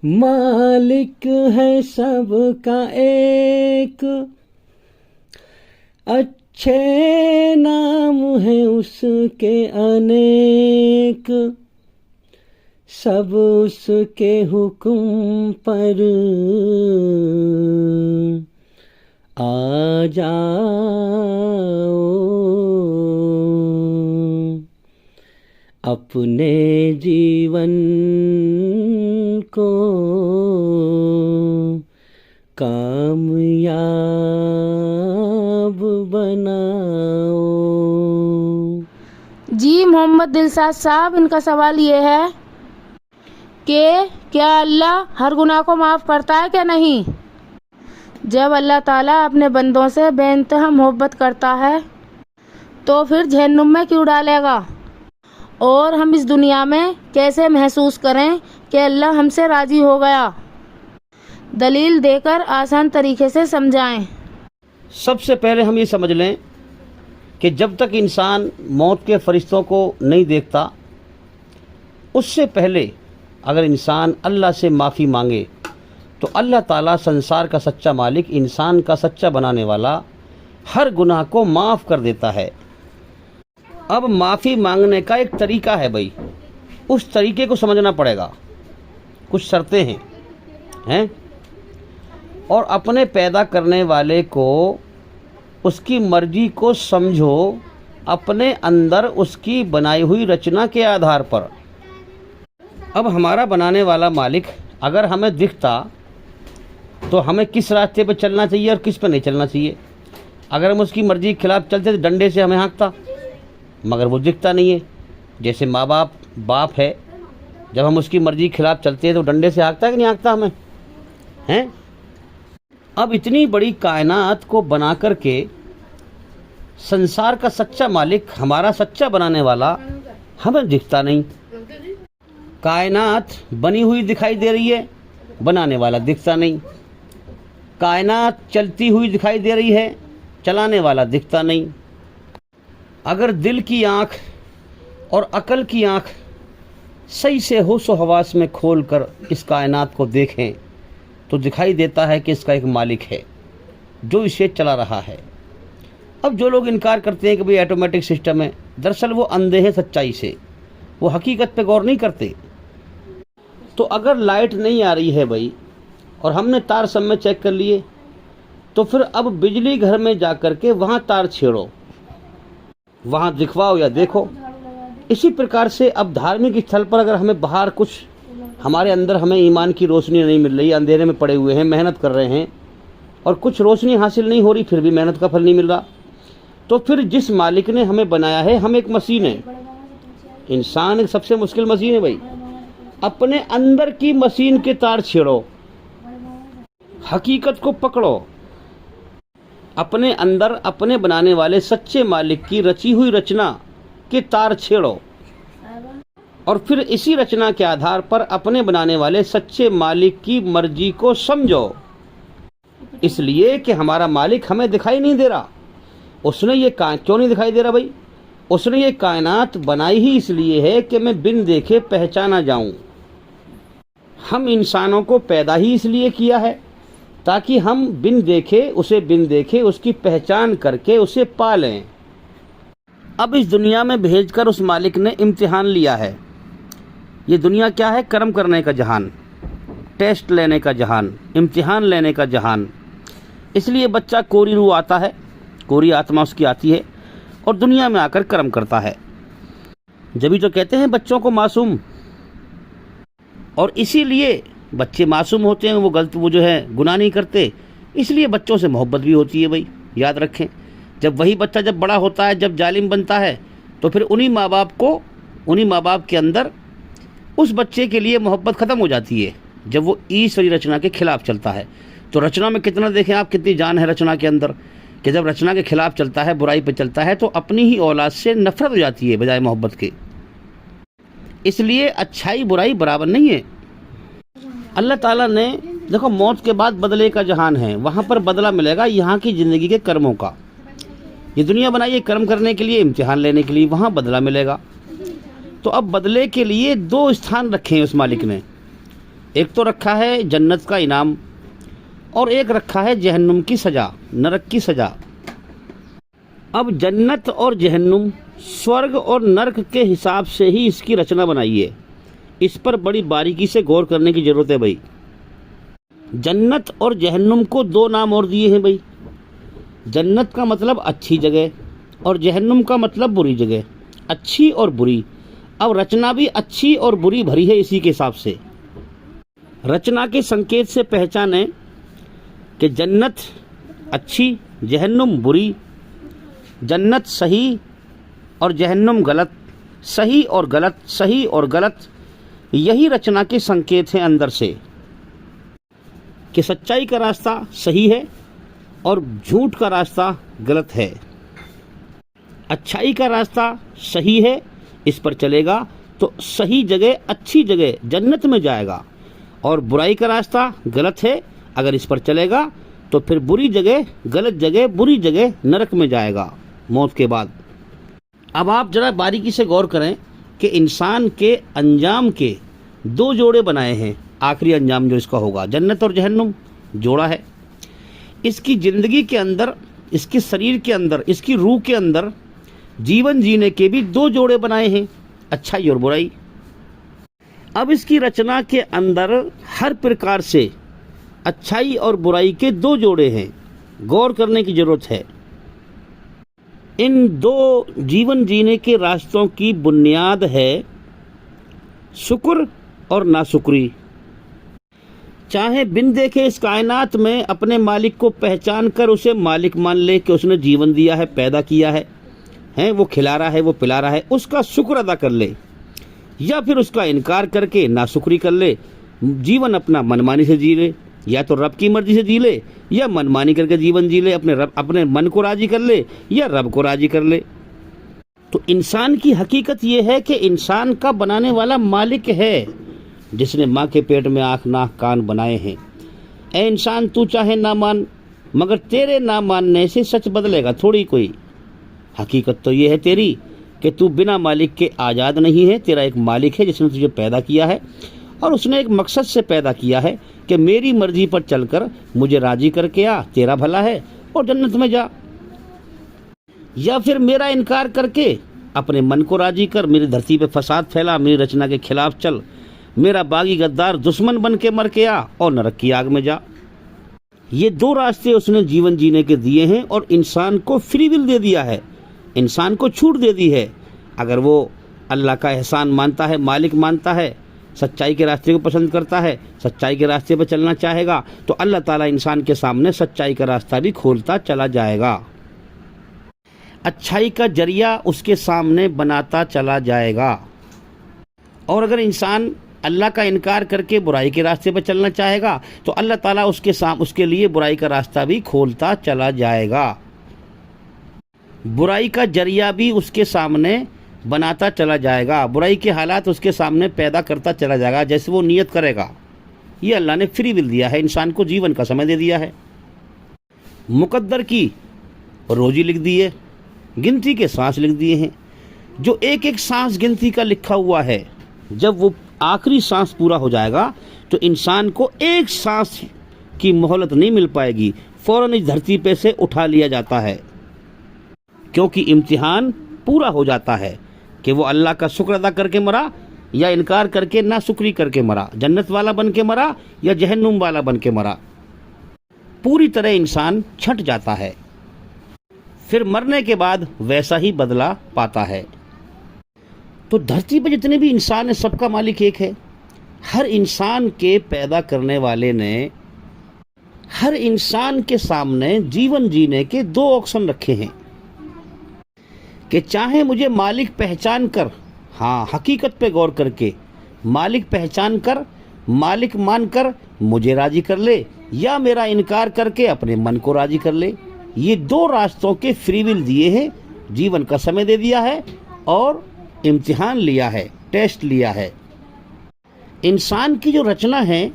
मालिक है सबका एक, अच्छे नाम है उसके अनेक, सब उसके हुक्म पर आ जाओ, अपने जीवन को कामयाब बनाओ। जी मोहम्मद दिलशाद साहब, इनका सवाल ये है कि क्या अल्लाह हर गुनाह को माफ़ करता है क्या नहीं? जब अल्लाह ताला अपने बंदों से बेइंतहा मोहब्बत करता है तो फिर जहन्नुम में क्यों डालेगा? और हम इस दुनिया में कैसे महसूस करें कि अल्लाह हमसे राज़ी हो गया? दलील देकर आसान तरीके से समझाएं। सबसे पहले हम ये समझ लें कि जब तक इंसान मौत के फरिश्तों को नहीं देखता, उससे पहले अगर इंसान अल्लाह से माफ़ी मांगे तो अल्लाह ताला संसार का सच्चा मालिक, इंसान का सच्चा बनाने वाला, हर गुनाह को माफ़ कर देता है। अब माफ़ी मांगने का एक तरीका है भाई, उस तरीके को समझना पड़ेगा। कुछ शर्तें हैं और अपने पैदा करने वाले को, उसकी मर्जी को समझो अपने अंदर उसकी बनाई हुई रचना के आधार पर। अब हमारा बनाने वाला मालिक अगर हमें दिखता तो हमें किस रास्ते पर चलना चाहिए और किस पर नहीं चलना चाहिए। अगर हम उसकी मर्जी के खिलाफ चलते तो डंडे से हमें हाँकता, मगर वो दिखता नहीं है। जैसे माँ बाप है, जब हम उसकी मर्जी के खिलाफ चलते हैं तो डंडे से हाँकता है कि नहीं हाँकता हमें, हैं? अब इतनी बड़ी कायनात को बना करके संसार का सच्चा मालिक, हमारा सच्चा बनाने वाला, हमें दिखता नहीं। कायनात बनी हुई दिखाई दे रही है, बनाने वाला दिखता नहीं। कायनात चलती हुई दिखाई दे रही है, चलाने वाला दिखता नहीं। अगर दिल की आँख और अकल की आँख सही से होश व हवास में खोल कर इस कायनात को देखें तो दिखाई देता है कि इसका एक मालिक है जो इसे चला रहा है। अब जो लोग इनकार करते हैं कि भाई ऑटोमेटिक सिस्टम है, दरअसल वो अंधे हैं सच्चाई से, वो हकीकत पे गौर नहीं करते। तो अगर लाइट नहीं आ रही है भाई और हमने तार सब में चेक कर लिए, तो फिर अब बिजली घर में जा कर के वहाँ तार छेड़ो, वहाँ दिखवाओ या देखो। इसी प्रकार से अब धार्मिक स्थल पर अगर हमें बाहर कुछ, हमारे अंदर हमें ईमान की रोशनी नहीं मिल रही, अंधेरे में पड़े हुए हैं, मेहनत कर रहे हैं और कुछ रोशनी हासिल नहीं हो रही, फिर भी मेहनत का फल नहीं मिल रहा, तो फिर जिस मालिक ने हमें बनाया है, हम एक मशीन है। इंसान एक सबसे मुश्किल मशीन है भाई। अपने अंदर की मशीन के तार छेड़ो, हकीकत को पकड़ो, अपने अंदर अपने बनाने वाले सच्चे मालिक की रची हुई रचना के तार छेड़ो और फिर इसी रचना के आधार पर अपने बनाने वाले सच्चे मालिक की मर्जी को समझो। इसलिए कि हमारा मालिक हमें दिखाई नहीं दे रहा। उसने ये क्यों नहीं दिखाई दे रहा भाई? उसने ये कायनात बनाई ही इसलिए है कि मैं बिन देखे पहचाना जाऊं। हम इंसानों को पैदा ही इसलिए किया है ताकि हम बिन देखे उसकी पहचान करके उसे पा लें। अब इस दुनिया में भेजकर उस मालिक ने इम्तिहान लिया है। ये दुनिया क्या है? कर्म करने का जहान, टेस्ट लेने का जहान, इम्तिहान लेने का जहान। इसलिए बच्चा कोरी रूह आता है, कोरी आत्मा उसकी आती है और दुनिया में आकर कर्म करता है। जभी तो कहते हैं बच्चों को मासूम, और इसीलिए बच्चे मासूम होते हैं, वो जो है गुनाह नहीं करते, इसलिए बच्चों से मोहब्बत भी होती है भाई। याद रखें, जब वही बच्चा जब बड़ा होता है, जब जालिम बनता है, तो फिर उन्हीं माँ बाप के अंदर उस बच्चे के लिए मोहब्बत ख़त्म हो जाती है जब वो ईश्वरी रचना के खिलाफ चलता है। तो रचना में कितना देखें आप, कितनी जान है रचना के अंदर, कि जब रचना के खिलाफ चलता है, बुराई पे चलता है, तो अपनी ही औलाद से नफरत हो जाती है बजाय मोहब्बत के। इसलिए अच्छाई बुराई बराबर नहीं है। अल्लाह ताला ने, देखो, मौत के बाद बदले का जहान है, वहाँ पर बदला मिलेगा यहाँ की ज़िंदगी के कर्मों का। ये दुनिया बनाई है कर्म करने के लिए, इम्तिहान लेने के लिए, वहाँ बदला मिलेगा। तो अब बदले के लिए दो स्थान रखे हैं उस मालिक ने। एक तो रखा है जन्नत का इनाम और एक रखा है जहन्नुम की सज़ा, नरक की सज़ा। अब जन्नत और जहन्नुम, स्वर्ग और नरक के हिसाब से ही इसकी रचना बनाई है। इस पर बड़ी बारीकी से गौर करने की ज़रूरत है भाई। जन्नत और जहन्नुम को दो नाम और दिए हैं भाई। जन्नत का मतलब अच्छी जगह और जहन्नुम का मतलब बुरी जगह, अच्छी और बुरी। अब रचना भी अच्छी और बुरी भरी है इसी के हिसाब से। रचना के संकेत से पहचाने कि जन्नत अच्छी, जहन्नुम बुरी, जन्नत सही और जहन्नुम गलत, सही और गलत, सही और गलत। यही रचना के संकेत हैं अंदर से कि सच्चाई का रास्ता सही है और झूठ का रास्ता गलत है। अच्छाई का रास्ता सही है, इस पर चलेगा तो सही जगह, अच्छी जगह जन्नत में जाएगा, और बुराई का रास्ता गलत है, अगर इस पर चलेगा तो फिर बुरी जगह, गलत जगह, बुरी जगह नरक में जाएगा मौत के बाद। अब आप जरा बारीकी से गौर करें कि इंसान के अंजाम के दो जोड़े बनाए हैं। आखिरी अंजाम जो इसका होगा, जन्नत और जहन्नुम जोड़ा है। इसकी ज़िंदगी के अंदर, इसके शरीर के अंदर, इसकी रूह के अंदर जीवन जीने के भी दो जोड़े बनाए हैं, अच्छाई और बुराई। अब इसकी रचना के अंदर हर प्रकार से अच्छाई और बुराई के दो जोड़े हैं, गौर करने की ज़रूरत है। इन दो जीवन जीने के रास्तों की बुनियाद है शुक्र और नाशुक्री। चाहे बिन देखे इस कायनात में अपने मालिक को पहचान कर उसे मालिक मान ले कि उसने जीवन दिया है, पैदा किया है, वो खिला रहा है, वो पिला रहा है, उसका शुक्र अदा कर ले, या फिर उसका इनकार करके नाशुक्री कर ले, जीवन अपना मनमानी से जी ले, या तो रब की मर्जी से जी ले या मनमानी करके जीवन जी ले, अपने मन को राजी कर ले या रब को राजी कर ले। तो इंसान की हकीकत ये है कि इंसान का बनाने वाला मालिक है, जिसने माँ के पेट में आँख, नाक, कान बनाए हैं। ए इंसान, तू चाहे ना मान, मगर तेरे ना मानने से सच बदलेगा थोड़ी कोई। हकीकत तो ये है तेरी कि तू बिना मालिक के आज़ाद नहीं है। तेरा एक मालिक है जिसने तुझे पैदा किया है, और उसने एक मकसद से पैदा किया है कि मेरी मर्जी पर चलकर मुझे राजी करके आ, तेरा भला है और जन्नत में जा, या फिर मेरा इनकार करके अपने मन को राजी कर मेरी धरती पे फसाद फैला, मेरी रचना के खिलाफ चल, मेरा बागी गद्दार दुश्मन बन के मर के आ और नरक की आग में जा। ये दो रास्ते उसने जीवन जीने के दिए हैं और इंसान को फ्री विल दे दिया है, इंसान को छूट दे दी है। अगर वो अल्लाह का एहसान मानता है, मालिक मानता है, सच्चाई के रास्ते को पसंद करता है, सच्चाई के रास्ते पर चलना चाहेगा, तो अल्लाह ताला इंसान के सामने सच्चाई का रास्ता भी खोलता चला जाएगा, अच्छाई का जरिया उसके सामने बनाता चला जाएगा। और अगर इंसान अल्लाह का इनकार करके बुराई के रास्ते पर चलना चाहेगा तो अल्लाह ताला उसके लिए बुराई का रास्ता भी खोलता चला जाएगा, बुराई का जरिया भी उसके सामने बनाता चला जाएगा, बुराई के हालात उसके सामने पैदा करता चला जाएगा जैसे वो नियत करेगा। ये अल्लाह ने फ्री विल दिया है, इंसान को जीवन का समय दे दिया है, मुकद्दर की रोजी लिख दी है, गिनती के सांस लिख दिए हैं। जो एक एक सांस गिनती का लिखा हुआ है, जब वो आखिरी सांस पूरा हो जाएगा तो इंसान को एक सांस की मोहलत नहीं मिल पाएगी, फौरन इस धरती पे से उठा लिया जाता है, क्योंकि इम्तिहान पूरा हो जाता है कि वो अल्लाह का शुक्र अदा करके मरा या इनकार करके नाशुक्री करके मरा, जन्नत वाला बन के मरा या जहन्नुम वाला बन के मरा। पूरी तरह इंसान छट जाता है, फिर मरने के बाद वैसा ही बदला पाता है। तो धरती पर जितने भी इंसान हैं सबका मालिक एक है। हर इंसान के पैदा करने वाले ने हर इंसान के सामने जीवन जीने के दो ऑप्शन रखे हैं कि चाहे मुझे मालिक पहचान कर, हाँ हकीकत पे गौर करके मालिक पहचान कर, मालिक मानकर मुझे राजी कर ले, या मेरा इनकार करके अपने मन को राजी कर ले। ये दो रास्तों के फ्री विल दिए हैं, जीवन का समय दे दिया है और इम्तिहान लिया है, टेस्ट लिया है। इंसान की जो रचना है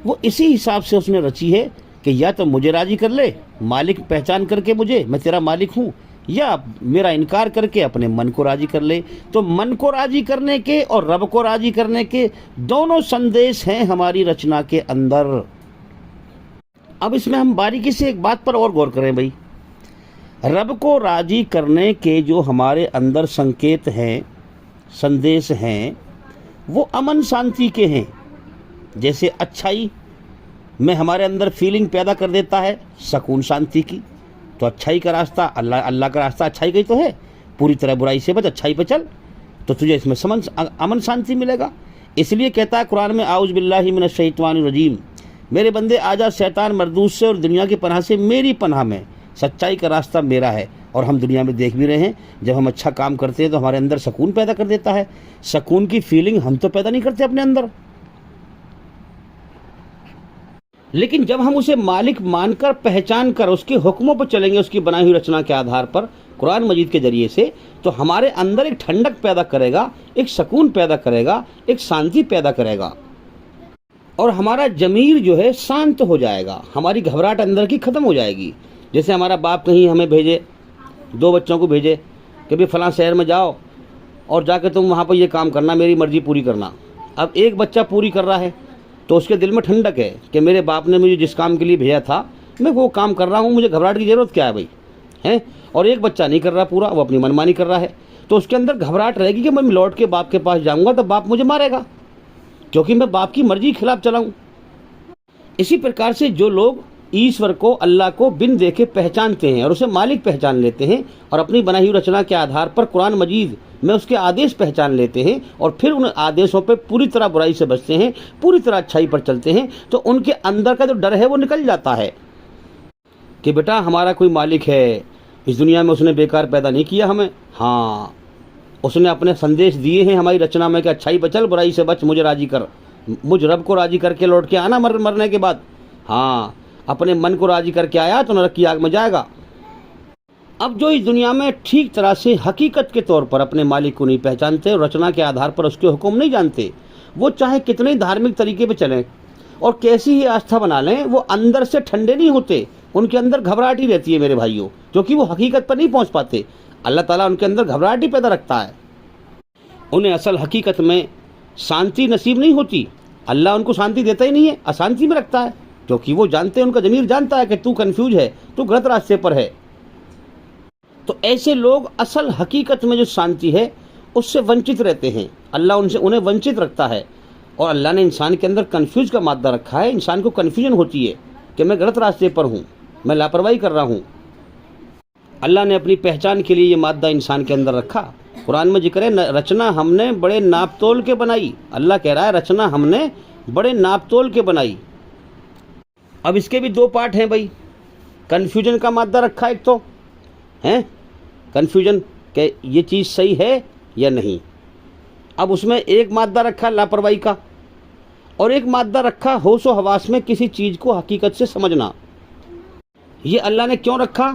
वो इसी हिसाब से उसने रची है कि या तो मुझे राजी कर ले, मालिक पहचान करके मुझे, मैं तेरा मालिक हूँ, या मेरा इनकार करके अपने मन को राजी कर ले। तो मन को राजी करने के और रब को राजी करने के दोनों संदेश हैं हमारी रचना के अंदर। अब इसमें हम बारीकी से एक बात पर और गौर करें भाई, रब को राजी करने के जो हमारे अंदर संकेत हैं, संदेश हैं, वो अमन शांति के हैं। जैसे अच्छाई में हमारे अंदर फीलिंग पैदा कर देता है सुकून शांति की, तो अच्छाई का रास्ता अल्लाह का रास्ता अच्छाई का ही तो है। पूरी तरह बुराई से बच, अच्छाई पे चल, तो तुझे इसमें अमन शांति मिलेगा। इसलिए कहता है कुरान में, आउज़ बिल्लाहि मिनश शैतानिर रजीम, मेरे बंदे आजा शैतान मरदूस से और दुनिया की पनाह से मेरी पनाह में, सच्चाई का रास्ता मेरा है। और हम दुनिया में देख भी रहे हैं, जब हम अच्छा काम करते हैं तो हमारे अंदर सुकून पैदा कर देता है। सुकून की फीलिंग हम तो पैदा नहीं करते अपने अंदर, लेकिन जब हम उसे मालिक मानकर पहचान कर उसके हुक्मों पर चलेंगे, उसकी बनाई हुई रचना के आधार पर कुरान मजीद के जरिए से, तो हमारे अंदर एक ठंडक पैदा करेगा, एक सुकून पैदा करेगा, एक शांति पैदा करेगा, और हमारा जमीर जो है शांत हो जाएगा, हमारी घबराहट अंदर की खत्म हो जाएगी। जैसे हमारा बाप कहीं हमें भेजे, 2 बच्चों को भेजे कि भाई फलां शहर में जाओ और जाके तुम वहाँ पर ये काम करना, मेरी मर्जी पूरी करना। अब एक बच्चा पूरी कर रहा है तो उसके दिल में ठंडक है कि मेरे बाप ने मुझे जिस काम के लिए भेजा था मैं वो काम कर रहा हूँ, मुझे घबराहट की ज़रूरत क्या है भाई, हैं। और एक बच्चा नहीं कर रहा पूरा, वो अपनी मनमानी कर रहा है, तो उसके अंदर घबराहट रहेगी कि मैं लौट के बाप के पास जाऊँगा तो बाप मुझे मारेगा क्योंकि मैं बाप की मर्जी के खिलाफ चलाऊँ। इसी प्रकार से जो लोग ईश्वर को, अल्लाह को बिन देखे पहचानते हैं और उसे मालिक पहचान लेते हैं और अपनी बनाई हुई रचना के आधार पर कुरान मजीद में उसके आदेश पहचान लेते हैं और फिर उन आदेशों पे पूरी तरह बुराई से बचते हैं, पूरी तरह अच्छाई पर चलते हैं, तो उनके अंदर का जो डर है वो निकल जाता है कि बेटा हमारा कोई मालिक है, इस दुनिया में उसने बेकार पैदा नहीं किया हमें। हाँ, उसने अपने संदेश दिए हैं हमारी रचना में कि अच्छाई पर चल, बुराई से बच, मुझे राजी कर, मुझ रब को राजी करके लौट के आना मरने के बाद। हाँ, अपने मन को राजी करके आया तो नरक की आग में जाएगा। अब जो इस दुनिया में ठीक तरह से हकीकत के तौर पर अपने मालिक को नहीं पहचानते और रचना के आधार पर उसके हुक्म नहीं जानते, वो चाहे कितने ही धार्मिक तरीके पे चलें और कैसी ही आस्था बना लें, वो अंदर से ठंडे नहीं होते, उनके अंदर घबराहट ही रहती है मेरे भाइयों, क्योंकि वो हकीकत पर नहीं पहुँच पाते। अल्लाह ताला उनके अंदर घबराहट ही पैदा रखता है, उन्हें असल हकीकत में शांति नसीब नहीं होती। अल्लाह उनको शांति देता ही नहीं है, अशांति में रखता है, क्योंकि वो जानते हैं, उनका ज़मीर जानता है कि तू कन्फ्यूज है, तू गलत रास्ते पर है। तो ऐसे लोग असल हकीकत में जो शांति है उससे वंचित रहते हैं, अल्लाह उन्हें वंचित रखता है। और अल्लाह ने इंसान के अंदर कन्फ्यूज का मादा रखा है, इंसान को कन्फ्यूजन होती है कि मैं गलत रास्ते पर हूँ, मैं लापरवाही कर रहा हूँ। अल्लाह ने अपनी पहचान के लिए ये मादा इंसान के अंदर रखा। कुरान में जिक्र है, रचना हमने बड़े नाप तोल के बनाई। अल्लाह कह रहा है रचना हमने बड़े नाप तोल के बनाई। अब इसके भी 2 पार्ट हैं भाई, कन्फ्यूजन का मादा रखा एक तो है कन्फ्यूजन कि ये चीज़ सही है या नहीं। अब उसमें एक मादा रखा लापरवाही का और एक मादा रखा होश व हवास में किसी चीज़ को हकीकत से समझना। ये अल्लाह ने क्यों रखा?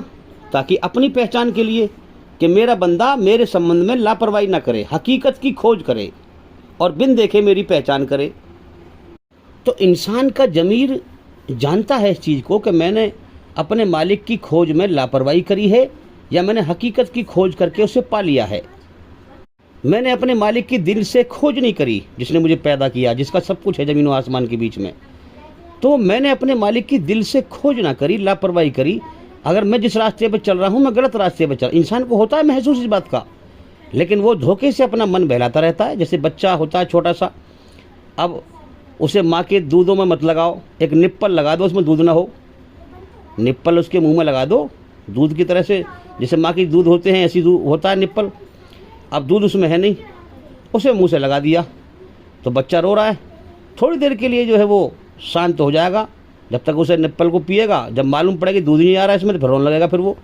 ताकि अपनी पहचान के लिए कि मेरा बंदा मेरे संबंध में लापरवाही ना करे, हकीकत की खोज करे और बिन देखे मेरी पहचान करे। तो इंसान का ज़मीर जानता है इस चीज़ को कि मैंने अपने मालिक की खोज में लापरवाही करी है या मैंने हकीकत की खोज करके उसे पा लिया है। मैंने अपने मालिक की दिल से खोज नहीं करी, जिसने मुझे पैदा किया, जिसका सब कुछ है ज़मीन और आसमान के बीच में। तो मैंने अपने मालिक की दिल से खोज ना करी, लापरवाही करी। अगर मैं जिस रास्ते पर चल रहा हूँ मैं गलत रास्ते पर चल, इंसान को होता है महसूस इस बात का, लेकिन वो धोखे से अपना मन बहलाता रहता है। जैसे बच्चा होता है छोटा सा, अब उसे माँ के दूधों में मत लगाओ, एक निप्पल लगा दो उसमें दूध ना हो, निप्पल उसके मुंह में लगा दो दूध की तरह से, जैसे माँ की दूध होते हैं ऐसी दूध होता है निप्पल। अब दूध उसमें है नहीं, उसे मुंह से लगा दिया तो बच्चा रो रहा है, थोड़ी देर के लिए जो है वो शांत हो जाएगा, जब तक उसे निप्पल को पिएगा। जब मालूम पड़ेगी दूध नहीं आ रहा इसमें तो फिर रोने लगेगा। फिर वो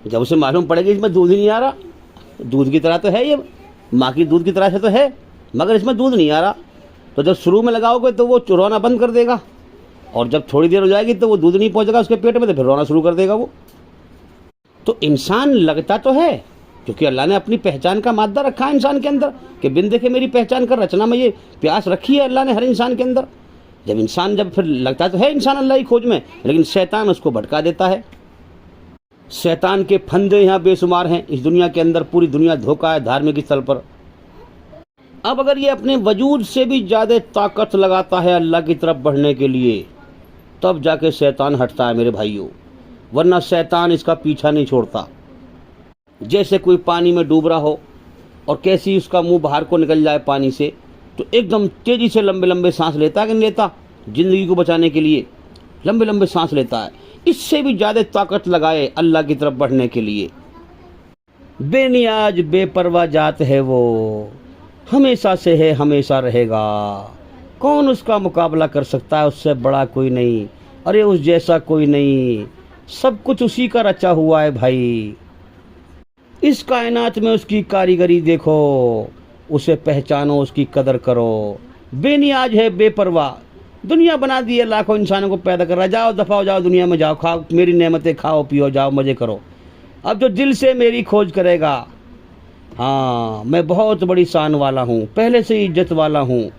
जब उसे मालूम पड़ेगी इसमें दूध ही नहीं आ रहा, दूध की तरह तो है ये, माँ की दूध की तरह से तो है, मगर इसमें दूध नहीं आ रहा, तो जब शुरू में लगाओगे तो वो रोना बंद कर देगा और जब थोड़ी देर हो जाएगी तो वो दूध नहीं पहुँचेगा उसके पेट में तो फिर रोना शुरू कर देगा वो। तो इंसान लगता तो है क्योंकि अल्लाह ने अपनी पहचान का मादा रखा है इंसान के अंदर कि बिन देखे मेरी पहचान कर, रचना में ये प्यास रखी है अल्लाह ने हर इंसान के अंदर। जब फिर लगता तो है इंसान अल्लाह की खोज में, लेकिन शैतान उसको भटका देता है। शैतान के फंदे यहाँ बेशुमार हैं इस दुनिया के अंदर। पूरी दुनिया धोखा है धार्मिक स्थल पर। अब अगर ये अपने वजूद से भी ज़्यादा ताकत लगाता है अल्लाह की तरफ बढ़ने के लिए, तब जाके शैतान हटता है मेरे भाइयों, वरना शैतान इसका पीछा नहीं छोड़ता। जैसे कोई पानी में डूब रहा हो और कैसी उसका मुंह बाहर को निकल जाए पानी से, तो एकदम तेज़ी से लंबे लंबे सांस लेता है कि नहीं लेता, ज़िंदगी को बचाने के लिए लंबे लंबे सांस लेता है। इससे भी ज़्यादा ताकत लगाए अल्लाह की तरफ बढ़ने के लिए। बेनियाज बेपरवाह जात है वो, हमेशा से है हमेशा रहेगा। कौन उसका मुकाबला कर सकता है, उससे बड़ा कोई नहीं, अरे उस जैसा कोई नहीं। सब कुछ उसी का रचा हुआ है भाई। इस कायनात में उसकी कारीगरी देखो, उसे पहचानो, उसकी कदर करो। बेनियाज है बेपरवाह, दुनिया बना दी है, लाखों इंसानों को पैदा कर रहा है। जाओ दफा हो जाओ, दुनिया में जाओ, खाओ मेरी नेमतें, खाओ पियो, जाओ मज़े करो। अब जो दिल से मेरी खोज करेगा, हाँ मैं बहुत बड़ी शान वाला हूँ, पहले से इज्जत वाला हूँ,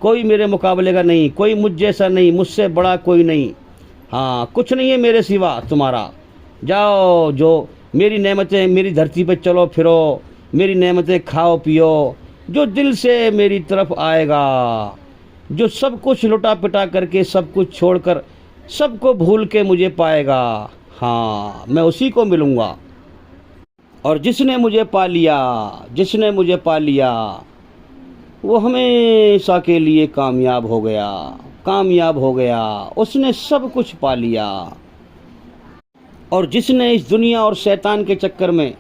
कोई मेरे मुकाबले का नहीं, कोई मुझ जैसा नहीं, मुझसे बड़ा कोई नहीं। हाँ कुछ नहीं है मेरे सिवा तुम्हारा। जाओ जो मेरी नेमतें, मेरी धरती पे चलो फिरो, मेरी नेमतें खाओ पियो। जो दिल से मेरी तरफ आएगा, जो सब कुछ लुटा पिटा करके, सब कुछ छोड़कर, सबको भूल के मुझे पाएगा, हाँ मैं उसी को मिलूँगा। और जिसने मुझे पा लिया, जिसने मुझे पा लिया, वो हमेशा के लिए कामयाब हो गया, कामयाब हो गया, उसने सब कुछ पा लिया। और जिसने इस दुनिया और शैतान के चक्कर में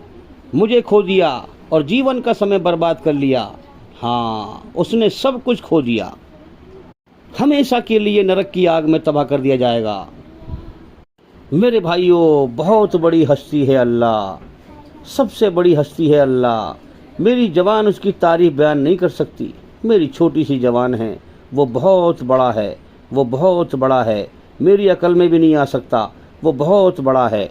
मुझे खो दिया और जीवन का समय बर्बाद कर लिया, हाँ उसने सब कुछ खो दिया, हमेशा के लिए नरक की आग में तबाह कर दिया जाएगा। मेरे भाइयों, बहुत बड़ी हस्ती है अल्लाह, सबसे बड़ी हस्ती है अल्लाह। मेरी ज़बान उसकी तारीफ बयान नहीं कर सकती। मेरी छोटी सी ज़बान है, वो बहुत बड़ा है, वो बहुत बड़ा है, मेरी अकल में भी नहीं आ सकता, वो बहुत बड़ा है।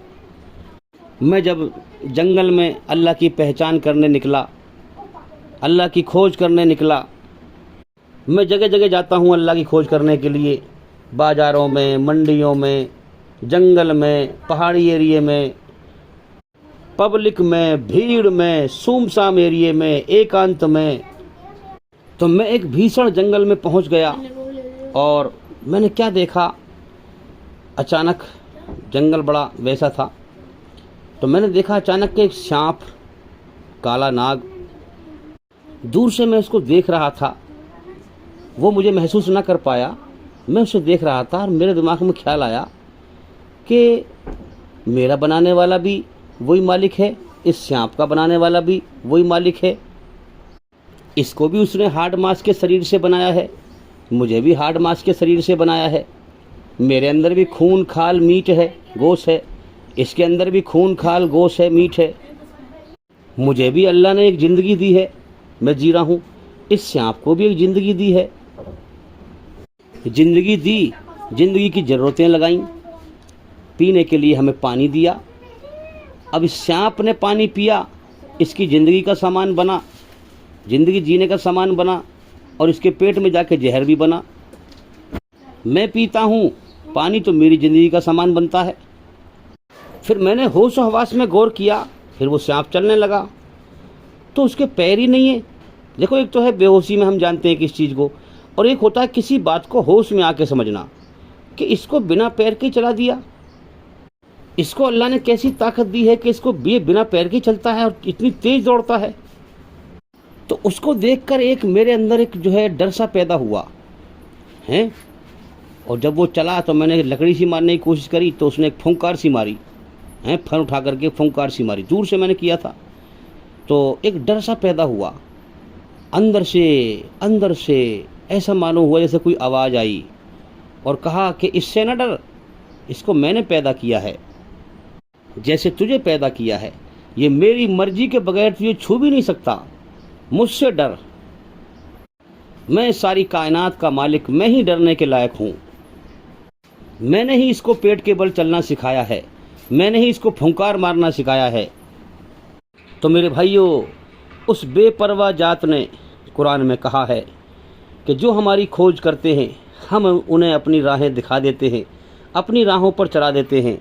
मैं जब जंगल में अल्लाह की पहचान करने निकला, अल्लाह की खोज करने निकला, मैं जगह जगह जाता हूँ अल्लाह की खोज करने के लिए, बाज़ारों में, मंडियों में, जंगल में, पहाड़ी एरिए में, पब्लिक में, भीड़ में, सुमसाम एरिए में, एकांत में। तो मैं एक भीषण जंगल में पहुँच गया और मैंने क्या देखा, अचानक जंगल बड़ा वैसा था, तो मैंने देखा अचानक एक सांप, काला नाग, दूर से मैं उसको देख रहा था। वो मुझे महसूस ना कर पाया, मैं उसे देख रहा था और मेरे दिमाग में ख्याल आया कि मेरा बनाने वाला भी वही मालिक है, इस सांप का बनाने वाला भी वही मालिक है, इसको भी उसने हार्ड मांस के शरीर से बनाया है, मुझे भी हार्ड मांस के शरीर से बनाया है। मेरे अंदर भी खून खाल मीट है, गोश्त है, इसके अंदर भी खून खाल गोश्त है, मीट है। मुझे भी अल्लाह ने एक ज़िंदगी दी है, मैं जी रहा हूँ, इस सांप को भी एक ज़िंदगी दी है। ज़िंदगी दी, ज़िंदगी की ज़रूरतें लगाईं, पीने के लिए हमें पानी दिया। अब इस सांप ने पानी पिया, इसकी ज़िंदगी का सामान बना, ज़िंदगी जीने का सामान बना, और इसके पेट में जाके जहर भी बना। मैं पीता हूँ पानी, तो मेरी ज़िंदगी का सामान बनता है। फिर मैंने होश और हवास में गौर किया, फिर वो सांप चलने लगा, तो उसके पैर ही नहीं है। देखो, एक तो है बेहोशी में हम जानते हैं किस चीज़ को, और एक होता है किसी बात को होश में आके समझना कि इसको बिना पैर के चला दिया। इसको अल्लाह ने कैसी ताकत दी है कि इसको ये बिना पैर के चलता है और इतनी तेज़ दौड़ता है। तो उसको देखकर एक मेरे अंदर एक जो है डर सा पैदा हुआ है। और जब वो चला तो मैंने लकड़ी सी मारने की कोशिश करी, तो उसने एक फुंकार सी मारी है, फन उठा करके फुंकार सी मारी, दूर से मैंने किया था। तो एक डर सा पैदा हुआ अंदर से ऐसा मालूम हुआ जैसे कोई आवाज़ आई और कहा कि इससे न डर, इसको मैंने पैदा किया है, जैसे तुझे पैदा किया है, ये मेरी मर्जी के बगैर तुझे छू भी नहीं सकता, मुझसे डर। मैं सारी कायनात का मालिक, मैं ही डरने के लायक हूँ। मैंने ही इसको पेट के बल चलना सिखाया है, मैंने ही इसको फुंकार मारना सिखाया है। तो मेरे भाइयों, उस बेपरवाह जात ने कुरान में कहा है कि जो हमारी खोज करते हैं, हम उन्हें अपनी राहें दिखा देते हैं, अपनी राहों पर चला देते हैं।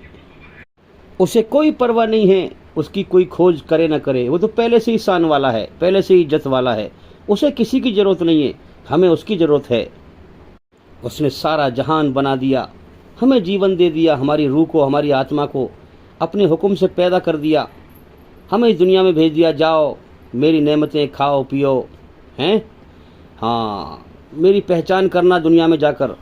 उसे कोई परवाह नहीं है उसकी कोई खोज करे ना करे, वो तो पहले से ही शान वाला है, पहले से ही इज्जत वाला है, उसे किसी की ज़रूरत नहीं है, हमें उसकी ज़रूरत है। उसने सारा जहान बना दिया, हमें जीवन दे दिया, हमारी रूह को, हमारी आत्मा को अपने हुक्म से पैदा कर दिया, हमें इस दुनिया में भेज दिया, जाओ मेरी नेमतें खाओ पियो, हैं? हाँ, मेरी पहचान करना दुनिया में जाकर,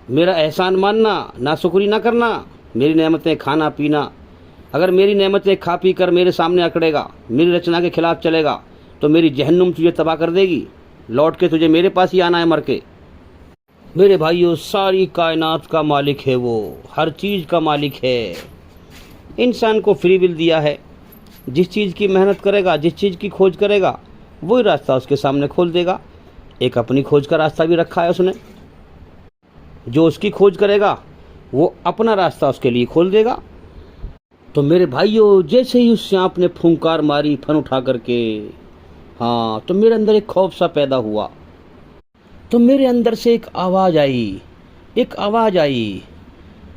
मेरा एहसान मानना, नाशुक्री ना करना, मेरी नेमतें खाना पीना। अगर मेरी नेमतें खा पी कर मेरे सामने अकड़ेगा, मेरी रचना के खिलाफ चलेगा, तो मेरी जहन्नुम तुझे तबाह कर देगी, लौट के तुझे मेरे पास ही आना है मर के। मेरे भाइयों, सारी कायनात का मालिक है वो, हर चीज़ का मालिक है। इंसान को फ्री विल दिया है, जिस चीज़ की मेहनत करेगा, जिस चीज़ की खोज करेगा, वही रास्ता उसके सामने खोल देगा। एक अपनी खोज का रास्ता भी रखा है उसने, जो उसकी खोज करेगा वो अपना रास्ता उसके लिए खोल देगा। तो मेरे भाइयों, जैसे ही उस सांप ने फुंकार मारी फन उठा करके, हाँ, तो मेरे अंदर एक खौफ सा पैदा हुआ। तो मेरे अंदर से एक आवाज़ आई,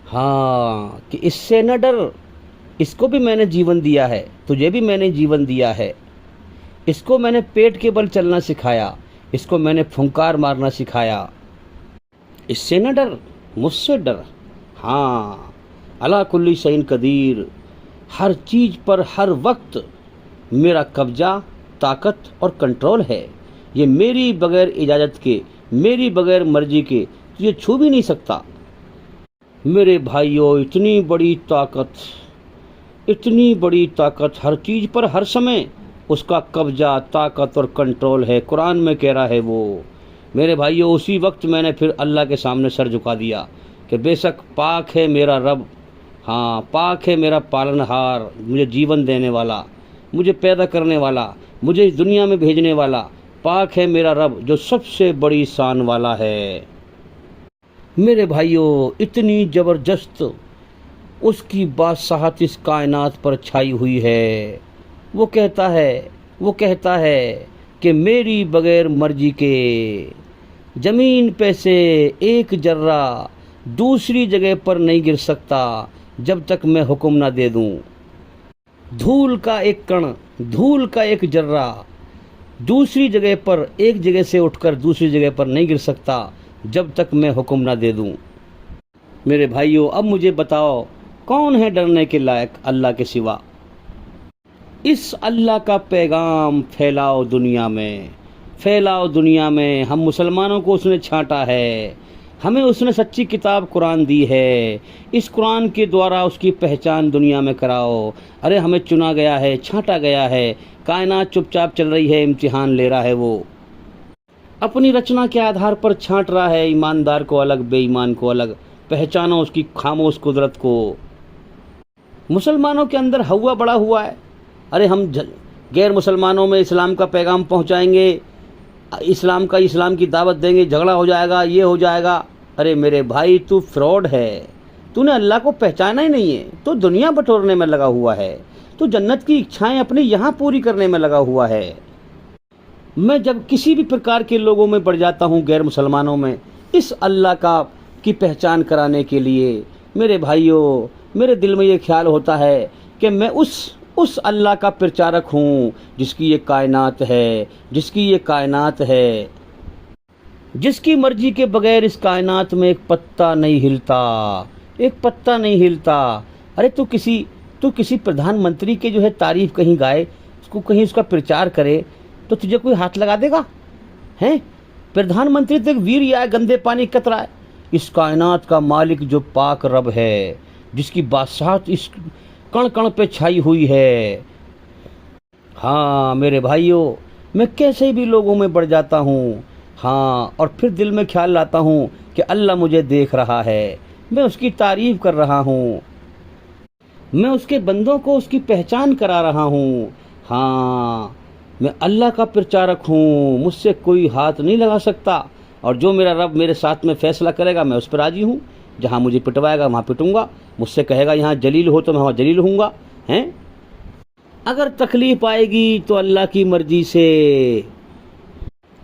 हाँ, कि इससे न डर, इसको भी मैंने जीवन दिया है, तुझे भी मैंने जीवन दिया है, इसको मैंने पेट के बल चलना सिखाया, इसको मैंने फुंकार मारना सिखाया, इससे न डर, मुझसे डर। हाँ, अला कुल्ली शैइन कदीर, हर चीज़ पर हर वक्त मेरा कब्जा, ताकत और कंट्रोल है। ये मेरी बगैर इजाज़त के, मेरी बगैर मर्जी के ये छू भी नहीं सकता। मेरे भाइयों, इतनी बड़ी ताकत, हर चीज़ पर हर समय उसका कब्जा, ताकत और कंट्रोल है, कुरान में कह रहा है वो। मेरे भाइयों, उसी वक्त मैंने फिर अल्लाह के सामने सर झुका दिया कि बेशक पाक है मेरा रब, हाँ, पाक है मेरा पालनहार, मुझे जीवन देने वाला, मुझे पैदा करने वाला, मुझे इस दुनिया में भेजने वाला, पाक है मेरा रब जो सबसे बड़ी शान वाला है। मेरे भाइयों, इतनी ज़बरदस्त उसकी बादशाहत इस कायनात पर छाई हुई है। वो कहता है कि मेरी बगैर मर्जी के ज़मीन पे से एक जर्रा दूसरी जगह पर नहीं गिर सकता जब तक मैं हुक्म ना दे दूं। धूल का एक कण, धूल का एक जर्रा दूसरी जगह पर, एक जगह से उठकर दूसरी जगह पर नहीं गिर सकता जब तक मैं हुक्म ना दे दूं। मेरे भाइयों, अब मुझे बताओ, कौन है डरने के लायक अल्लाह के सिवा? इस अल्लाह का पैगाम फैलाओ दुनिया में। हम मुसलमानों को उसने छांटा है, हमें उसने सच्ची किताब कुरान दी है। इस कुरान के द्वारा उसकी पहचान दुनिया में कराओ। अरे हमें चुना गया है, छांटा गया है, कायनात चुपचाप चल रही है, इम्तिहान ले रहा है, वो अपनी रचना के आधार पर छांट रहा है, ईमानदार को अलग, बेईमान को अलग। पहचानो उसकी खामोश कुदरत को। मुसलमानों के अंदर हवा बड़ा हुआ है। अरे हम गैर मुसलमानों में इस्लाम का पैगाम पहुंचाएंगे, इस्लाम की दावत देंगे, झगड़ा हो जाएगा, ये हो जाएगा। अरे मेरे भाई, तू फ्रॉड है, तूने अल्लाह को पहचाना ही नहीं है, तो दुनिया बटोरने में लगा हुआ है, तो जन्नत की इच्छाएं अपनी यहाँ पूरी करने में लगा हुआ है। मैं जब किसी भी प्रकार के लोगों में बढ़ जाता हूँ, गैर मुसलमानों में, इस अल्लाह की पहचान कराने के लिए, मेरे भाइयों, मेरे दिल में ये ख्याल होता है कि मैं उस अल्लाह का प्रचारक हूँ जिसकी ये कायनात है, जिसकी मर्जी के बगैर इस कायनात में एक पत्ता नहीं हिलता। अरे तू किसी प्रधानमंत्री के जो है तारीफ कहीं गाए, उसको कहीं उसका प्रचार करे, तो तुझे कोई हाथ लगा देगा? हैं? प्रधानमंत्री तो एक वीर या गंदे पानी कतरा है। इस कायनात का मालिक जो पाक रब है, जिसकी बादशाहत इस कण कण पे छाई हुई है। हाँ मेरे भाइयों, मैं कैसे भी लोगों में बढ़ जाता हूँ, हाँ, और फिर दिल में ख्याल लाता हूँ कि अल्लाह मुझे देख रहा है, मैं उसकी तारीफ कर रहा हूँ, मैं उसके बंदों को उसकी पहचान करा रहा हूँ। हाँ, मैं अल्लाह का प्रचारक हूँ, मुझसे कोई हाथ नहीं लगा सकता, और जो मेरा रब मेरे साथ में फैसला करेगा मैं उस पर राजी हूँ। जहाँ मुझे पिटवाएगा वहाँ पिटूंगा, मुझसे कहेगा यहाँ जलील हो तो मैं वहाँ जलील हूँगा। हैं? अगर तकलीफ आएगी तो अल्लाह की मर्जी से,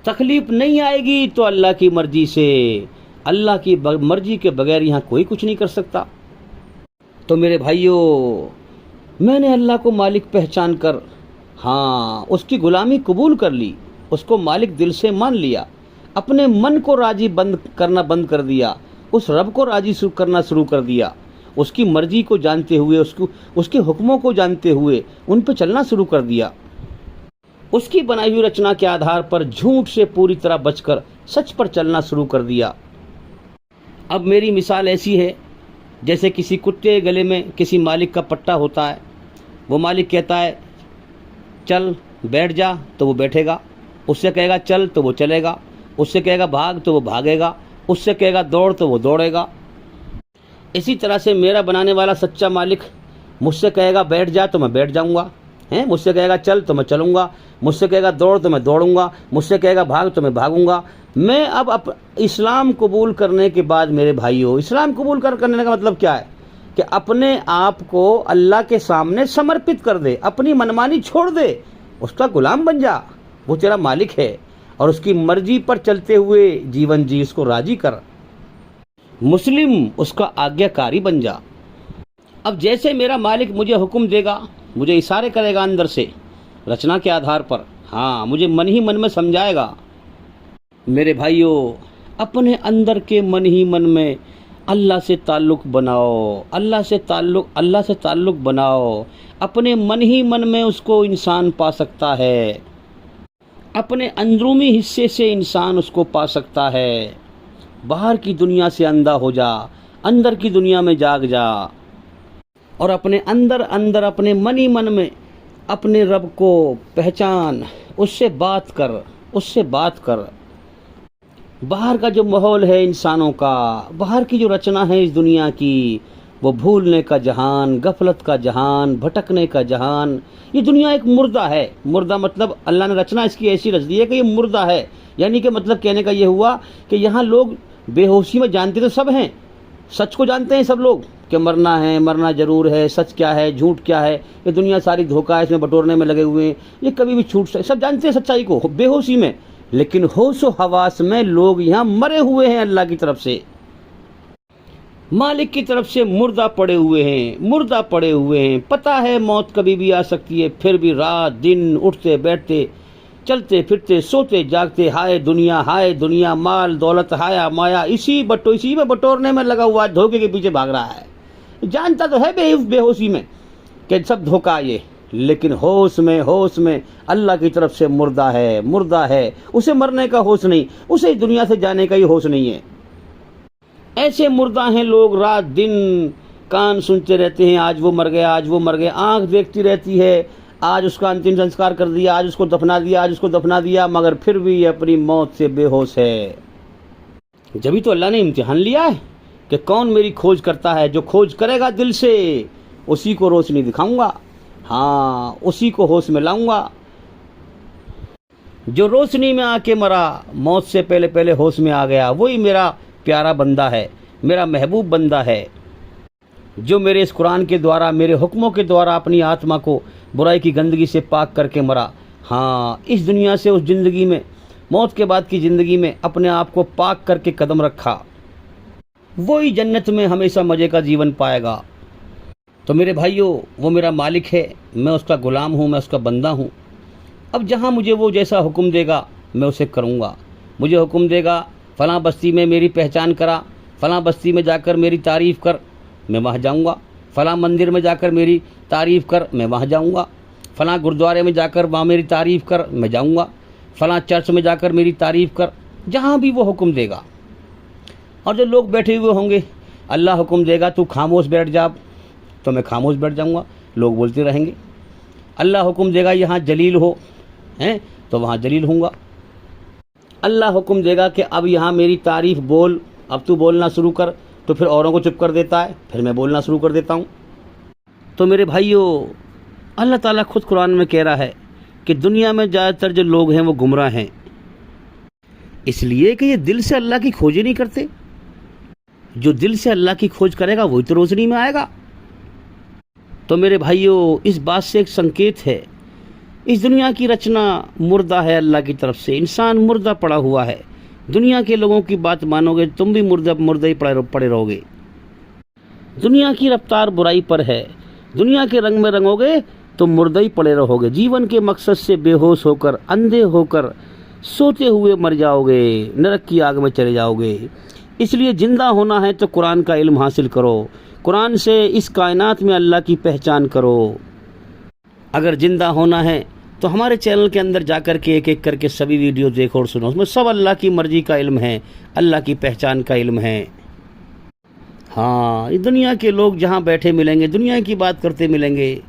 तकलीफ नहीं आएगी तो अल्लाह की मर्जी से। अल्लाह की मर्जी के बगैर यहाँ कोई कुछ नहीं कर सकता। तो मेरे भाइयों, मैंने अल्लाह को मालिक पहचान कर उसकी गुलामी कबूल कर ली, उसको मालिक दिल से मान लिया, अपने मन को राजी बंद कर दिया, उस रब को राजी करना शुरू कर दिया, उसकी मर्जी को जानते हुए, उसके हुक्मों को जानते हुए उन पर चलना शुरू कर दिया। उसकी बनाई हुई रचना के आधार पर झूठ से पूरी तरह बचकर सच पर चलना शुरू कर दिया। अब मेरी मिसाल ऐसी है जैसे किसी कुत्ते गले में किसी मालिक का पट्टा होता है। वो मालिक कहता है चल बैठ जा तो वो बैठेगा, उससे कहेगा चल तो वो चलेगा, उससे कहेगा भाग तो वो भागेगा, उससे कहेगा दौड़ तो वो दौड़ेगा। इसी तरह से मेरा बनाने वाला सच्चा मालिक मुझसे कहेगा बैठ जा तो मैं बैठ जाऊंगा, मुझसे कहेगा चल तो मैं चलूंगा, मुझसे कहेगा दौड़ तो मैं दौड़ूंगा, मुझसे कहेगा भाग तो मैं भागूंगा। मैं अब इस्लाम कबूल करने के बाद मेरे भाइयों, इस्लाम कबूल करने का मतलब क्या है कि अपने आप को अल्लाह के सामने समर्पित कर दे, अपनी मनमानी छोड़ दे, उसका गुलाम बन जा। वो तेरा मालिक है और उसकी मर्जी पर चलते हुए जीवन जी, उसको राजी कर, मुस्लिम उसका आज्ञाकारी बन जा। अब जैसे मेरा मालिक मुझे हुक्म देगा, मुझे इशारे करेगा अंदर से रचना के आधार पर, मुझे मन ही मन में समझाएगा। मेरे भाइयों, अपने अंदर के मन ही मन में अल्लाह से ताल्लुक़ बनाओ, अल्लाह से ताल्लुक़ बनाओ। अपने मन ही मन में उसको इंसान पा सकता है, अपने अंदरूनी हिस्से से इंसान उसको पा सकता है। बाहर की दुनिया से अंधा हो जा, अंदर की दुनिया में जाग जा और अपने अंदर अपने मन ही मन में अपने रब को पहचान, उससे बात कर। बाहर का जो माहौल है इंसानों का, बाहर की जो रचना है इस दुनिया की, वो भूलने का जहान, गफलत का जहान, भटकने का जहान। ये दुनिया एक मुर्दा है। मुर्दा मतलब अल्लाह ने रचना इसकी ऐसी रच दी है कि ये मुर्दा है, यानी कि मतलब कहने का ये हुआ कि यहाँ लोग बेहोशी में जानते तो सब हैं, सच को जानते हैं सब लोग कि मरना जरूर है, सच क्या है, झूठ क्या है, ये दुनिया सारी धोखा है, इसमें बटोरने में लगे हुए हैं, ये कभी भी छूट सब जानते हैं सच्चाई को बेहोशी में। लेकिन होश व हवास में लोग यहाँ मरे हुए हैं, अल्लाह की तरफ से, मालिक की तरफ से मुर्दा पड़े हुए हैं। पता है मौत कभी भी आ सकती है, फिर भी रात दिन उठते बैठते, चलते फिरते, सोते जागते, हाय दुनिया, माल दौलत, हाया माया, इसी में बटोरने में लगा हुआ, धोखे के पीछे भाग रहा है। जानता तो है बेहोशी में कि सब धोखा ये, लेकिन होश में अल्लाह की तरफ से मुर्दा है। उसे मरने का होश नहीं, उसे दुनिया से जाने का ही होश नहीं है। ऐसे मुर्दा हैं लोग, रात दिन कान सुनते रहते हैं, आज वो मर गया, आंख देखती रहती है, आज उसका अंतिम संस्कार कर दिया, आज उसको दफना दिया, मगर फिर भी अपनी मौत से बेहोश है। जभी तो अल्लाह ने इम्तिहान लिया है कि कौन मेरी खोज करता है। जो खोज करेगा दिल से, उसी को रोशनी दिखाऊंगा, उसी को होश में लाऊंगा। जो रोशनी में आके मरा, मौत से पहले होश में आ गया, वही मेरा प्यारा बंदा है, मेरा महबूब बंदा है, जो मेरे इस कुरान के द्वारा, मेरे हुक्मों के द्वारा अपनी आत्मा को बुराई की गंदगी से पाक करके मरा। इस दुनिया से उस ज़िंदगी में, मौत के बाद की ज़िंदगी में अपने आप को पाक करके कदम रखा, वही जन्नत में हमेशा मज़े का जीवन पाएगा। तो मेरे भाइयों, वो मेरा मालिक है, मैं उसका ग़ुलाम हूँ, मैं उसका बंदा हूँ। अब जहाँ मुझे वो जैसा हुक्म देगा मैं उसे करूँगा। मुझे हुक्म देगा फ़लाँ बस्ती में मेरी पहचान करा, फ़लाँ बस्ती में जाकर मेरी तारीफ़ कर, मैं वहाँ जाऊँगा। फ़लाँ मंदिर में जाकर मेरी तारीफ़ कर, मैं वहाँ जाऊँगा। फ़लाँ गुरुद्वारे में जाकर वहाँ मेरी तारीफ़ कर, मैं जाऊँगा। फ़लाँ चर्च में जाकर मेरी तारीफ़ कर, जहाँ भी वो हुक्म देगा। और जो लोग बैठे हुए होंगे, अल्लाह हुक्म देगा तू खामोश बैठ जा, तो मैं खामोश बैठ जाऊँगा, लोग बोलते रहेंगे। अल्लाह हुक्म देगा यहाँ जलील हो, तो वहाँ जलील होऊंगा। अल्लाह हुक्म देगा कि अब यहाँ मेरी तारीफ़ बोल, अब तू बोलना शुरू कर, तो फिर औरों को चुप कर देता है, फिर मैं बोलना शुरू कर देता हूँ। तो मेरे भाइयों, अल्लाह ताला खुद कुरान में कह रहा है कि दुनिया में ज़्यादातर जो लोग हैं वो गुमराह हैं, इसलिए कि ये दिल से अल्लाह की खोज ही नहीं करते। जो दिल से अल्लाह की खोज करेगा वही तो रोशनी में आएगा। तो मेरे भाइयों, इस बात से एक संकेत है, इस दुनिया की रचना मुर्दा है अल्लाह की तरफ से, इंसान मुर्दा पड़ा हुआ है। दुनिया के लोगों की बात मानोगे तुम भी मुर्दा ही पड़े रहोगे। दुनिया की रफ्तार बुराई पर है, दुनिया के रंग में रंगोगे तो मुर्दा ही पड़े रहोगे। जीवन के मकसद से बेहोश होकर, अंधे होकर, सोते हुए मर जाओगे, नरक की आग में चले जाओगे। इसलिए जिंदा होना है तो कुरान का इल्म हासिल करो, कुरान से इस कायनात में अल्लाह की पहचान करो। अगर जिंदा होना है तो हमारे चैनल के अंदर जाकर के एक एक करके सभी वीडियो देखो और सुनो, उसमें सब अल्लाह की मर्जी का इल्म है, अल्लाह की पहचान का इल्म है। हाँ, ये दुनिया के लोग जहाँ बैठे मिलेंगे दुनिया की बात करते मिलेंगे,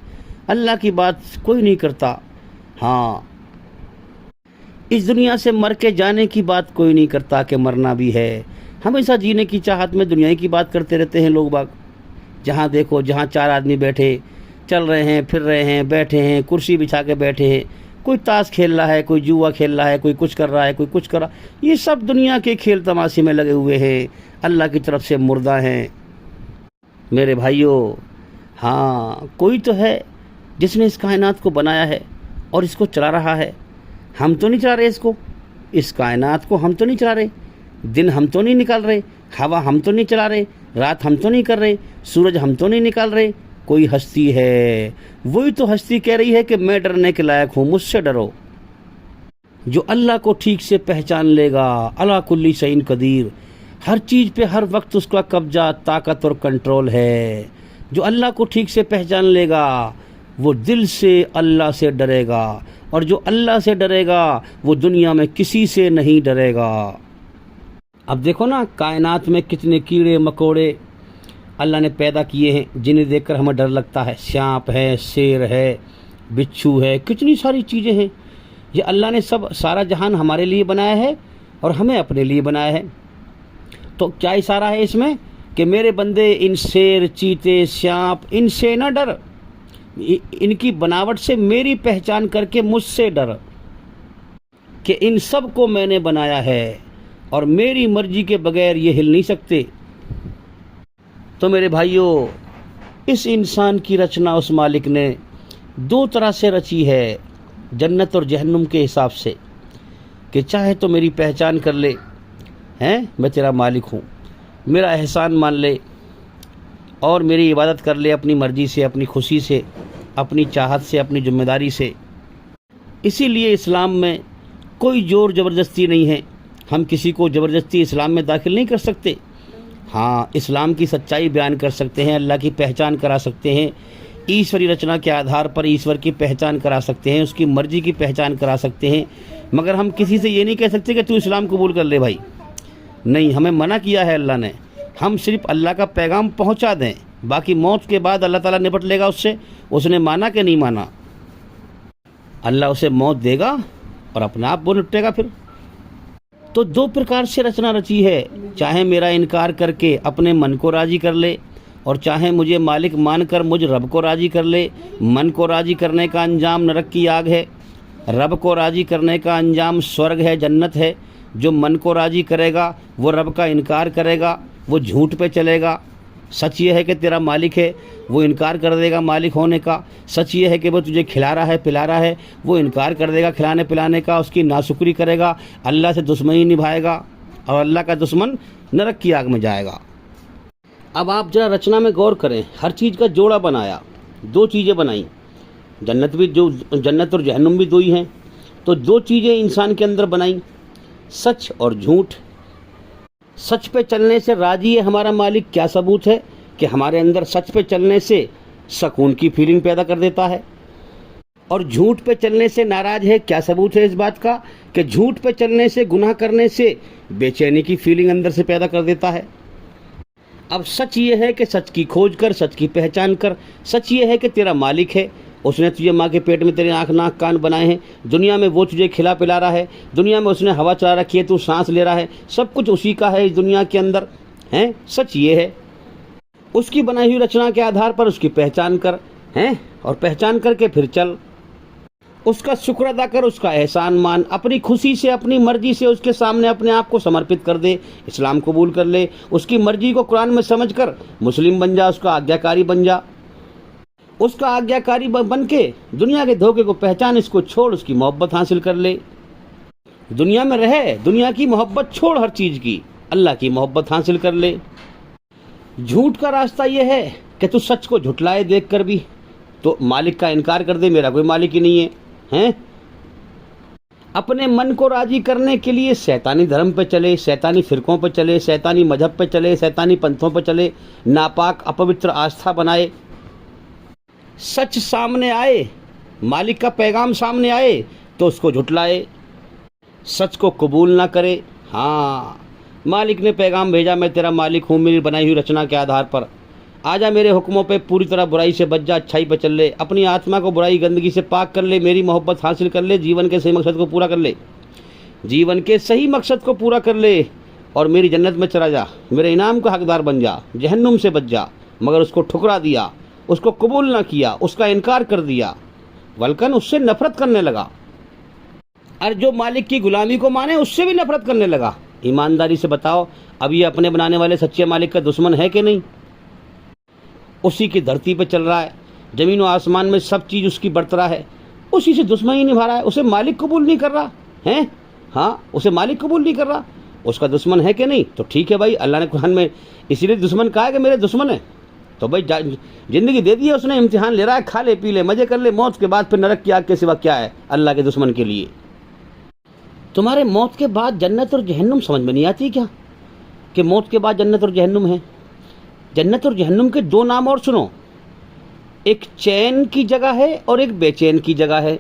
अल्लाह की बात कोई नहीं करता। हाँ, इस दुनिया से मर के जाने की बात कोई नहीं करता कि मरना भी है। हमेशा जीने की चाहत में दुनिया की बात करते रहते हैं लोग बाग। जहाँ देखो, जहाँ चार आदमी बैठे, चल रहे हैं, फिर रहे हैं, बैठे हैं, कुर्सी बिछा के बैठे हैं, कोई ताश खेल रहा है, कोई जुआ खेल रहा है, कोई कुछ कर रहा है, कोई कुछ कर रहा है। ये सब दुनिया के खेल तमाशे में लगे हुए हैं, अल्लाह की तरफ से मुर्दा हैं मेरे भाइयों। हाँ, कोई तो है जिसने इस कायनात को बनाया है और इसको चला रहा है। हम तो नहीं चला रहे इसको, इस कायनात को हम तो नहीं चला रहे, दिन हम तो नहीं निकाल रहे, हवा हम तो नहीं चला रहे, रात हम तो नहीं कर रहे, सूरज हम तो नहीं निकाल रहे। कोई हस्ती है, वही तो हस्ती कह रही है कि मैं डरने के लायक हूँ, मुझसे डरो। जो अल्लाह को ठीक से पहचान लेगा, अला कुल्ली शैइन कदीर, हर चीज़ पे हर वक्त उसका कब्जा, ताकत और कंट्रोल है। जो अल्लाह को ठीक से पहचान लेगा वो दिल से अल्लाह से डरेगा, और जो अल्लाह से डरेगा वो दुनिया में किसी से नहीं डरेगा। अब देखो ना, कायनात में कितने कीड़े मकोड़े अल्लाह ने पैदा किए हैं जिन्हें देखकर हमें डर लगता है। सांप है, शेर है, बिच्छू है, कितनी सारी चीज़ें हैं। ये अल्लाह ने सब सारा जहान हमारे लिए बनाया है और हमें अपने लिए बनाया है। तो क्या इशारा है इसमें कि मेरे बंदे इन शेर, चीते, सांप, इनसे ना डर, इनकी बनावट से मेरी पहचान करके मुझसे डर, कि इन सब को मैंने बनाया है और मेरी मर्जी के बगैर ये हिल नहीं सकते। तो मेरे भाइयों, इस इंसान की रचना उस मालिक ने दो तरह से रची है, जन्नत और जहन्नुम के हिसाब से, कि चाहे तो मेरी पहचान कर ले, हैं मैं तेरा मालिक हूँ, मेरा एहसान मान ले और मेरी इबादत कर ले अपनी मर्जी से, अपनी खुशी से, अपनी चाहत से, अपनी जिम्मेदारी से। इसीलिए इस्लाम में कोई जोर ज़बरदस्ती नहीं है, हम किसी को ज़बरदस्ती इस्लाम में दाखिल नहीं कर सकते। हाँ, इस्लाम की सच्चाई बयान कर सकते हैं, अल्लाह की पहचान करा सकते हैं, ईश्वरी रचना के आधार पर ईश्वर की पहचान करा सकते हैं, उसकी मर्जी की पहचान करा सकते हैं। मगर हम किसी से ये नहीं कह सकते कि तू इस्लाम कबूल कर ले भाई, नहीं, हमें मना किया है अल्लाह ने। हम सिर्फ अल्लाह का पैगाम पहुंचा दें, बाकी मौत के बाद अल्लाह ताला निपट लेगा उससे। उसने माना कि नहीं माना, अल्लाह उसे मौत देगा और अपने आप वो निपटेगा फिर। तो दो प्रकार से रचना रची है, चाहे मेरा इनकार करके अपने मन को राज़ी कर ले और चाहे मुझे मालिक मानकर मुझ रब को राज़ी कर ले। मन को राज़ी करने का अंजाम नरक की आग है, रब को राज़ी करने का अंजाम स्वर्ग है, जन्नत है। जो मन को राज़ी करेगा वो रब का इनकार करेगा, वो झूठ पे चलेगा। सच ये है कि तेरा मालिक है, वो इनकार कर देगा मालिक होने का। सच ये है कि वो तुझे खिला रहा है, पिला रहा है, वो इनकार कर देगा खिलाने पिलाने का, उसकी नाशुक्री करेगा, अल्लाह से दुश्मनी निभाएगा और अल्लाह का दुश्मन नरक की आग में जाएगा। अब आप जरा रचना में गौर करें, हर चीज़ का जोड़ा बनाया, दो चीज़ें बनाई, जन्नत भी, जो जन्नत और जहन्नुम भी दो ही हैं, तो दो चीज़ें इंसान के अंदर बनाई, सच और झूठ। सच पे चलने से राजी है हमारा मालिक, क्या सबूत है कि हमारे अंदर सच पे चलने से सुकून की फीलिंग पैदा कर देता है, और झूठ पे चलने से नाराज है, क्या सबूत है इस बात का कि झूठ पे चलने से, गुनाह करने से बेचैनी की फीलिंग अंदर से पैदा कर देता है। अब सच ये है कि सच की खोज कर, सच की पहचान कर। सच ये है कि तेरा मालिक है, उसने तुझे माँ के पेट में तेरे आँख नाक कान बनाए हैं, दुनिया में वो तुझे खिला पिला रहा है, दुनिया में उसने हवा चला रखी है, तू सांस ले रहा है, सब कुछ उसी का है इस दुनिया के अंदर, हैं। सच ये है, उसकी बनाई हुई रचना के आधार पर उसकी पहचान कर, हैं, और पहचान करके फिर चल, उसका शुक्र अदा कर, उसका एहसान मान, अपनी खुशी से, अपनी मर्जी से उसके सामने अपने आप को समर्पित कर दे, इस्लाम कबूल कर ले, उसकी मर्जी को कुरान में समझ कर मुस्लिम बन जा, उसका आज्ञाकारी बन जा, उसका आज्ञाकारी बन के दुनिया के धोखे को पहचान, इसको छोड़, उसकी मोहब्बत हासिल कर ले। दुनिया में रहे, दुनिया की मोहब्बत छोड़, हर चीज़ की अल्लाह की मोहब्बत हासिल कर ले। झूठ का रास्ता यह है कि तू सच को झुटलाए देखकर भी, तो मालिक का इनकार कर दे, मेरा कोई मालिक ही नहीं है, हैं? अपने मन को राजी करने के लिए शैतानी धर्म पे चले, शैतानी फिरकों पे चले, शैतानी मजहब पे चले, शैतानी पंथों पे चले, नापाक अपवित्र आस्था बनाए। सच सामने आए, मालिक का पैगाम सामने आए तो उसको झुटलाए, सच को कबूल ना करे। हाँ, मालिक ने पैगाम भेजा, मैं तेरा मालिक हूँ, मेरी बनाई हुई रचना के आधार पर आजा, मेरे हुक्मों पे पूरी तरह बुराई से बच जा, अच्छाई पे चल ले, अपनी आत्मा को बुराई गंदगी से पाक कर ले, मेरी मोहब्बत हासिल कर ले, जीवन के सही मकसद को पूरा कर ले, जीवन के सही मकसद को पूरा कर ले और मेरी जन्नत में चला जा, मेरे इनाम का हकदार बन जा, जहन्नुम से बच जा। मगर उसको ठुकरा दिया, उसको कबूल ना किया, उसका इनकार कर दिया, बल्कि उससे नफरत करने लगा। और जो मालिक की गुलामी को माने उससे भी नफरत करने लगा। ईमानदारी से बताओ, अब ये अपने बनाने वाले सच्चे मालिक का दुश्मन है कि नहीं? उसी की धरती पे चल रहा है, ज़मीन व आसमान में सब चीज़ उसकी बरतरा है, उसी से दुश्मनी निभा रहा है, उसे मालिक कबूल नहीं कर रहा है। हाँ, उसे मालिक कबूल नहीं कर रहा, उसका दुश्मन है कि नहीं? तो ठीक है भाई, अल्लाह ने कुरान में इसीलिए दुश्मन कहा है कि मेरे दुश्मन है। तो भाई ज़िंदगी दे दी है उसने, इम्तिहान ले रहा है, खा ले पी ले मज़े कर ले, मौत के बाद फिर नरक की आग के सिवा क्या है अल्लाह के दुश्मन के लिए? तुम्हारे मौत के बाद जन्नत और जहन्नुम समझ में नहीं आती क्या कि मौत के बाद जन्नत और जहन्नुम है? जन्नत और जहन्नुम के दो नाम और सुनो, एक चैन की जगह है और एक बेचैन की जगह है,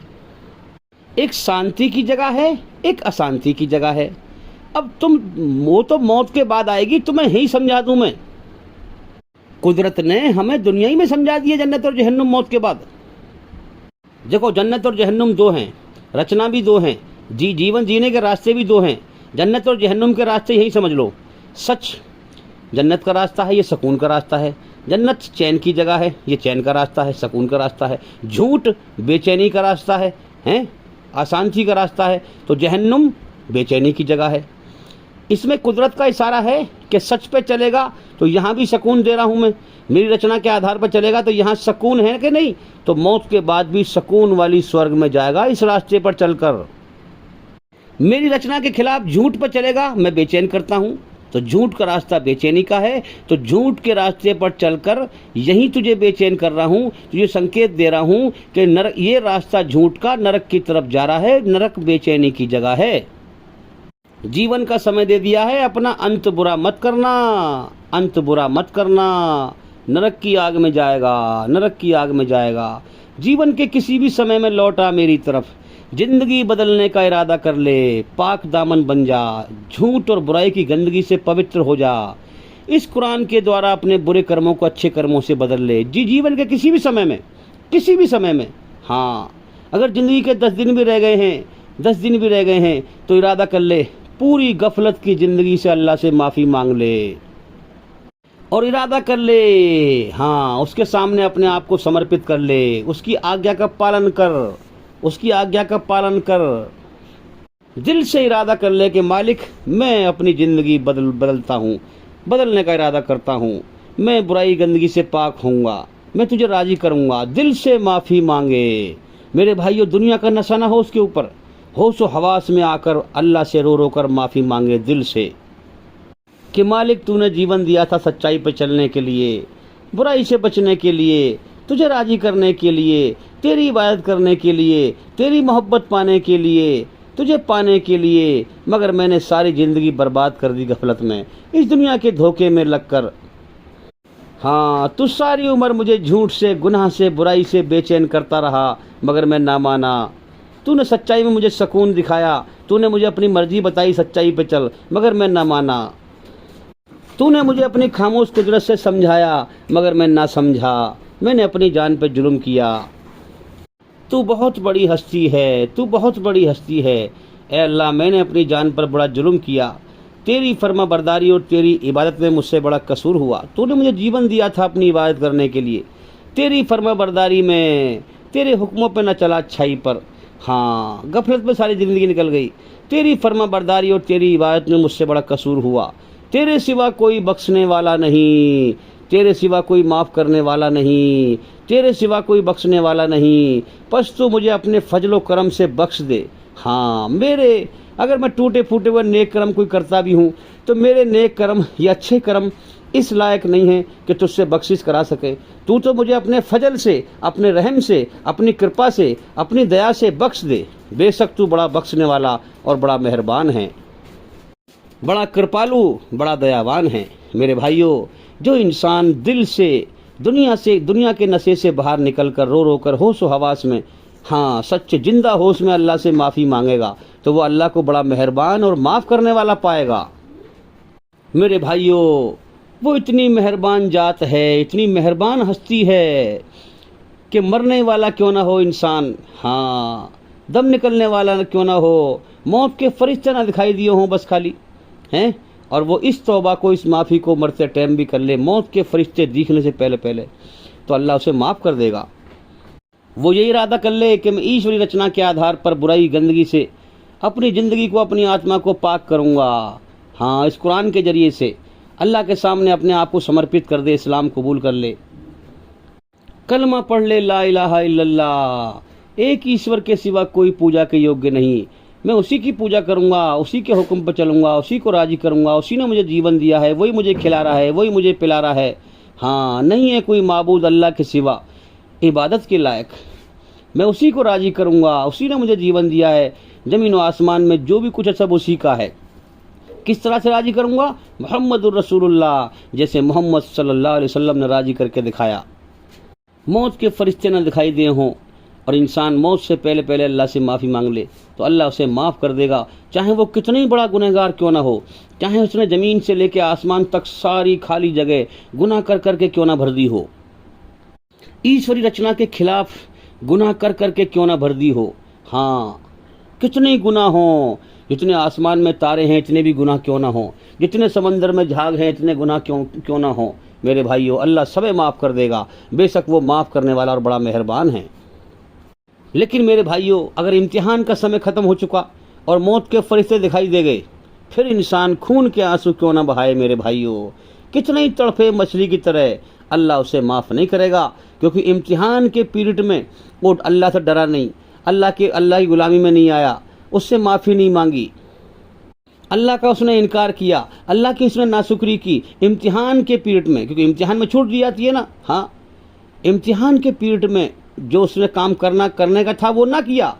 एक शांति की जगह है, एक अशांति की जगह है। अब तुम, वो तो मौत के बाद आएगी, तुम्हें यही समझा दूं मैं। कुदरत ने हमें दुनिया ही में समझा दिया जन्नत और जहन्नुम मौत के बाद। देखो, जन्नत और जहन्नुम दो हैं, रचना भी दो हैं, जीवन जीने के रास्ते भी दो हैं। जन्नत और जहन्नुम के रास्ते यही समझ लो, सच जन्नत का रास्ता है, ये सुकून का रास्ता है। जन्नत चैन की जगह है, ये चैन का रास्ता है, सुकून का रास्ता है। झूठ बेचैनी का रास्ता है, हैं, अशांति का रास्ता है। तो जहन्नुम बेचैनी की जगह है। इसमें कुदरत का इशारा है कि सच पे चलेगा तो यहाँ भी सुकून दे रहा हूँ मैं, मेरी रचना के आधार पर चलेगा तो यहाँ सुकून है कि नहीं? तो मौत के बाद भी सुकून वाली स्वर्ग में जाएगा इस रास्ते पर चलकर। मेरी रचना के खिलाफ झूठ पर चलेगा, मैं बेचैन करता हूँ, तो झूठ का रास्ता बेचैनी का है। तो झूठ के रास्ते पर चलकर यही तुझे बेचैन कर रहा हूँ, तुझे संकेत दे रहा हूँ कि नरक, ये रास्ता झूठ का नरक की तरफ जा रहा है, नरक बेचैनी की जगह है। जीवन का समय दे दिया है, अपना अंत बुरा मत करना, अंत बुरा मत करना, नरक की आग में जाएगा, नरक की आग में जाएगा। जीवन के किसी भी समय में लौटा मेरी तरफ, जिंदगी बदलने का इरादा कर ले, पाक दामन बन जा, झूठ और बुराई की गंदगी से पवित्र हो जा। इस कुरान के द्वारा अपने बुरे कर्मों को अच्छे कर्मों से बदल ले। जीवन के किसी भी समय में, किसी भी समय में। हाँ, अगर ज़िंदगी के 10 दिन भी रह गए हैं, 10 दिन भी रह गए हैं, तो इरादा कर ले, पूरी गफलत की ज़िंदगी से अल्लाह से माफ़ी मांग ले और इरादा कर ले, हाँ, उसके सामने अपने आप को समर्पित कर ले, उसकी आज्ञा का पालन कर, उसकी आज्ञा का पालन कर। दिल से इरादा कर ले कि मालिक, मैं अपनी ज़िंदगी बदलता हूँ, बदलने का इरादा करता हूँ, मैं बुराई गंदगी से पाक होऊंगा, मैं तुझे राज़ी करूँगा। दिल से माफ़ी मांगे। मेरे भाइयों, दुनिया का नशा ना हो उसके ऊपर, होश व हवास में आकर अल्लाह से रो रो कर माफ़ी मांगे दिल से कि मालिक, तूने जीवन दिया था सच्चाई पर चलने के लिए, बुराई से बचने के लिए, तुझे राज़ी करने के लिए, तेरी इबादत करने के लिए, तेरी मोहब्बत पाने के लिए, तुझे पाने के लिए, मगर मैंने सारी ज़िंदगी बर्बाद कर दी गफलत में, इस दुनिया के धोखे में लगकर। हाँ, तू सारी उम्र मुझे झूठ से, गुनाह से, बुराई से बेचैन करता रहा, मगर मैं ना माना। तूने सच्चाई में मुझे सुकून दिखाया, तूने मुझे अपनी मर्जी बताई सच्चाई पे चल, मगर मैं ना माना। तूने मुझे अपनी खामोश कुदरत से समझाया, मगर मैं ना समझा, मैंने अपनी जान पे जुल्म किया। तू बहुत बड़ी हस्ती है, तू बहुत बड़ी हस्ती है। ए अल्लाह, मैंने अपनी जान पर बड़ा जुल्म किया, तेरी फर्माबरदारी और तेरी इबादत में मुझसे बड़ा कसूर हुआ। तूने मुझे जीवन दिया था अपनी इबादत करने के लिए, तेरी फर्माबरदारी में, तेरे हुक्मों पे न चला, अच्छाई पर, हाँ, गफलत में सारी ज़िंदगी निकल गई। तेरी फर्माबरदारी और तेरी इबादत में मुझसे बड़ा कसूर हुआ। तेरे सिवा कोई बख्शने वाला नहीं, तेरे सिवा कोई माफ़ करने वाला नहीं, तेरे सिवा कोई बख्शने वाला नहीं। बस तू मुझे अपने फजलो करम से बख्श दे। हाँ, मेरे, अगर मैं टूटे फूटे हुए नेक कर्म कोई करता भी हूँ, तो मेरे नेक कर्म या अच्छे कर्म इस लायक नहीं है कि तुझसे बख्शिश करा सके। तू तो मुझे अपने फजल से, अपने रहम से, अपनी कृपा से, अपनी दया से बख्श दे। बेशक तू बड़ा बख्शने वाला और बड़ा मेहरबान है, बड़ा कृपालु, बड़ा दयावान है। मेरे भाइयों, जो इंसान दिल से दुनिया के नशे से बाहर निकल कर रो रो कर होश व हवास में, हाँ सच्चे जिंदा होश में अल्लाह से माफ़ी मांगेगा तो वो अल्लाह को बड़ा मेहरबान और माफ़ करने वाला पाएगा। मेरे भाइयों, वो इतनी मेहरबान जात है, इतनी मेहरबान हस्ती है कि मरने वाला क्यों ना हो इंसान, हाँ दम निकलने वाला क्यों ना हो, मौत के फरिश्ते ना दिखाई दिए हों बस खाली हैं, और वो इस तौबा को, इस माफ़ी को मरते टाइम भी कर ले, मौत के फरिश्ते दिखने से पहले पहले, तो अल्लाह उसे माफ़ कर देगा। वो ये इरादा कर ले कि मैं ईश्वरी रचना के आधार पर बुराई गंदगी से अपनी ज़िंदगी को, अपनी आत्मा को पाक करूँगा। हाँ, इस कुरान के ज़रिए से अल्लाह के सामने अपने आप को समर्पित कर दे, इस्लाम कबूल कर ले, कलमा पढ़ ले, ला इलाहा इल्लल्लाह, एक ईश्वर के सिवा कोई पूजा के योग्य नहीं, मैं उसी की पूजा करूँगा, उसी के हुक्म पर चलूँगा, उसी को राज़ी करूँगा, उसी ने मुझे जीवन दिया है, वही मुझे खिला रहा है, वही मुझे पिला रहा है। हाँ, नहीं है कोई माबूद अल्लाह के सिवा इबादत के लायक, मैं उसी को राज़ी करूँगा, उसी ने मुझे जीवन दिया है, ज़मीन व आसमान में जो भी कुछ है सब उसी का है। किस तरह से राज़ी करूँगा? मुहम्मदुर रसूलुल्लाह, जैसे मोहम्मद सल्लल्लाहु अलैहि वसल्लम ने राज़ी करके दिखाया। मौत के फरिश्ते न दिखाई दिए हों और इंसान मौत से पहले पहले अल्लाह से माफ़ी मांग ले तो अल्लाह उसे माफ़ कर देगा, चाहे वो कितना ही बड़ा गुनहगार क्यों ना हो, चाहे उसने ज़मीन से लेकर आसमान तक सारी खाली जगह गुनाह कर करके क्यों ना भर दी हो, ईश्वरी रचना के खिलाफ गुनाह कर करके क्यों ना भर दी हो। हाँ, कितने ही गुनाह हों, जितने आसमान में तारे हैं इतने भी गुनाह क्यों ना हो, जितने समंदर में झाग हैं इतने गुनाह क्यों ना हो, मेरे भाइयों अल्लाह सबे माफ़ कर देगा, बेशक वो माफ़ करने वाला और बड़ा मेहरबान है। लेकिन मेरे भाइयों, अगर इम्तिहान का समय ख़त्म हो चुका और मौत के फरिश्ते दिखाई दे गए, फिर इंसान खून के आंसू क्यों ना बहाए। मेरे भाइयों, कितने ही तड़फे मछली की तरह, अल्लाह उसे माफ़ नहीं करेगा, क्योंकि इम्तिहान के पीरियड में वो अल्लाह से डरा नहीं, अल्लाह की गुलामी में नहीं आया, उससे माफ़ी नहीं मांगी, अल्लाह का उसने इनकार किया, अल्लाह की उसने नाशुक्री की इम्तिहान के पीरियड में, क्योंकि इम्तिहान में छूट दी जाती है ना। हाँ, इम्तिहान के पीरियड में जो उसने काम करने का था वो ना किया,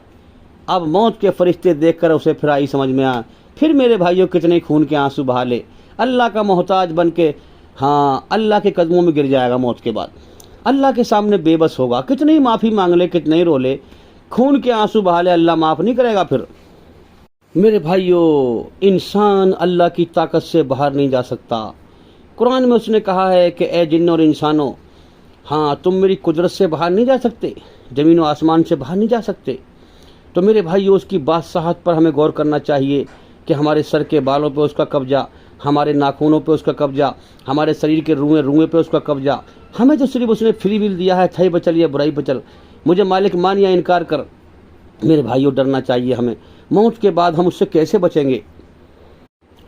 अब मौत के फरिश्ते देखकर उसे फिर आई समझ में आ, फिर मेरे भाइयों कितने खून के आंसू बहा ले, अल्लाह का मोहताज बन के, हाँ अल्लाह के कदमों में गिर जाएगा, मौत के बाद अल्लाह के सामने बेबस होगा, कितनी माफ़ी मांग ले, कितने ही रो ले, खून के आंसू बहा ले, अल्लाह माफ़ नहीं करेगा फिर। मेरे भाइयों, इंसान अल्लाह की ताकत से बाहर नहीं जा सकता। कुरान में उसने कहा है कि ए जिन्न और इंसानों, हाँ तुम मेरी कुदरत से बाहर नहीं जा सकते, ज़मीन व आसमान से बाहर नहीं जा सकते। तो मेरे भाइयों, उसकी बादशाहत पर हमें गौर करना चाहिए कि हमारे सर के बालों पे उसका कब्जा, हमारे नाखूनों पे उसका कब्जा, हमारे शरीर के रुएं पे उसका कब्जा। हमें तो सिर्फ उसने फ्री विल दिया है, थई बचल या बुराई बचल, मुझे मालिक मान या इनकार कर। मेरे भाइयों, डरना चाहिए हमें, मौत के बाद हम उससे कैसे बचेंगे?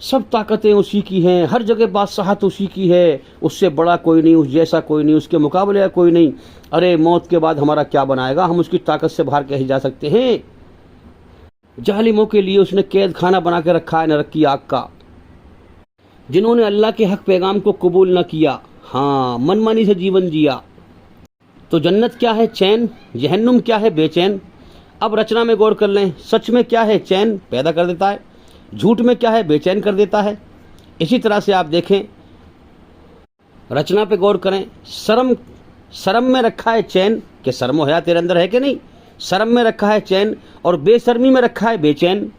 सब ताकतें उसी की हैं, हर जगह बादशाहत उसी की है, उससे बड़ा कोई नहीं, उस जैसा कोई नहीं, उसके मुकाबले कोई नहीं। अरे मौत के बाद हमारा क्या बनाएगा? हम उसकी ताकत से बाहर कैसे जा सकते हैं? जालिमों के लिए उसने कैद खाना बना के रखा है नरक की आग का, जिन्होंने अल्लाह के हक पैगाम को कबूल न किया, हाँ मनमानी से जीवन जिया। तो जन्नत क्या है? चैन। जहन्नुम क्या है? बेचैन। अब रचना में गौर कर लें, सच में क्या है? चैन पैदा कर देता है, झूठ में क्या है? बेचैन कर देता है। इसी तरह से आप देखें, रचना पे गौर करें, शर्म में रखा है चैन, कि शर्म हो तेरे अंदर है कि नहीं, शर्म में रखा है चैन, और बेशर्मी में रखा है बेचैन,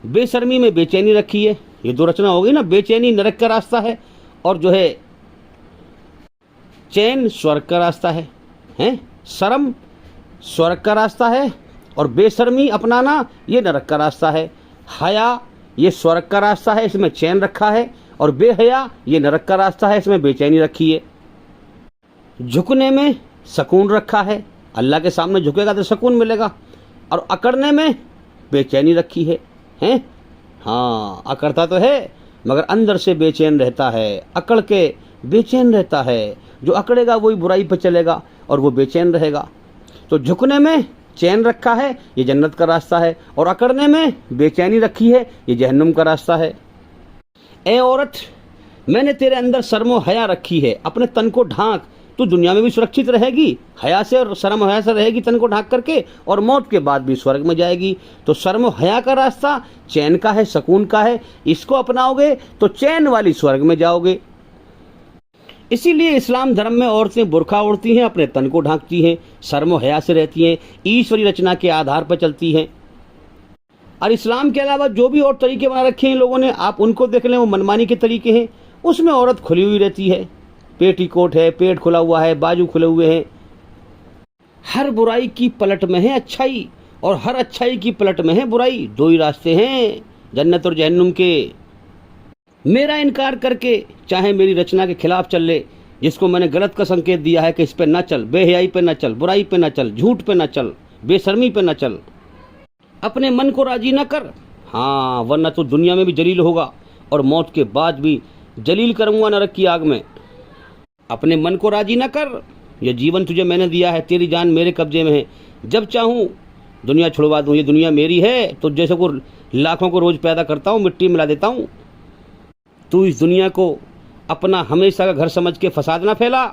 बेशर्मी में बेचैनी रखी है। ये दो रचना हो गई ना, बेचैनी नरक का रास्ता है और जो है चैन स्वर्ग का रास्ता है, हैं? शर्म स्वर्ग का रास्ता है और बेशर्मी अपनाना ये नरक का रास्ता है। हया ये स्वर्ग का रास्ता है, इसमें चैन रखा है, और बेहया ये नरक का रास्ता है, इसमें बेचैनी रखी है। झुकने में सुकून रखा है, अल्लाह के सामने झुकेगा तो सुकून मिलेगा, और अकड़ने में बेचैनी रखी है, हैं? हाँ, अकड़ता तो है मगर अंदर से बेचैन रहता है, अकड़ के बेचैन रहता है। जो अकड़ेगा वही बुराई पर चलेगा और वो बेचैन रहेगा। तो झुकने में चैन रखा है, ये जन्नत का रास्ता है, और अकड़ने में बेचैनी रखी है, ये जहन्नुम का रास्ता है। ए औरत, मैंने तेरे अंदर शर्म और हया रखी है, अपने तन को ढांक, तू दुनिया में भी सुरक्षित रहेगी, हया से और शर्म हया से रहेगी तन को ढांक करके, और मौत के बाद भी स्वर्ग में जाएगी। तो शर्म हया का रास्ता चैन का है, सुकून का है, इसको अपनाओगे तो चैन वाली स्वर्ग में जाओगे। इसीलिए इस्लाम धर्म में औरतें बुर्का ओढ़ती हैं, अपने तन को ढांकती हैं, शर्म हया से रहती हैं, ईश्वरी रचना के आधार पर चलती हैं। और इस्लाम के अलावा जो भी और तरीके बना रखे हैं लोगों ने, आप उनको देख लें, वो मनमानी के तरीके हैं। उसमें औरत खुली हुई रहती है, पेटीकोट है, पेट खुला हुआ है, बाजू खुले हुए हैं। हर बुराई की पलट में है अच्छाई, और हर अच्छाई की पलट में है बुराई। दो ही रास्ते हैं, जन्नत और जहन्नुम के। मेरा इनकार करके चाहे मेरी रचना के खिलाफ चल ले, जिसको मैंने गलत का संकेत दिया है कि इस पे न चल, बेहयाई पे न चल, बुराई पे न चल, झूठ पे न चल, बेशर्मी पे न चल, अपने मन को राजी न कर, हाँ, वरना तो दुनिया में भी जलील होगा और मौत के बाद भी जलील करूंगा नरक की आग में। अपने मन को राजी न कर, यह जीवन तुझे मैंने दिया है, तेरी जान मेरे कब्जे में है, जब चाहूं दुनिया छुड़वा दूं। ये दुनिया मेरी है, तो जैसे को लाखों को रोज पैदा करता हूं, मिट्टी मिला देता हूं। तू इस दुनिया को अपना हमेशा का घर समझ के फसाद ना फैला।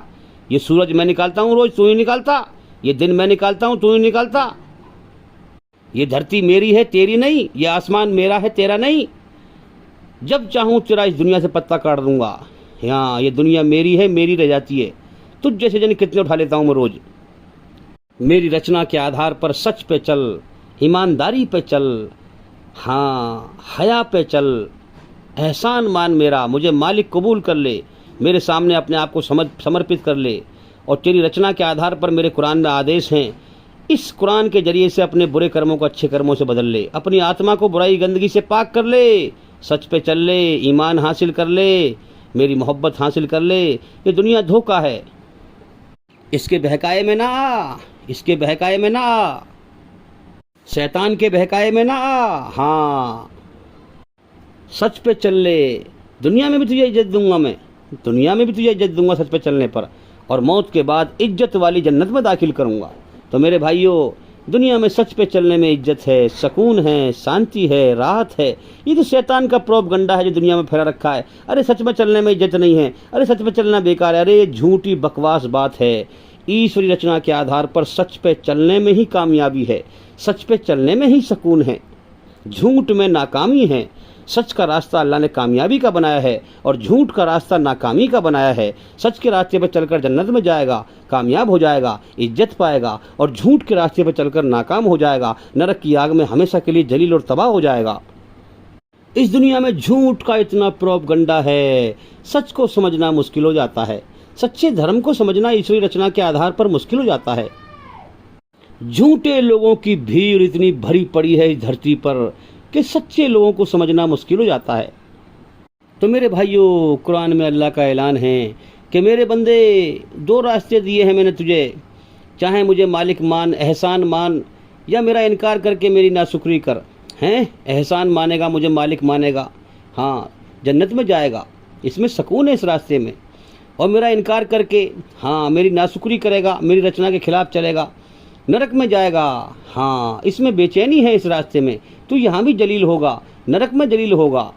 ये सूरज मैं निकालता हूं रोज, तू ही निकालता, ये दिन मैं निकालता हूं, तू ही निकालता। ये धरती मेरी है, तेरी नहीं, ये आसमान मेरा है, तेरा नहीं। जब चाहूं तेरा इस दुनिया से पत्ता काट दूंगा। हाँ, ये दुनिया मेरी है, मेरी रह जाती है। तुझ जैसे जन कितने उठा लेता हूं मैं रोज। मेरी रचना के आधार पर सच पे चल, ईमानदारी पे चल, हाँ, हया पे चल, एहसान मान मेरा, मुझे मालिक कबूल कर ले, मेरे सामने अपने आप को समर्पित कर ले। और तेरी रचना के आधार पर मेरे कुरान में आदेश हैं, इस कुरान के जरिए से अपने बुरे कर्मों को अच्छे कर्मों से बदल ले, अपनी आत्मा को बुराई गंदगी से पाक कर ले, सच पे चल ले, ईमान हासिल कर ले, मेरी मोहब्बत हासिल कर ले। ये दुनिया धोखा है, इसके बहकाए में ना आ, इसके बहकाए में ना आ, शैतान के बहकाए में ना आ। हाँ, सच पे चल ले, दुनिया में भी तुझे इज्जत दूंगा मैं, दुनिया में भी तुझे इज्जत दूंगा सच पे चलने पर, और मौत के बाद इज्जत वाली जन्नत में दाखिल करूंगा। तो मेरे भाइयों, दुनिया में सच पे चलने में इज्जत है, सुकून है, शांति है, राहत है। ये तो शैतान का प्रोपगंडा है जो दुनिया में फैला रखा है। अरे सच में चलने में इज्जत नहीं है, अरे सच में चलना बेकार है, अरे ये झूठी बकवास बात है। ईश्वरी रचना के आधार पर सच पे चलने में ही कामयाबी है, सच पे चलने में ही सुकून है, झूठ में नाकामी है। सच का रास्ता अल्लाह ने कामयाबी का बनाया है, और झूठ का रास्ता नाकामी का बनाया है। सच के रास्ते पर चलकर जन्नत में जाएगा, कामयाब हो जाएगा, इज्जत पाएगा, और झूठ के रास्ते पर चलकर नाकाम हो जाएगा, नरक की आग में हमेशा के लिए जलील और तबाह हो जाएगा। इस दुनिया में झूठ का इतना प्रोपगंडा है, सच को समझना मुश्किल हो जाता है, सच्चे धर्म को समझना ईश्वरी रचना के आधार पर मुश्किल हो जाता है। झूठे लोगों की भीड़ इतनी भरी पड़ी है इस धरती पर कि सच्चे लोगों को समझना मुश्किल हो जाता है। तो मेरे भाइयों, कुरान में अल्लाह का ऐलान है कि मेरे बंदे, दो रास्ते दिए हैं मैंने तुझे, चाहे मुझे मालिक मान, एहसान मान, या मेरा इनकार करके मेरी नाशुक्री कर। हैं, एहसान मानेगा, मुझे मालिक मानेगा, हाँ, जन्नत में जाएगा, इसमें सुकून है इस रास्ते में। और मेरा इनकार करके, हाँ, मेरी नाशुक्री करेगा, मेरी रचना के खिलाफ चलेगा, नरक में जाएगा। हाँ, इसमें बेचैनी है, इस रास्ते में तू यहाँ भी जलील होगा, नरक में जलील होगा।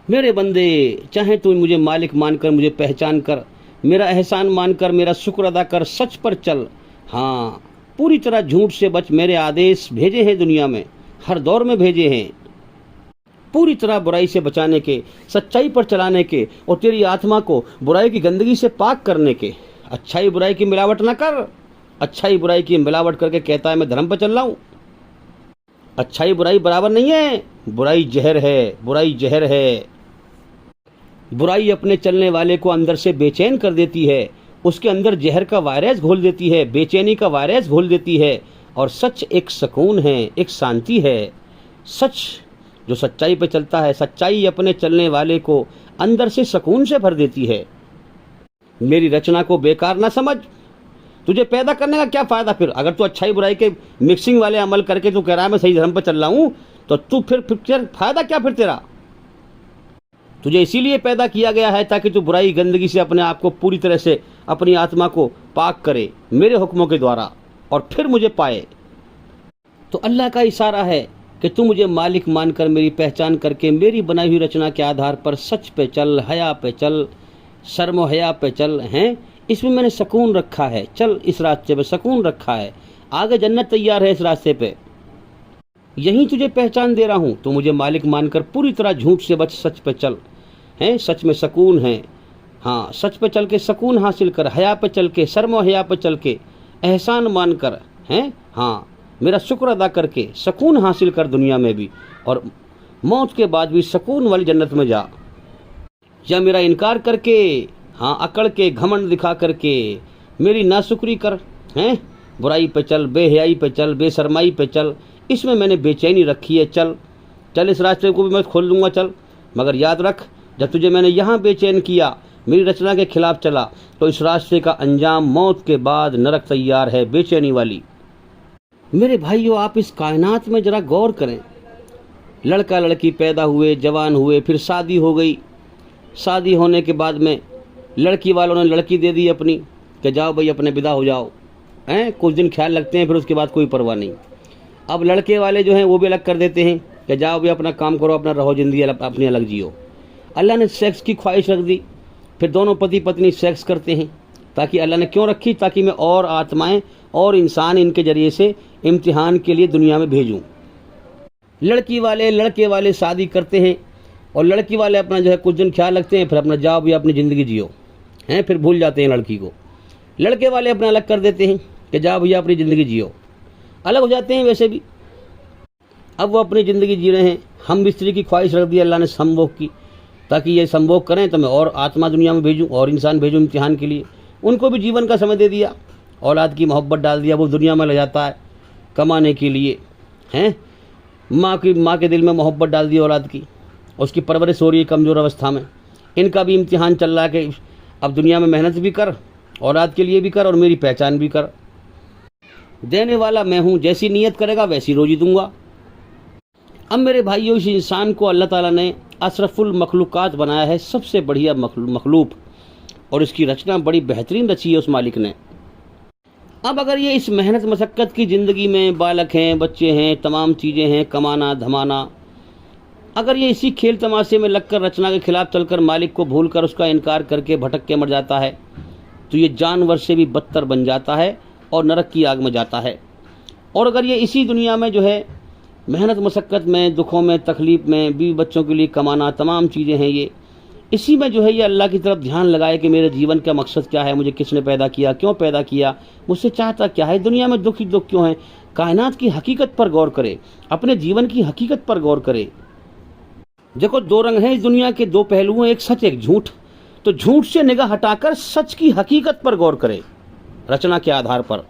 मेरे बंदे, चाहे तू मुझे मालिक मानकर मुझे पहचान कर, मेरा एहसान मानकर मेरा शुक्र अदा कर, सच पर चल, हाँ, पूरी तरह झूठ से बच। मेरे आदेश भेजे हैं दुनिया में, हर दौर में भेजे हैं, पूरी तरह बुराई से बचाने के, सच्चाई पर चलाने के, और तेरी आत्मा को बुराई की गंदगी से पाक करने के। अच्छाई बुराई की मिलावट ना कर, अच्छाई बुराई की मिलावट करके कहता है मैं धर्म पर चल रहा हूँ। अच्छाई बुराई बराबर नहीं है, बुराई जहर है, बुराई जहर है। बुराई अपने चलने वाले को अंदर से बेचैन कर देती है, उसके अंदर जहर का वायरस घोल देती है, बेचैनी का वायरस घोल देती है। और सच एक सुकून है, एक शांति है। सच जो सच्चाई पे चलता है, सच्चाई अपने चलने वाले को अंदर से सुकून से भर देती है। मेरी रचना को बेकार ना समझ, तुझे पैदा करने का क्या फायदा फिर? अगर तू अच्छाई बुराई के मिक्सिंग वाले अमल करके तू कह रहा है मैं सही धर्म पर चल रहा हूं, तो तू फिर फायदा क्या फिर तेरा? तुझे इसीलिए पैदा किया गया है ताकि तू बुराई गंदगी से अपने आप को पूरी तरह से, अपनी आत्मा को पाक करे मेरे हुक्मों के द्वारा, और फिर मुझे पाए। तो अल्लाह का इशारा है कि तू मुझे मालिक मानकर मेरी पहचान करके मेरी बनाई हुई रचना के आधार पर सच पे चल, हया पे चल, शर्म व हया पे चल। हैं, इसमें मैंने सुकून रखा है, चल इस रास्ते पे सुकून रखा है, आगे जन्नत तैयार है इस रास्ते पे। यही तुझे पहचान दे रहा हूँ, तू मुझे मालिक मानकर पूरी तरह झूठ से बच, सच पे चल। हैं, सच में सुकून है। हाँ, सच पे चल के सुकून हासिल कर, हया पे चल के, शर्म व हया पे चल के, एहसान मान कर, हैं, हाँ, मेरा शुक्र अदा करके सुकून हासिल कर दुनिया में भी, और मौत के बाद भी सुकून वाली जन्नत में जा। या मेरा इनकार करके, हाँ, अकड़ के, घमंड दिखा करके मेरी नाशुक्री कर, हैं, बुराई पे चल, बेहयाई पे चल, बेशर्माई पे चल, इसमें मैंने बेचैनी रखी है, चल चल इस रास्ते को भी मैं खोल दूंगा, चल। मगर याद रख, जब तुझे मैंने यहाँ बेचैन किया, मेरी रचना के खिलाफ चला, तो इस रास्ते का अंजाम मौत के बाद नरक तैयार है, बेचैनी वाली। मेरे भाइयों, आप इस कायनात में जरा गौर करें। लड़का लड़की पैदा हुए, जवान हुए, फिर शादी हो गई। शादी होने के बाद में लड़की वालों ने लड़की दे दी अपनी, कि जाओ भाई अपने विदा हो जाओ। हैं, कुछ दिन ख्याल रखते हैं, फिर उसके बाद कोई परवाह नहीं। अब लड़के वाले जो हैं वो भी अलग कर देते हैं कि जाओ भाई अपना काम करो, अपना रहो, जिंदगी अपनी अलग जियो। अल्लाह ने सेक्स की ख्वाहिश रख दी, फिर दोनों पति पत्नी सेक्स करते हैं। ताकि अल्लाह ने क्यों रखी? ताकि मैं और आत्माएं और इंसान इनके जरिए से इम्तिहान के लिए दुनिया में भेजूं। लड़की वाले लड़के वाले शादी करते हैं, और लड़की वाले अपना जो है कुछ दिन ख्याल रखते हैं, फिर अपना जाओ भी अपनी ज़िंदगी जियो, हैं, फिर भूल जाते हैं लड़की को। लड़के वाले अपना अलग कर देते हैं कि जाओ भैया अपनी ज़िंदगी जियो, अलग हो जाते हैं वैसे भी। अब वो अपनी ज़िंदगी जी रहे हैं। हम स्त्री की ख्वाहिश रख दी अल्लाह ने संभोग की, ताकि ये संभोग करें तो मैं और आत्मा दुनिया में भेजूं और इंसान भेजूं इम्तिहान के लिए। उनको भी जीवन का समय दे दिया, औलाद की मोहब्बत डाल दिया, वो दुनिया में ले जाता है कमाने के लिए। हैं, माँ के दिल में मोहब्बत डाल दी औलाद की, उसकी परवरिश हो रही है कमज़ोर अवस्था में। इनका भी इम्तिहान चल रहा है कि अब दुनिया में मेहनत भी कर, औलाद के लिए भी कर, और मेरी पहचान भी कर। देने वाला मैं हूँ, जैसी नीयत करेगा वैसी रोजी दूंगा। अब मेरे भाइयों, इस इंसान को अल्लाह ताला ने अशरफुल मखलूक़ात बनाया है, सबसे बढ़िया मखलूक, और इसकी रचना बड़ी बेहतरीन रची है उस मालिक ने। अब अगर ये इस मेहनत मशक्क़त की ज़िंदगी में बालक हैं, बच्चे हैं, तमाम चीज़ें हैं, कमाना धमाना, अगर ये इसी खेल तमाशे में लगकर रचना के खिलाफ चलकर मालिक को भूलकर उसका इनकार करके भटक के मर जाता है, तो ये जानवर से भी बदतर बन जाता है और नरक की आग में जाता है। और अगर ये इसी दुनिया में जो है मेहनत मशक्क़त में, दुखों में, तकलीफ़ में, बीवी बच्चों के लिए कमाना, तमाम चीज़ें हैं, ये इसी में जो है ये अल्लाह की तरफ ध्यान लगाए कि मेरे जीवन का मकसद क्या है, मुझे किसने पैदा किया, क्यों पैदा किया, मुझसे चाहता क्या है, दुनिया में दुख ही दुख क्यों है, कायनात की हकीकत पर गौर करे, अपने जीवन की हकीकत पर गौर करे। देखो, दो रंग हैं इस दुनिया के, दो पहलू हैं, एक सच एक झूठ। तो झूठ से निगाह हटाकर सच की हकीकत पर गौर करे रचना के आधार पर,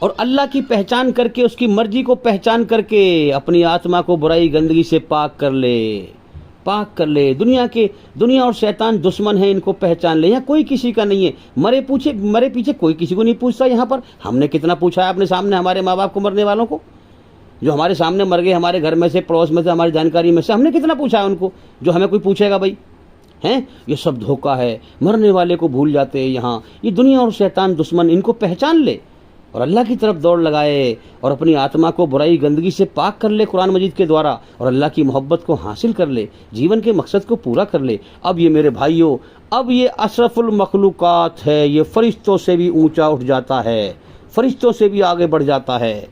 और अल्लाह की पहचान करके, उसकी मर्जी को पहचान करके अपनी आत्मा को बुराई गंदगी से पाक कर ले। दुनिया और शैतान दुश्मन है, इनको पहचान ले। यहाँ कोई किसी का नहीं है, मरे पीछे कोई किसी को नहीं पूछता। यहाँ पर हमने कितना पूछा है अपने सामने हमारे माँ बाप को, मरने वालों को, जो हमारे सामने मर गए, हमारे घर में से, पड़ोस में से, हमारी जानकारी में से, हमने कितना पूछा है उनको, जो हमें कोई पूछेगा भाई? हैं, ये सब धोखा है, मरने वाले को भूल जाते हैं। यहाँ ये दुनिया और शैतान दुश्मन, इनको पहचान ले और अल्लाह की तरफ दौड़ लगाए और अपनी आत्मा को बुराई गंदगी से पाक कर ले कुरान मजीद के द्वारा, और अल्लाह की मोहब्बत को हासिल कर ले, जीवन के मकसद को पूरा कर ले। अब ये मेरे भाइयों, अब ये अशरफुल मखलूक़ात है, ये फरिश्तों से भी ऊंचा उठ जाता है, फरिश्तों से भी आगे बढ़ जाता है।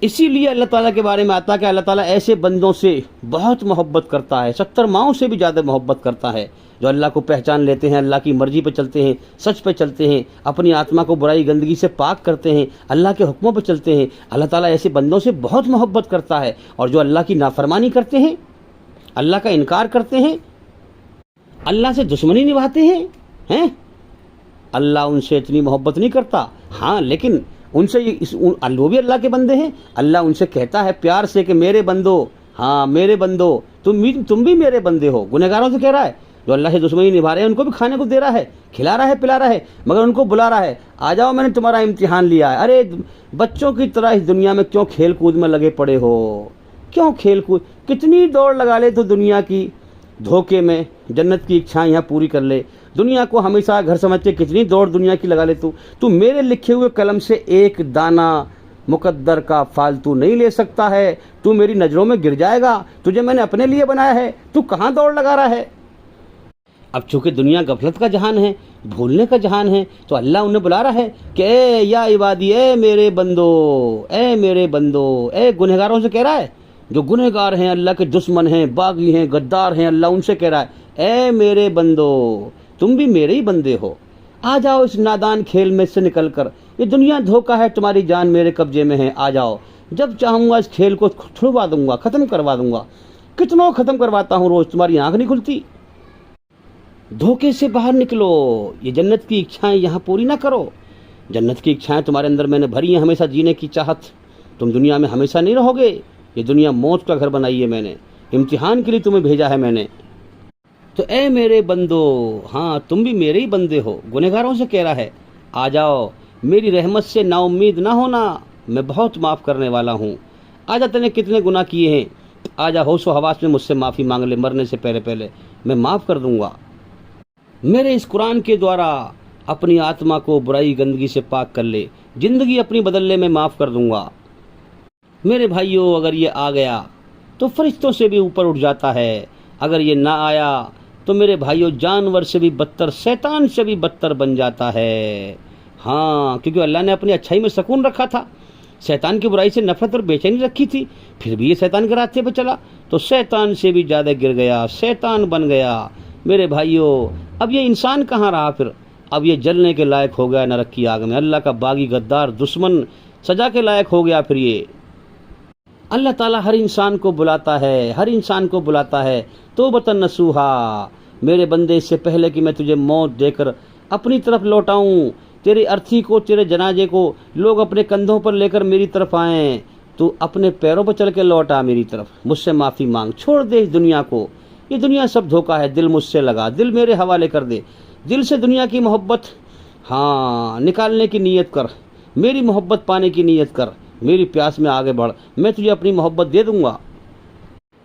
इसीलिए अल्लाह ताला के बारे में आता है कि अल्लाह ताला ऐसे बंदों से बहुत मोहब्बत करता है, 70 माओं से भी ज़्यादा मोहब्बत करता है, जो अल्लाह को पहचान लेते हैं, अल्लाह की मर्जी पे चलते हैं, सच पे चलते हैं, अपनी आत्मा को बुराई गंदगी से पाक करते हैं, अल्लाह के हुक्मों पे चलते हैं। अल्लाह ताला ऐसे बंदों से बहुत मोहब्बत करता है। और जो अल्लाह की नाफरमानी करते हैं, अल्लाह का इनकार करते हैं, अल्लाह से दुश्मनी निभाते हैं, अल्लाह उनसे इतनी मोहब्बत नहीं करता। हाँ, लेकिन उनसे वो भी अल्लाह के बंदे हैं। अल्लाह उनसे कहता है प्यार से कि मेरे बंदो, हाँ मेरे बंदो, तुम भी मेरे बंदे हो। गुनहगारों से कह रहा है, जो अल्लाह से दुश्मनी निभा रहे हैं, उनको भी खाने को दे रहा है, खिला रहा है, पिला रहा है, मगर उनको बुला रहा है, आ जाओ मैंने तुम्हारा इम्तिहान लिया है। अरे बच्चों की तरह इस दुनिया में क्यों खेल कूद में लगे पड़े हो, क्यों खेल कूद, कितनी दौड़ लगा ले तो दुनिया की धोखे में, जन्नत की इच्छाएं यहाँ पूरी कर ले। दुनिया को हमेशा घर समझ के कितनी दौड़ दुनिया की लगा ले तू मेरे लिखे हुए कलम से एक दाना मुकद्दर का फालतू नहीं ले सकता है। तू मेरी नज़रों में गिर जाएगा, तुझे मैंने अपने लिए बनाया है, तू कहाँ दौड़ लगा रहा है। अब चूंकि दुनिया गफलत का जहान है, भूलने का जहान है, तो अल्लाह उन्हें बुला रहा है कि ए या इबादी, ए मेरे बंदो, ए मेरे बंदो, ए गुनहगारों से कह रहा है, जो गुनहगार हैं, अल्लाह के दुश्मन हैं, बागी हैं, गद्दार हैं, अल्लाह उनसे कह रहा है, ए मेरे बंदो, तुम भी मेरे ही बंदे हो, आ जाओ इस नादान खेल में से निकल कर। ये दुनिया धोखा है, तुम्हारी जान मेरे कब्जे में है, आ जाओ, जब चाहूँगा इस खेल को छुड़वा दूंगा, ख़त्म करवा दूंगा। कितनों ख़त्म करवाता हूँ रोज़, तुम्हारी आँख नहीं खुलती। धोखे से बाहर निकलो, ये जन्नत की इच्छाएं यहाँ पूरी ना करो। जन्नत की इच्छाएं तुम्हारे अंदर मैंने भरी हैं, हमेशा जीने की चाहत। तुम दुनिया में हमेशा नहीं रहोगे, ये दुनिया मौत का घर बनाई है मैंने, इम्तिहान के लिए तुम्हें भेजा है मैंने। तो ए मेरे बंदो, हाँ तुम भी मेरे ही बंदे हो, गुनहगारों से कह रहा है, आ जाओ, मेरी रहमत से नाउम्मीद ना होना, मैं बहुत माफ़ करने वाला हूँ। आजा, तूने कितने गुनाह किए हैं, आजा होशो हवास में मुझसे माफ़ी मांग ले, मरने से पहले पहले मैं माफ़ कर दूंगा। मेरे इस कुरान के द्वारा अपनी आत्मा को बुराई गंदगी से पाक कर ले, जिंदगी अपनी बदल ले, मैं माफ़ कर दूंगा। मेरे भाइयों, अगर ये आ गया तो फरिश्तों से भी ऊपर उठ जाता है, अगर ये ना आया तो मेरे भाइयों जानवर से भी बदतर, शैतान से भी बदतर बन जाता है। हाँ, क्योंकि अल्लाह ने अपनी अच्छाई में सुकून रखा था, शैतान की बुराई से नफरत और बेचैनी रखी थी, फिर भी ये शैतान के रास्ते पर चला तो शैतान से भी ज़्यादा गिर गया, शैतान बन गया। मेरे भाइयों, अब ये इंसान कहाँ रहा फिर, अब ये जलने के लायक हो गया नरक की आग में, अल्लाह का बागी गद्दार दुश्मन सजा के लायक हो गया फिर ये। अल्लाह ताला हर इंसान को बुलाता है, हर इंसान को बुलाता है, तौबतन नसूहा, मेरे बंदे, इससे पहले कि मैं तुझे मौत देकर अपनी तरफ लौटाऊं, तेरी अर्थी को, तेरे जनाजे को लोग अपने कंधों पर लेकर मेरी तरफ आएँ, तू अपने पैरों पर चल के लौट आ मेरी तरफ, मुझसे माफ़ी मांग, छोड़ दे इस दुनिया को, ये दुनिया सब धोखा है, दिल मुझसे लगा, दिल मेरे हवाले कर दे, दिल से दुनिया की मोहब्बत हाँ निकालने की नीयत कर, मेरी मोहब्बत पाने की नीयत कर, मेरी प्यास में आगे बढ़, मैं तुझे अपनी मोहब्बत दे दूंगा।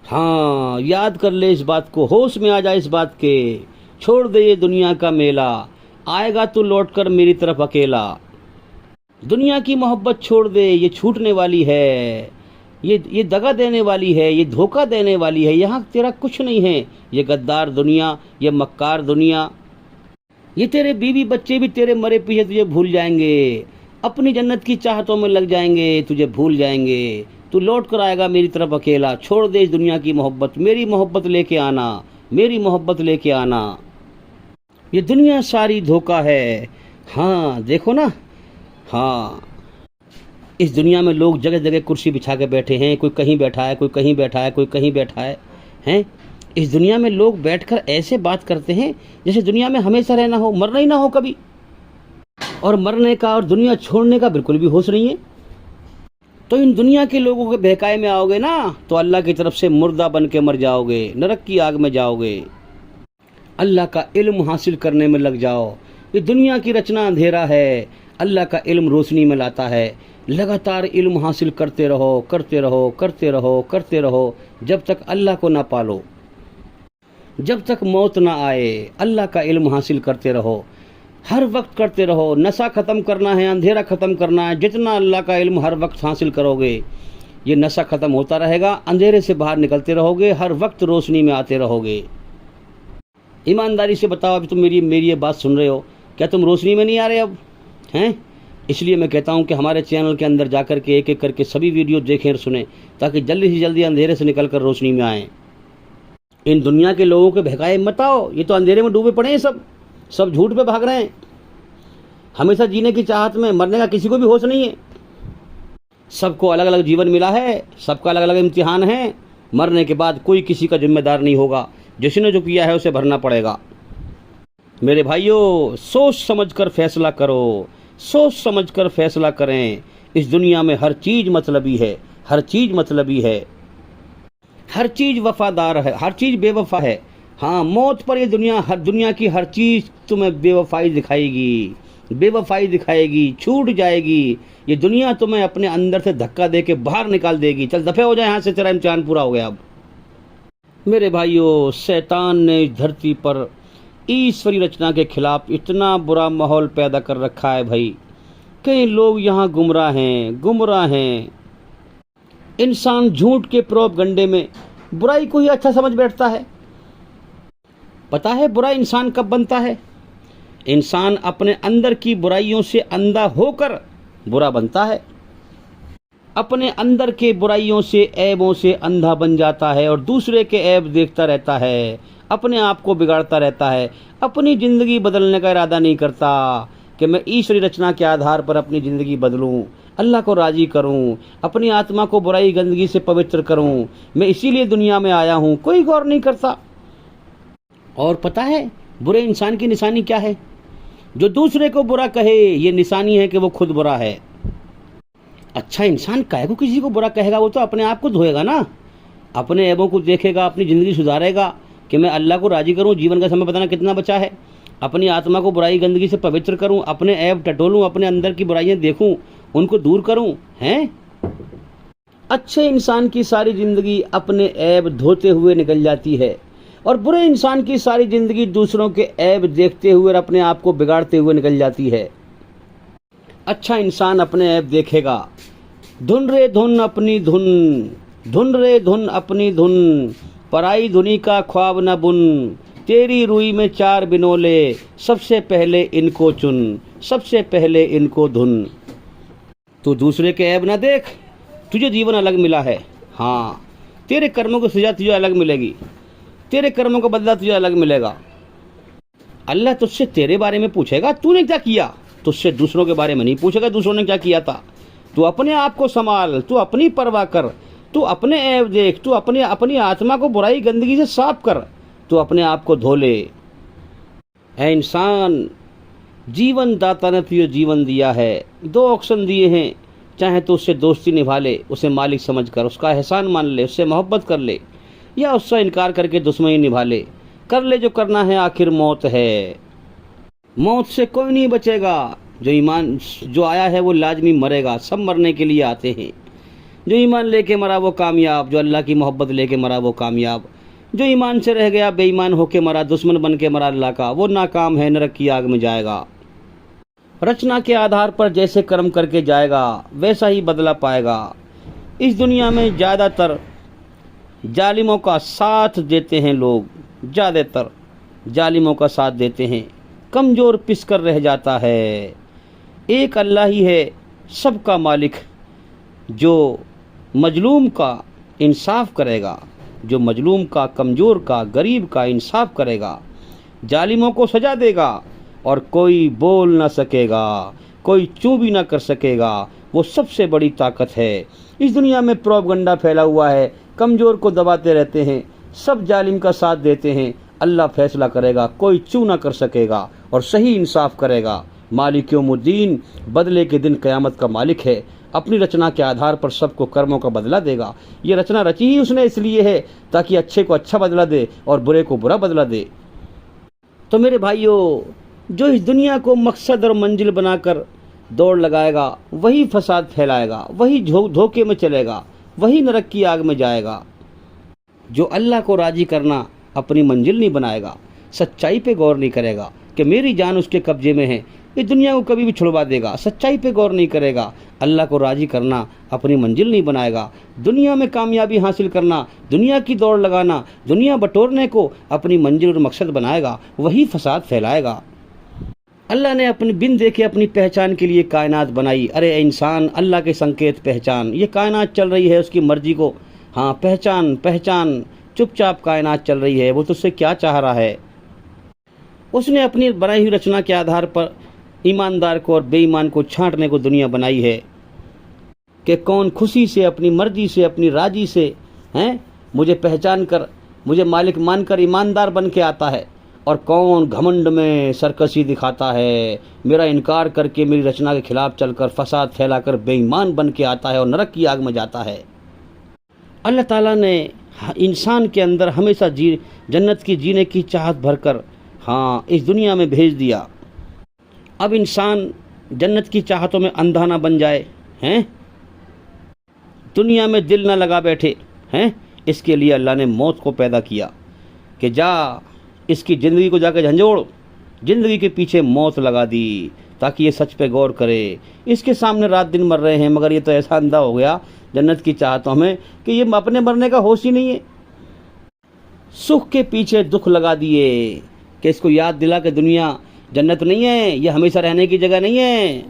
हाँ, याद कर ले इस बात को, होश में आ जा इस बात के, छोड़ दे ये दुनिया का मेला, आएगा तू लौट कर मेरी तरफ अकेला। दुनिया की मोहब्बत छोड़ दे, ये छूटने वाली है, ये दगा देने वाली है, ये धोखा देने वाली है, यहाँ तेरा कुछ नहीं है। ये गद्दार दुनिया, ये मक्कार दुनिया, ये तेरे बीवी बच्चे भी तेरे मरे पीछे तुझे भूल जाएंगे, अपनी जन्नत की चाहतों में लग जाएंगे, तुझे भूल जाएंगे, तू लौट कर आएगा मेरी तरफ अकेला। छोड़ दे इस दुनिया की मोहब्बत, मेरी मोहब्बत लेके आना, मेरी मोहब्बत लेके आना। ये दुनिया सारी धोखा है। हाँ देखो ना, हाँ इस दुनिया में लोग जगह जगह कुर्सी बिछा के बैठे हैं, कोई कहीं बैठा है, कोई कहीं बैठा है, कोई कहीं बैठा है, हैं? इस दुनिया में लोग बैठकर ऐसे बात करते हैं जैसे दुनिया में हमेशा रहना हो, मरना ही ना हो कभी, और मरने का और दुनिया छोड़ने का बिल्कुल भी होश नहीं है। तो इन दुनिया के लोगों के बहकाए में आओगे ना तो अल्लाह की तरफ से मुर्दा बन के मर जाओगे, नरक की आग में जाओगे। अल्लाह का इल्म हासिल करने में लग जाओ। ये दुनिया की रचना अंधेरा है, अल्लाह का इल्म रोशनी में लाता है। लगातार इल्म हासिल करते रहो, करते रहो, करते रहो, करते रहो, जब तक अल्लाह को ना पालो, जब तक मौत ना आए। अल्लाह का इल्म हासिल करते रहो, हर वक्त करते रहो। नशा ख़त्म करना है, अंधेरा ख़त्म करना है। जितना अल्लाह का इल्म हर वक्त हासिल करोगे, ये नशा ख़त्म होता रहेगा, अंधेरे से बाहर निकलते रहोगे, हर वक्त रोशनी में आते रहोगे। ईमानदारी से बताओ, अभी तुम मेरी ये बात सुन रहे हो, क्या तुम रोशनी में नहीं आ रहे अब हैं? इसलिए मैं कहता हूँ कि हमारे चैनल के अंदर जाकर के एक एक करके सभी वीडियो देखें और सुने, ताकि जल्दी से जल्दी अंधेरे से निकल कर रोशनी में आएँ। इन दुनिया के लोगों के बहकाए मत आओ, ये तो अंधेरे में डूबे पड़े हैं, सब झूठ पे भाग रहे हैं, हमेशा जीने की चाहत में। मरने का किसी को भी होश नहीं है। सबको अलग अलग जीवन मिला है, सबका अलग अलग इम्तिहान है। मरने के बाद कोई किसी का जिम्मेदार नहीं होगा, जिसने जो किया है उसे भरना पड़ेगा। मेरे भाइयों, सोच समझ कर फैसला करो, सोच समझ कर फैसला करें। इस दुनिया में हर चीज़ मतलबी है, हर चीज़ मतलबी है, हर चीज़ वफादार है, हर चीज़ बेवफा है। हाँ, मौत पर ये दुनिया, हर दुनिया की हर चीज़ तुम्हें बेवफाई दिखाएगी, बेवफाई दिखाएगी, छूट जाएगी। ये दुनिया तुम्हें अपने अंदर से धक्का दे के बाहर निकाल देगी। चल दफे हो जाए यहाँ से, तेरा इम्तिहान पूरा हो गया। अब मेरे भाइयों, शैतान ने इस धरती पर ईश्वरी रचना के खिलाफ इतना बुरा माहौल पैदा कर रखा है भाई, कई लोग यहाँ गुमराह हैं। इंसान झूठ के प्रोपगंडे में बुराई को ही अच्छा समझ बैठता है। पता है बुरा इंसान कब बनता है? इंसान अपने अंदर की बुराइयों से अंधा होकर बुरा बनता है। अपने अंदर के बुराइयों से, ऐबों से अंधा बन जाता है और दूसरे के ऐब देखता रहता है, अपने आप को बिगाड़ता रहता है, अपनी ज़िंदगी बदलने का इरादा नहीं करता कि मैं ईश्वरी रचना के आधार पर अपनी ज़िंदगी बदलूं, अल्लाह को राज़ी करूं, अपनी आत्मा को बुराई गंदगी से पवित्र करूं, मैं इसीलिए दुनिया में आया हूं। कोई गौर नहीं करता। और पता है बुरे इंसान की निशानी क्या है? जो दूसरे को बुरा कहे, ये निशानी है कि वो खुद बुरा है। अच्छा इंसान काहे को किसी को बुरा कहेगा? वो तो अपने आप को धोएगा ना, अपने ऐबों को देखेगा, अपनी ज़िंदगी सुधारेगा कि मैं अल्लाह को राज़ी करूं, जीवन का समय बताना कितना बचा है, अपनी आत्मा को बुराई गंदगी से पवित्र करूं, अपने ऐब टटोलूं, अपने अंदर की बुराइयां देखूं, उनको दूर करूं। हैं? अच्छे इंसान की सारी ज़िंदगी अपने ऐब धोते हुए निकल जाती है और बुरे इंसान की सारी ज़िंदगी दूसरों के ऐब देखते हुए और अपने आप को बिगाड़ते हुए निकल जाती है। अच्छा इंसान अपने ऐब देखेगा, धुन रे धुन अपनी धुन, धुन रे धुन अपनी धुन, पराई धुनी का ख्वाब न बुन, तेरी रुई में 4 बिनोले, सबसे पहले इनको चुन, सबसे पहले इनको धुन। तू दूसरे के ऐब ना देख, तुझे जीवन अलग मिला है। हाँ, तेरे कर्मों की सजा तुझे अलग मिलेगी, तेरे कर्मों का बदला तुझे अलग मिलेगा। अल्लाह तुझसे तेरे बारे में पूछेगा तूने क्या किया, तुझसे दूसरों के बारे में नहीं पूछेगा दूसरों ने क्या किया था। तू अपने आप को संभाल, तू अपनी परवाह कर, तू अपने ऐब देख, तू अपनी आत्मा को बुराई गंदगी से साफ कर, तू अपने आप को धो ले। ऐ इंसान, जीवन दाता ने तुझे जीवन दिया है, 2 ऑप्शन दिए हैं, चाहे तो उससे दोस्ती निभा ले, उसे मालिक समझकर उसका एहसान मान ले, उससे मोहब्बत कर ले, या उससे इनकार करके दुश्मनी निभा ले। कर ले जो करना है, आखिर मौत है, मौत से कोई नहीं बचेगा। जो आया है वो लाजमी मरेगा, सब मरने के लिए आते हैं। जो ईमान लेके मरा वो कामयाब, जो अल्लाह की मोहब्बत लेके मरा वो कामयाब। जो ईमान से रह गया, बेईमान होके मरा, दुश्मन बन के मरा अल्लाह का, वो नाकाम है, नरक की आग में जाएगा। रचना के आधार पर जैसे कर्म करके जाएगा वैसा ही बदला पाएगा। इस दुनिया में ज़्यादातर जालिमों का साथ देते हैं लोग, ज़्यादातर जालिमों का साथ देते हैं, कमज़ोर पिस कर रह जाता है। एक अल्लाह ही है सबका मालिक, जो मजलूम का इंसाफ करेगा, जो मजलूम का, कमज़ोर का, गरीब का इंसाफ करेगा, जालिमों को सजा देगा और कोई बोल ना सकेगा, कोई चूं भी ना कर सकेगा। वो सबसे बड़ी ताकत है। इस दुनिया में प्रोपगंडा फैला हुआ है, कमज़ोर को दबाते रहते हैं, सब जालिम का साथ देते हैं। अल्लाह फैसला करेगा, कोई चूं ना कर सकेगा और सही इंसाफ करेगा। मालिक यौमुद्दीन, बदले के दिन क़यामत का मालिक है, अपनी रचना के आधार पर सबको कर्मों का बदला देगा। ये रचना रची ही उसने इसलिए है ताकि अच्छे को अच्छा बदला दे और बुरे को बुरा बदला दे। तो मेरे भाइयों, जो इस दुनिया को मकसद और मंजिल बनाकर दौड़ लगाएगा वही फसाद फैलाएगा, वही धोखे में चलेगा, वही नरक की आग में जाएगा। जो अल्लाह को राज़ी करना अपनी मंजिल नहीं बनाएगा, सच्चाई पे गौर नहीं करेगा कि मेरी जान उसके कब्जे में है, इस दुनिया को कभी भी छुड़वा देगा। सच्चाई पे गौर नहीं करेगा, अल्लाह को राज़ी करना अपनी मंजिल नहीं बनाएगा। दुनिया में कामयाबी हासिल करना, दुनिया की दौड़ लगाना, दुनिया बटोरने को अपनी मंजिल और मकसद बनाएगा, वही फसाद फैलाएगा। अल्लाह ने अपनी बिन देखे अपनी पहचान के लिए कायनात बनाई। अरे इंसान, अल्लाह के संकेत पहचान, ये कायनात चल रही है उसकी मर्जी को, हाँ पहचान पहचान, चुपचाप कायनात चल रही है, वो तुझसे क्या चाह रहा है। उसने अपनी बनाई हुई रचना के आधार पर ईमानदार को और बेईमान को छांटने को दुनिया बनाई है कि कौन खुशी से, अपनी मर्जी से, अपनी राजी से हैं मुझे पहचान कर, मुझे मालिक मानकर ईमानदार बन के आता है, और कौन घमंड में सरकशी दिखाता है, मेरा इनकार करके मेरी रचना के खिलाफ चलकर फसाद फैलाकर बेईमान बन के आता है और नरक की आग में जाता है। अल्लाह ताला ने इंसान के अंदर हमेशा जन्नत की जीने की चाहत भरकर हाँ इस दुनिया में भेज दिया। अब इंसान जन्नत की चाहतों में अंधा ना बन जाए, हैं दुनिया में दिल ना लगा बैठे, हैं इसके लिए अल्लाह ने मौत को पैदा किया कि जा इसकी ज़िंदगी को जाकर झंझोड़, ज़िंदगी के पीछे मौत लगा दी ताकि ये सच पे गौर करे। इसके सामने रात दिन मर रहे हैं, मगर ये तो ऐसा अंधा हो गया जन्नत की चाहतों में कि ये अपने मरने का होश ही नहीं है। सुख के पीछे दुख लगा दिए कि इसको याद दिला कि दुनिया जन्नत नहीं है, ये हमेशा रहने की जगह नहीं है।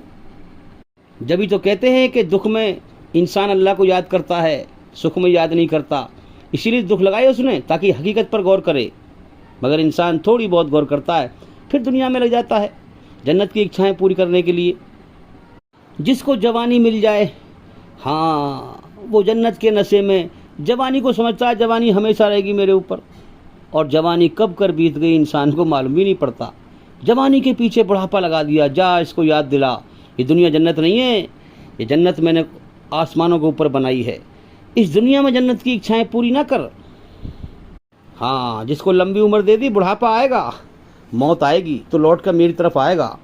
जब तो कहते हैं कि दुख में इंसान अल्लाह को याद करता है, सुख में याद नहीं करता। इसीलिए दुख लगाए उसने ताकि हकीकत पर गौर करे। मगर इंसान थोड़ी बहुत गौर करता है फिर दुनिया में लग जाता है जन्नत की इच्छाएं पूरी करने के लिए। जिसको जवानी मिल जाए, हाँ, वो जन्नत के नशे में जवानी को समझता है जवानी हमेशा रहेगी मेरे ऊपर, और जवानी कब कर बीत गई इंसान को मालूम ही नहीं पड़ता। जवानी के पीछे बुढ़ापा लगा दिया, जा इसको याद दिला ये दुनिया जन्नत नहीं है, ये जन्नत मैंने आसमानों के ऊपर बनाई है। इस दुनिया में जन्नत की इच्छाएं पूरी ना कर। हाँ, जिसको लंबी उम्र दे दी, बुढ़ापा आएगा, मौत आएगी तो लौट कर मेरी तरफ आएगा।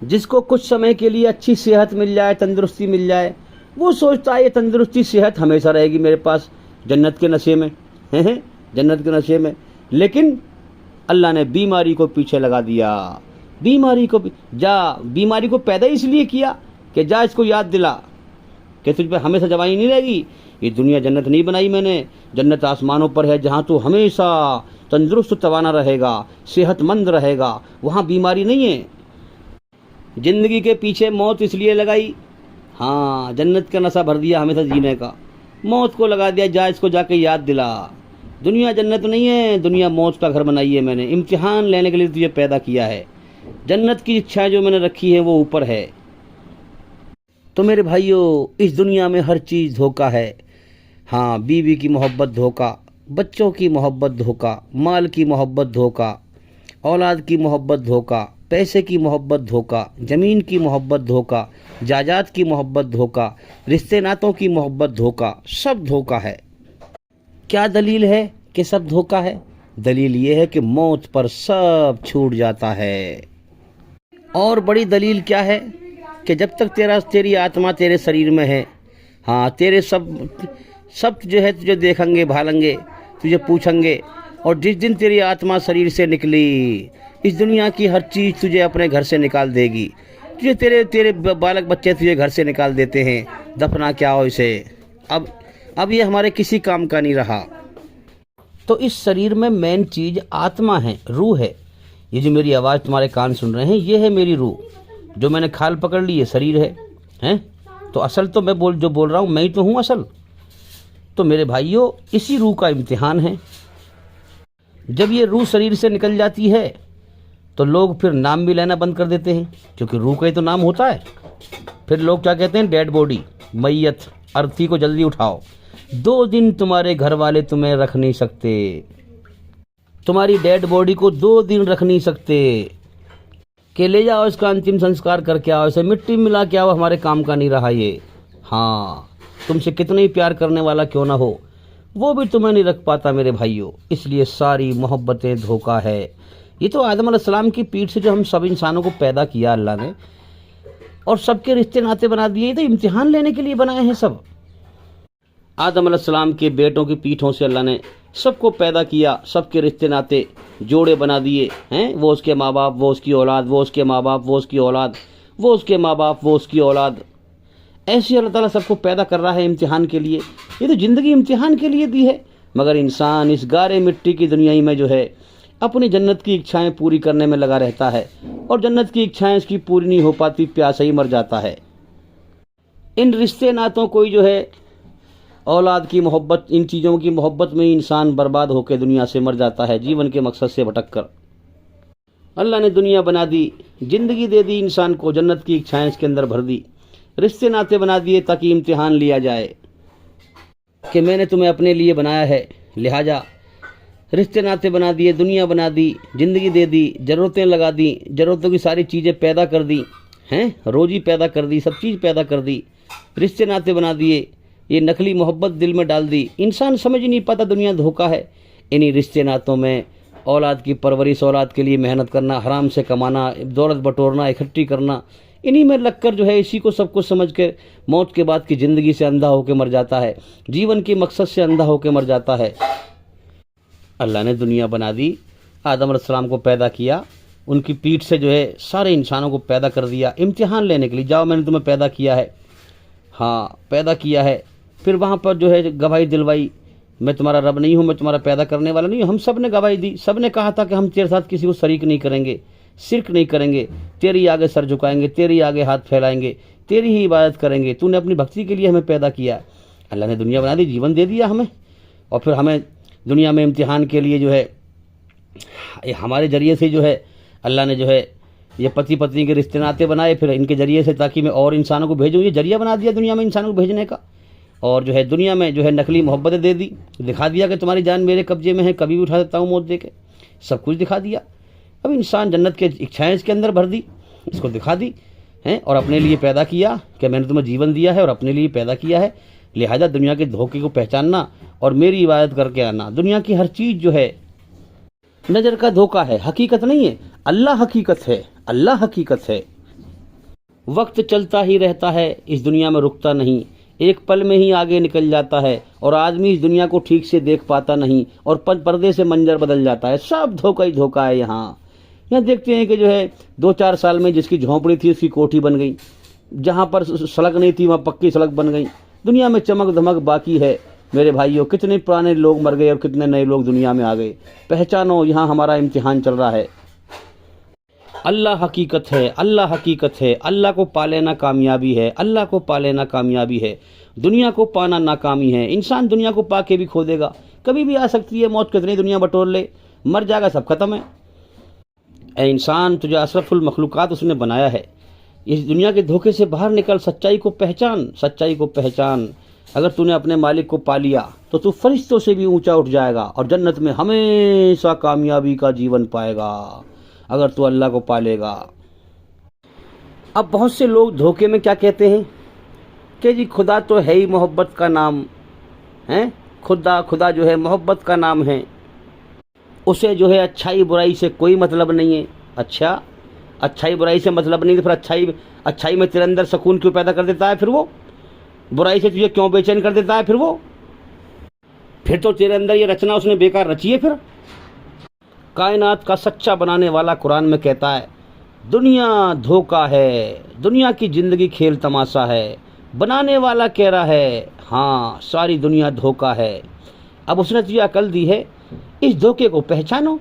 जिसको कुछ समय के लिए अच्छी सेहत मिल जाए, तंदुरुस्ती मिल जाए, वो सोचता है ये तंदुरुस्ती सेहत हमेशा रहेगी मेरे पास जन्नत के नशे में, हैं जन्नत के नशे में। लेकिन अल्लाह ने बीमारी को पीछे लगा दिया। बीमारी को पैदा इसलिए किया कि जा इसको याद दिला कि तुझ पे हमेशा जवानी नहीं रहेगी। ये दुनिया जन्नत नहीं बनाई मैंने, जन्नत आसमानों पर है जहाँ तू हमेशा तंदुरुस्त तवाना रहेगा, सेहतमंद रहेगा, वहाँ बीमारी नहीं है। जिंदगी के पीछे मौत इसलिए लगाई, हाँ, जन्नत का नशा भर दिया हमेशा जीने का, मौत को लगा दिया, जा इसको जाके याद दिला। दुनिया जन्नत नहीं है, दुनिया मौत का घर बनाई है मैंने, इम्तिहान लेने के लिए तुझे पैदा किया है। जन्नत की इच्छा जो मैंने रखी है वो ऊपर है। तो मेरे भाइयों, इस दुनिया में हर चीज़ धोखा है। हाँ, बीवी की मोहब्बत धोखा, बच्चों की मोहब्बत धोखा, माल की मोहब्बत धोखा, औलाद की मोहब्बत धोखा, पैसे की मोहब्बत धोखा, ज़मीन की मोहब्बत धोखा, जायदाद की मोहब्बत धोखा, रिश्ते नातों की मोहब्बत धोखा, सब धोखा है। क्या दलील है कि सब धोखा है? दलील ये है कि मौत पर सब छूट जाता है। और बड़ी दलील क्या है कि जब तक तेरी आत्मा तेरे शरीर में है, हाँ, तेरे सब जो है तुझे देखेंगे, भालेंगे, तुझे पूछेंगे। और जिस दिन तेरी आत्मा शरीर से निकली, इस दुनिया की हर चीज़ तुझे अपने घर से निकाल देगी। तुझे तेरे बालक बच्चे तुझे घर से निकाल देते हैं, दफना क्या हो इसे, अब ये हमारे किसी काम का नहीं रहा। तो इस शरीर में मेन चीज़ आत्मा है, रूह है। ये जो मेरी आवाज़ तुम्हारे कान सुन रहे हैं, ये है मेरी रूह। जो मैंने खाल पकड़ ली, ये शरीर है। तो असल तो मैं जो बोल रहा हूँ, मैं ही तो हूँ असल। तो मेरे भाइयों, इसी रूह का इम्तिहान है। जब ये रूह शरीर से निकल जाती है तो लोग फिर नाम भी लेना बंद कर देते हैं, क्योंकि रूह का ही तो नाम होता है। फिर लोग क्या कहते हैं, डेड बॉडी, मैयत, अर्थी को जल्दी उठाओ। 2 दिन तुम्हारे घर वाले तुम्हें रख नहीं सकते, तुम्हारी डेड बॉडी को 2 दिन रख नहीं सकते कि ले जाओ इसका अंतिम संस्कार करके आओ, इसे मिट्टी मिला के आओ, हमारे काम का नहीं रहा ये। हाँ, तुमसे कितना ही प्यार करने वाला क्यों ना हो, वो भी तुम्हें नहीं रख पाता मेरे भाइयों। इसलिए सारी मोहब्बतें धोखा है। ये तो आदम अलैहिस्सलाम की पीठ से जो हम सब इंसानों को पैदा किया अल्लाह ने, और सबके रिश्ते नाते बना दिए, ये तो इम्तिहान लेने के लिए बनाए हैं सब। आदम अलैहिस्सलाम के बेटों की पीठों से अल्लाह ने सबको पैदा किया, सबके रिश्ते नाते जोड़े बना दिए हैं। वो उसके माँ बाप, वो उसकी औलाद, वो उसके माँ बाप, वो उसकी औलाद, वो उसके माँ बाप, वो उसकी औलाद। ऐसे अल्लाह ताला सबको पैदा कर रहा है इम्तिहान के लिए। ये तो ज़िंदगी इम्तिहान के लिए दी है। मगर इंसान इस गारे मिट्टी की दुनिया ही में जो है अपनी जन्नत की इच्छाएं पूरी करने में लगा रहता है, और जन्नत की इच्छाएं इसकी पूरी नहीं हो पाती, प्यासा ही मर जाता है। इन रिश्ते नातों कोई जो है, औलाद की मोहब्बत, इन चीज़ों की मोहब्बत में इंसान बर्बाद होकर दुनिया से मर जाता है, जीवन के मकसद से भटक कर। अल्लाह ने दुनिया बना दी, ज़िंदगी दे दी इंसान को, जन्नत की इच्छाएं इसके अंदर भर दी, रिश्ते नाते बना दिए ताकि इम्तिहान लिया जाए कि मैंने तुम्हें अपने लिए बनाया है, लिहाजा रिश्ते नाते बना दिए, दुनिया बना दी, ज़िंदगी दे दी, ज़रूरतें लगा दी, ज़रूरतों की सारी चीज़ें पैदा कर दी हैं, रोज़ी पैदा कर दी, सब चीज़ पैदा कर दी, रिश्ते नाते बना दिए, ये नकली मोहब्बत दिल में डाल दी। इंसान समझ ही नहीं पाता दुनिया धोखा है। इन्हीं रिश्ते नातों में औलाद की परवरिश, औलाद के लिए मेहनत करना, हराम से कमाना, दौलत बटोरना, इकट्ठी करना, इन्हीं में लगकर जो है इसी को सब कुछ समझ के मौत के बाद की ज़िंदगी से अंधा होकर मर जाता है, जीवन के मकसद से अंधा होकर मर जाता है। अल्लाह ने दुनिया बना दी, आदम अलैहिस्सलाम को पैदा किया, उनकी पीठ से जो है सारे इंसानों को पैदा कर दिया इम्तिहान लेने के लिए, जाओ मैंने तुम्हें पैदा किया है, हाँ पैदा किया है। फिर वहाँ पर जो है गवाही दिलवाई, मैं तुम्हारा रब नहीं हूँ, मैं तुम्हारा पैदा करने वाला नहीं हूँ। हम सब ने गवाही दी, सब ने कहा था कि हम तेरे साथ किसी को शरीक नहीं करेंगे, शिर्क नहीं करेंगे, तेरी आगे सर झुकाएंगे, तेरी आगे हाथ फैलाएंगे, तेरी ही इबादत करेंगे। तूने अपनी भक्ति के लिए हमें पैदा किया। अल्लाह ने दुनिया बना दी, जीवन दे दिया हमें, और फिर हमें दुनिया में इम्तिहान के लिए जो है हमारे ज़रिए से जो है अल्लाह ने जो है ये पति पत्नी के रिश्ते नाते बनाए, फिर इनके ज़रिए से ताकि मैं और इंसानों को भेजूँ, ये जरिया बना दिया दुनिया में इंसानों को भेजने का। और जो है दुनिया में जो है नकली मोहब्बतें दे दी, दिखा दिया कि तुम्हारी जान मेरे कब्जे में है, कभी भी उठा देता हूँ मौत दे के, सब कुछ दिखा दिया। अब इंसान जन्नत के इच्छाएँ इसके अंदर भर दी, इसको दिखा दी हैं, और अपने लिए पैदा किया कि मैंने तुम्हें जीवन दिया है और अपने लिए पैदा किया है। लिहाजा दुनिया के धोखे को पहचानना और मेरी इबादत करके आना। दुनिया की हर चीज़ जो है नज़र का धोखा है, हकीकत नहीं है। अल्लाह हकीकत है, अल्लाह हकीकत है। वक्त चलता ही रहता है, इस दुनिया में रुकता नहीं, एक पल में ही आगे निकल जाता है, और आदमी इस दुनिया को ठीक से देख पाता नहीं, और पर्दे से मंजर बदल जाता है। सब धोखा ही धोखा है। यहाँ देखते हैं कि जो है 2-4 साल में जिसकी झोंपड़ी थी उसकी कोठी बन गई, जहाँ पर सड़क नहीं थी वहाँ पक्की सड़क बन गई। दुनिया में चमक धमक बाकी है मेरे भाइयों। कितने पुराने लोग मर गए और कितने नए लोग दुनिया में आ गए। पहचानो, यहाँ हमारा इम्तिहान चल रहा है। अल्लाह हकीकत है, अल्लाह हकीकत है। अल्लाह को पा लेना कामयाबी है, अल्लाह को पा लेना कामयाबी है। दुनिया को पाना नाकामी है। इंसान दुनिया को पा के भी खो देगा, कभी भी आ सकती है मौत, कितनी दुनिया बटोर ले, मर जाएगा, सब खत्म है। ए इंसान, तुझे अशरफुल मखलूकात उसने बनाया है। इस दुनिया के धोखे से बाहर निकल, सच्चाई को पहचान, सच्चाई को पहचान। अगर तूने अपने मालिक को पा लिया तो तू फरिश्तों से भी ऊंचा उठ जाएगा और जन्नत में हमेशा कामयाबी का जीवन पाएगा, अगर तू अल्लाह को पा लेगा। अब बहुत से लोग धोखे में क्या कहते हैं कि जी खुदा तो है ही मोहब्बत का नाम है, खुदा जो है मोहब्बत का नाम है, उसे जो है अच्छाई बुराई से कोई मतलब नहीं है। अच्छा, अच्छाई बुराई से मतलब नहीं तो फिर अच्छाई में तेरे अंदर सुकून क्यों पैदा कर देता है? फिर वो बुराई से तुझे क्यों बेचैन कर देता है? फिर तो तेरे अंदर ये रचना उसने बेकार रची है। फिर कायनात का सच्चा बनाने वाला कुरान में कहता है दुनिया धोखा है, दुनिया की जिंदगी खेल तमाशा है। बनाने वाला कह रहा है हाँ सारी दुनिया धोखा है। अब उसने तुझे अकल दी है, इस धोखे को पहचानो।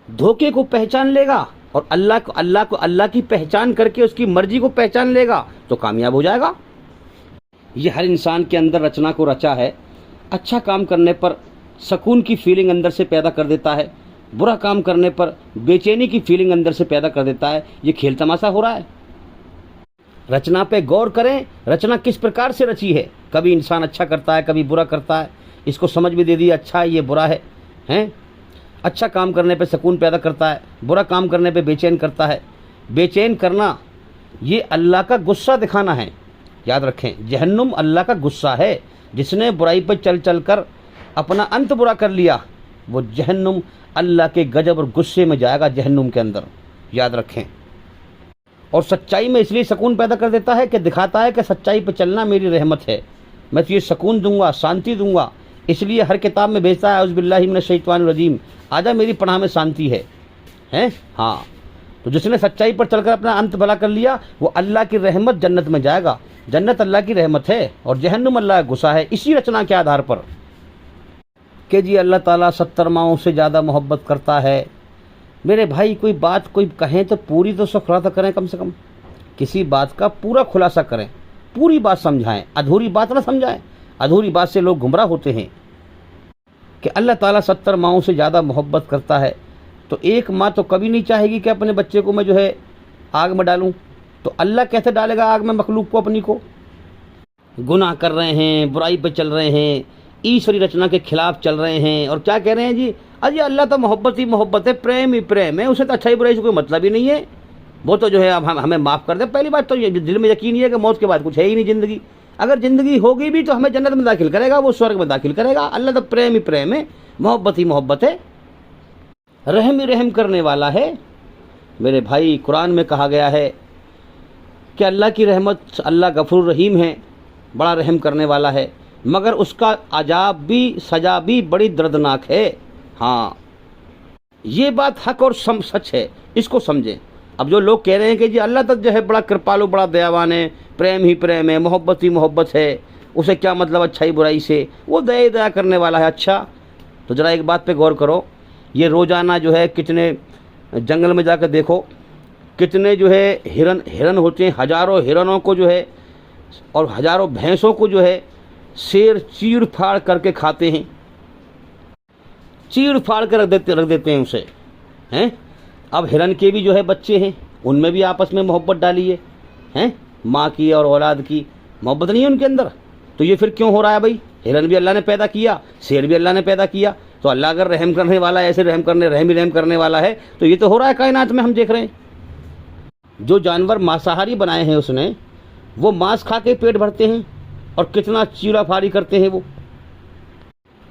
धोखे को पहचान लेगा और अल्लाह की पहचान करके उसकी मर्जी को पहचान लेगा तो कामयाब हो जाएगा। ये हर इंसान के अंदर रचना को रचा है। अच्छा काम करने पर सुकून की फीलिंग अंदर से पैदा कर देता है, बुरा काम करने पर बेचैनी की फीलिंग अंदर से पैदा कर देता है। ये खेल तमाशा हो रहा है। रचना पे गौर करें, रचना किस प्रकार से रची है। कभी इंसान अच्छा करता है, कभी बुरा करता है, इसको समझ भी दे दी अच्छा है ये बुरा है, हैं? अच्छा काम करने पे सुकून पैदा करता है, बुरा काम करने पे बेचैन करता है। बेचैन करना ये अल्लाह का गुस्सा दिखाना है। याद रखें, जहन्नुम अल्लाह का गुस्सा है। जिसने बुराई पर चल चल कर अपना अंत बुरा कर लिया वो जहन्नुम अल्लाह के गजब और गुस्से में जाएगा, जहन्नुम के अंदर। याद रखें। और सच्चाई में इसलिए सुकून पैदा कर देता है कि दिखाता है कि सच्चाई पर चलना मेरी रहमत है, मैं तुझे सुकून दूंगा, शांति दूंगा। इसलिए हर किताब में भेजता है औज़ु बिल्लाहि मिनश शैतानिर रजीम, आजा मेरी पनाह में शांति है, हैं? हाँ, तो जिसने सच्चाई पर चलकर अपना अंत भला कर लिया वो अल्लाह की रहमत जन्नत में जाएगा। जन्नत अल्लाह की रहमत है और जहन्नुम अल्लाह का गुस्सा है। इसी रचना के आधार पर कि जी अल्लाह ताला 70 माओं से ज़्यादा मोहब्बत करता है। मेरे भाई कोई बात कोई कहें तो पूरी तो खुलासा करें, कम से कम किसी बात का पूरा खुलासा करें, पूरी बात समझाएं, अधूरी बात ना समझाएं। अधूरी बात से लोग गुमराह होते हैं। कि अल्लाह ताला 70 माओं से ज़्यादा मोहब्बत करता है तो एक माँ तो कभी नहीं चाहेगी कि अपने बच्चे को मैं जो है आग में डालूं। तो अल्लाह कैसे डालेगा आग में मखलूक को अपनी को? गुनाह कर रहे हैं, बुराई पे चल रहे हैं, ईश्वरी रचना के खिलाफ चल रहे हैं और क्या कह रहे हैं जी अजी अल्लाह तो मोहब्बत ही मोहब्बत है, प्रेम ही प्रेम है, उसे तो अच्छाई बुराई से कोई मतलब ही नहीं है। वो तो जो है अब हमें माफ़ कर दे। पहली बात तो ये दिल में यकीन ही है कि मौत के बाद कुछ है ही नहीं ज़िंदगी। अगर ज़िंदगी होगी भी तो हमें जन्नत में दाखिल करेगा, वो स्वर्ग में दाखिल करेगा। अल्लाह तो प्रेम ही प्रेम है, मोहब्बत ही मोहब्बत है, रहम ही रहम करने वाला है। मेरे भाई कुरान में कहा गया है कि अल्लाह की रहमत, अल्लाह गफूर रहीम है, बड़ा रहम करने वाला है, मगर उसका अजाब भी सजा भी बड़ी दर्दनाक है। हाँ, ये बात हक और सच है, इसको समझें। अब जो लोग कह रहे हैं कि जी अल्लाह तक जो है बड़ा कृपालु, बड़ा दयावान है, प्रेम ही प्रेम है, मोहब्बत ही मोहब्बत है, उसे क्या मतलब अच्छाई बुराई से, वो दया करने वाला है। अच्छा, तो ज़रा एक बात पे गौर करो, ये रोज़ाना जो है कितने जंगल में जाकर देखो, कितने जो है हिरन होते हैं, हज़ारों हिरनों को जो है और हज़ारों भैंसों को जो है शेर चीर फाड़ करके खाते हैं, चीर फाड़ कर रख देते हैं उसे, हैं। अब हिरन के भी जो है बच्चे हैं, उनमें भी आपस में मोहब्बत डाली है, माँ की और औलाद की मोहब्बत नहीं है उनके अंदर। तो ये फिर क्यों हो रहा है भाई? हिरन भी अल्लाह ने पैदा किया, शेर भी अल्लाह ने पैदा किया, तो अल्लाह अगर रहम करने वाला है, ऐसे रहम करने वाला है, तो ये तो हो रहा है कायनात में, हम देख रहे हैं। जो जानवर मांसाहारी बनाए हैं उसने, वो मांस खा के पेट भरते हैं और कितना चीराफाड़ी करते हैं वो।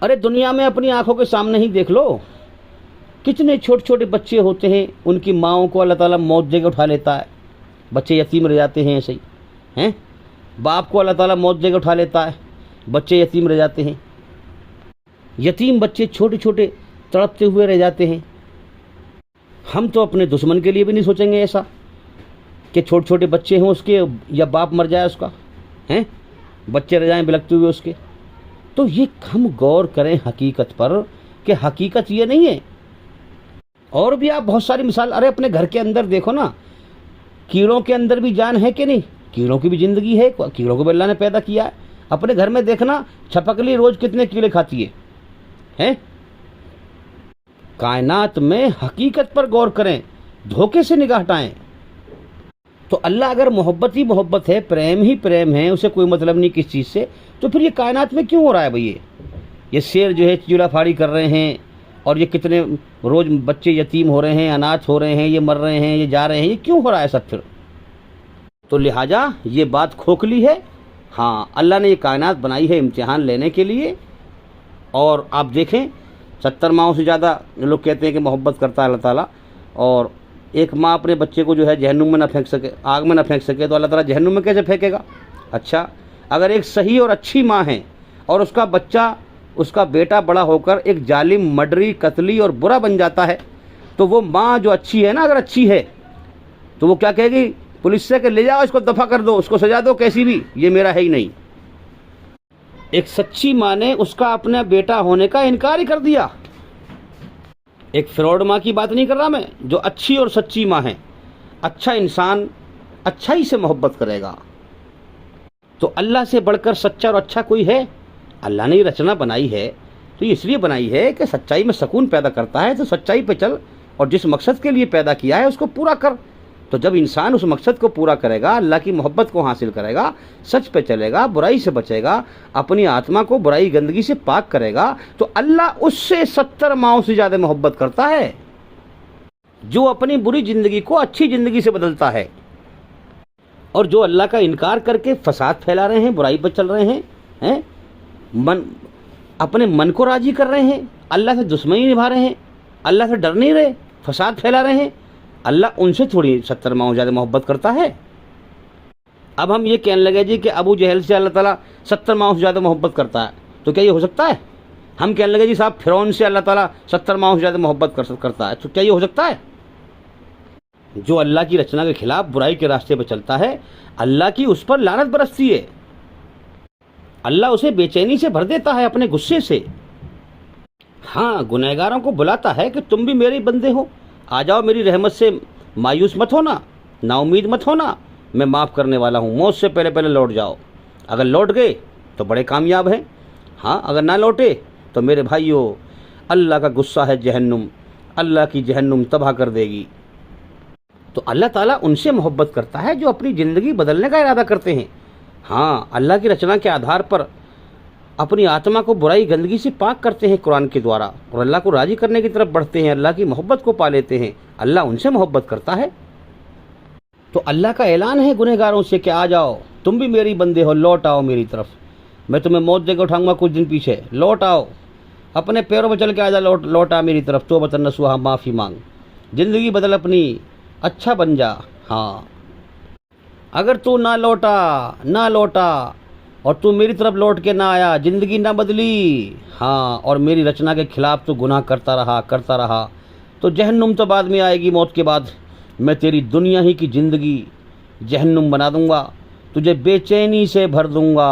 अरे दुनिया में अपनी आंखों के सामने ही देख लो, कितने छोटे छोटे बच्चे होते हैं, उनकी माँओं को अल्लाह ताला मौत देकर उठा लेता है, बच्चे यतीम रह जाते हैं, ऐसे ही हैं। बाप को अल्लाह ताला मौत देकर उठा लेता है, बच्चे यतीम रह जाते हैं। यतीम बच्चे छोटे छोटे तड़पते हुए रह जाते हैं। हम तो अपने दुश्मन के लिए भी नहीं सोचेंगे ऐसा कि छोटे छोटे बच्चे हों उसके, या बाप मर जाए उसका, हैं, बच्चे रह जाएं बिलखते हुए उसके। तो ये हम गौर करें हकीकत पर कि हकीकत ये नहीं है। और भी आप बहुत सारी मिसाल, अरे अपने घर के अंदर देखो ना, कीड़ों के अंदर भी जान है कि नहीं? कीड़ों की भी जिंदगी है, कीड़ों को भी अल्लाह ने पैदा किया है। अपने घर में देखना, छपकली रोज कितने कीड़े खाती है, हैं? कायनात में हकीकत पर गौर करें, धोखे से निगाह हटाएं। तो अल्लाह अगर मोहब्बत ही मोहब्बत है, प्रेम ही प्रेम है, उसे कोई मतलब नहीं किस चीज़ से, तो फिर ये कायनात में क्यों हो रहा है भाई? ये शेर जो है चीड़ाफाड़ी कर रहे हैं, और ये कितने रोज बच्चे यतीम हो रहे हैं, अनाथ हो रहे हैं, ये मर रहे हैं, ये जा रहे हैं, ये क्यों हो रहा है सब फिर? तो लिहाजा ये बात खोखली है। हाँ, अल्लाह ने ये कायनात बनाई है इम्तिहान लेने के लिए। और आप देखें 70 माहों से ज़्यादा लोग कहते हैं कि मोहब्बत करता है अल्लाह ताला, और एक माँ अपने बच्चे को जो है जहन्नुम में ना फेंक सके, आग में ना फेंक सके, तो अल्लाह ताला जहन्नुम में कैसे फेंकेगा? अच्छा, अगर एक सही और अच्छी माँ है और उसका बच्चा, उसका बेटा बड़ा होकर एक जालिम, मडरी, कतली और बुरा बन जाता है, तो वो माँ जो अच्छी है ना, अगर अच्छी है तो वो क्या कहेगी? पुलिस से कि ले जाओ इसको, दफ़ा कर दो, उसको सजा दो कैसी भी, ये मेरा है ही नहीं। एक सच्ची माँ ने उसका अपना बेटा होने का इनकार ही कर दिया। एक फ्रॉड माँ की बात नहीं कर रहा मैं, जो अच्छी और सच्ची माँ है। अच्छा इंसान अच्छाई से मोहब्बत करेगा। तो अल्लाह से बढ़कर सच्चा और अच्छा कोई है? अल्लाह ने ये रचना बनाई है तो ये इसलिए बनाई है कि सच्चाई में सुकून पैदा करता है, तो सच्चाई पे चल और जिस मकसद के लिए पैदा किया है उसको पूरा कर। तो जब इंसान उस मकसद को पूरा करेगा, अल्लाह की मोहब्बत को हासिल करेगा, सच पे चलेगा, बुराई से बचेगा, अपनी आत्मा को बुराई गंदगी से पाक करेगा, तो अल्लाह उससे 70 माओं से ज़्यादा मोहब्बत करता है, जो अपनी बुरी ज़िंदगी को अच्छी ज़िंदगी से बदलता है। और जो अल्लाह का इनकार करके फसाद फैला रहे हैं, बुराई पर चल रहे हैं, अपने मन को राजी कर रहे हैं, अल्लाह से दुश्मनी निभा रहे हैं, अल्लाह से डर नहीं रहे, फसाद फैला रहे हैं, अल्लाह उनसे थोड़ी 70 माओं ज़्यादा मोहब्बत करता है। अब हम ये कहने लगे जी कि अबू जहल से अल्लाह ताला 70 माओं से ज़्यादा मोहब्बत करता है, तो क्या ये हो सकता है? हम कहने लगे जी साहब फिरौन से अल्लाह ताला 70 माओं से ज़्यादा मोहब्बत करता है, तो क्या ये हो सकता है? जो अल्लाह की रचना के खिलाफ बुराई के रास्ते पर चलता है, अल्लाह की उस पर लानत बरसती है, अल्लाह उसे बेचैनी से भर देता है अपने गुस्से से। हाँ, गुनहगारों को बुलाता है कि तुम भी मेरे बंदे हो, आ जाओ, मेरी रहमत से मायूस मत होना, नाउमीद मत होना, मैं माफ़ करने वाला हूँ, मौत से पहले पहले लौट जाओ। अगर लौट गए तो बड़े कामयाब हैं। हाँ, अगर ना लौटे तो मेरे भाइयों, अल्लाह का गुस्सा है जहन्नुम, अल्लाह की जहन्नुम तबाह कर देगी। तो अल्लाह ताला उनसे मोहब्बत करता है जो अपनी ज़िंदगी बदलने का इरादा करते हैं। हाँ, अल्लाह की रचना के आधार पर अपनी आत्मा को बुराई गंदगी से पाक करते हैं कुरान के द्वारा, और अल्लाह को राज़ी करने की तरफ बढ़ते हैं, अल्लाह की मोहब्बत को पा लेते हैं, अल्लाह उनसे मोहब्बत करता है। तो अल्लाह का ऐलान है गुनहगारों से कि आ जाओ, तुम भी मेरी बंदे हो, लौट आओ मेरी तरफ, मैं तुम्हें मौत देकर उठाऊंगा कुछ दिन पीछे, लौट आओ, अपने पैरों पर चल के आ जा, लौट आ मेरी तरफ, तौबतन नसूहा, माफ़ी मांग, ज़िंदगी बदल अपनी, अच्छा बन जा। हाँ, अगर तू ना लौटा और तू मेरी तरफ लौट के ना आया, ज़िंदगी ना बदली, हाँ, और मेरी रचना के खिलाफ तू गुनाह करता रहा, तो जहन्नुम तो बाद में आएगी, मौत के बाद। मैं तेरी दुनिया ही की ज़िंदगी जहन्नुम बना दूंगा, तुझे बेचैनी से भर दूंगा।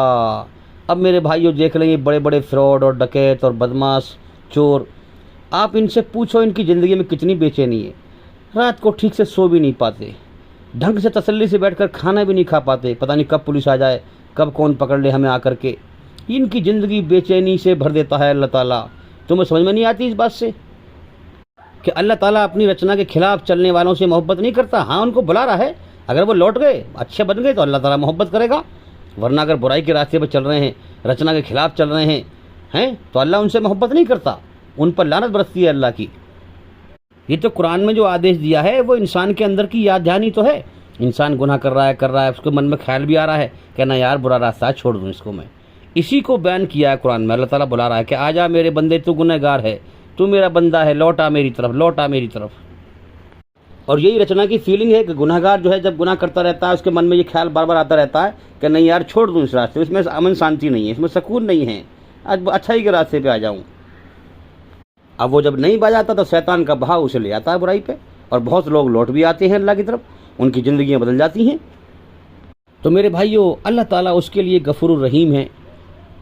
अब मेरे भाइयों देख लेंगे बड़े बड़े फ्रॉड और डकैत और बदमाश चोर, आप इनसे पूछो इनकी ज़िंदगी में कितनी बेचैनी है। रात को ठीक से सो भी नहीं पाते, ढंग से तसल्ली से बैठकर खाना भी नहीं खा पाते, पता नहीं कब पुलिस आ जाए, कब कौन पकड़ ले हमें आकर के। इनकी ज़िंदगी बेचैनी से भर देता है अल्लाह ताला। तुम्हें समझ में नहीं आती इस बात से कि अल्लाह ताला अपनी रचना के खिलाफ चलने वालों से मोहब्बत नहीं करता। हाँ, उनको बुला रहा है, अगर वो लौट गए अच्छे बन गए तो अल्लाह ताला मोहब्बत करेगा, वरना अगर बुराई के रास्ते पर चल रहे हैं, रचना के खिलाफ चल रहे हैं तो अल्लाह उनसे मोहब्बत नहीं करता, उन पर लानत बरसती है अल्लाह की। ये तो कुरान में जो आदेश दिया है वो इंसान के अंदर की याद दहानी तो है। इंसान गुनाह कर रहा है, उसके मन में ख्याल भी आ रहा है, कहना यार बुरा रास्ता छोड़ दूँ इसको मैं। इसी को बयान किया है कुरान में। अल्लाह ताला बुला रहा है कि आजा मेरे बंदे, तू गुनहगार है, तू मेरा बंदा है, लौटा मेरी तरफ, लौटा मेरी तरफ। और यही रचना की फीलिंग है कि गुनहगार जो है जब गुनाह करता रहता है उसके मन में ये ख्याल बार बार आता रहता है कि नहीं यार छोड़ दूँ इस रास्ते, इसमें अमन शांति नहीं है, इसमें सुकून नहीं है, आज अच्छाई के रास्ते पे आ जाऊँ। अब वो जब नहीं बा जाता तो शैतान का बहाव उसे ले आता है बुराई पे, और बहुत लोग लौट भी आते हैं अल्लाह की तरफ, उनकी ज़िंदगियाँ बदल जाती हैं। तो मेरे भाइयों, अल्लाह ताला उसके लिए गफूरुर रहीम है।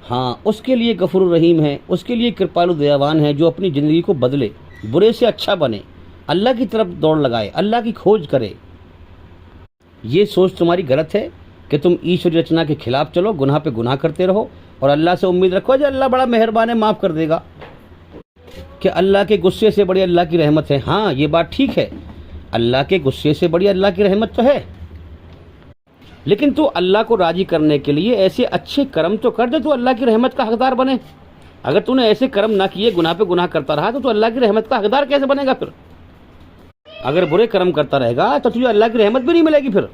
हाँ, उसके लिए गफूरुर रहीम है, उसके लिए कृपालु दयावान है, जो अपनी ज़िंदगी को बदले, बुरे से अच्छा बने, अल्लाह की तरफ दौड़ लगाए, अल्लाह की खोज करे। ये सोच तुम्हारी गलत है कि तुम ईश्वरी रचना के खिलाफ चलो, गुनाह पे गुनाह करते रहो और अल्लाह से उम्मीद रखो जो अल्लाह बड़ा मेहरबान है, माफ़ कर देगा, कि अल्लाह के गुस्से से बड़ी अल्लाह की रहमत है। हाँ, ये बात ठीक है, अल्लाह के गुस्से से बड़ी अल्लाह की रहमत तो है, लेकिन तू अल्लाह को राज़ी करने के लिए ऐसे अच्छे कर्म तो कर दे, तू अल्लाह की रहमत का हकदार बने। अगर तूने ऐसे कर्म ना किए, गुनाह पे गुनाह करता रहा, तो तू अल्लाह की रहमत का हकदार कैसे बनेगा फिर? अगर बुरे कर्म करता रहेगा तो तुझे अल्लाह की रहमत भी नहीं मिलेगी। फिर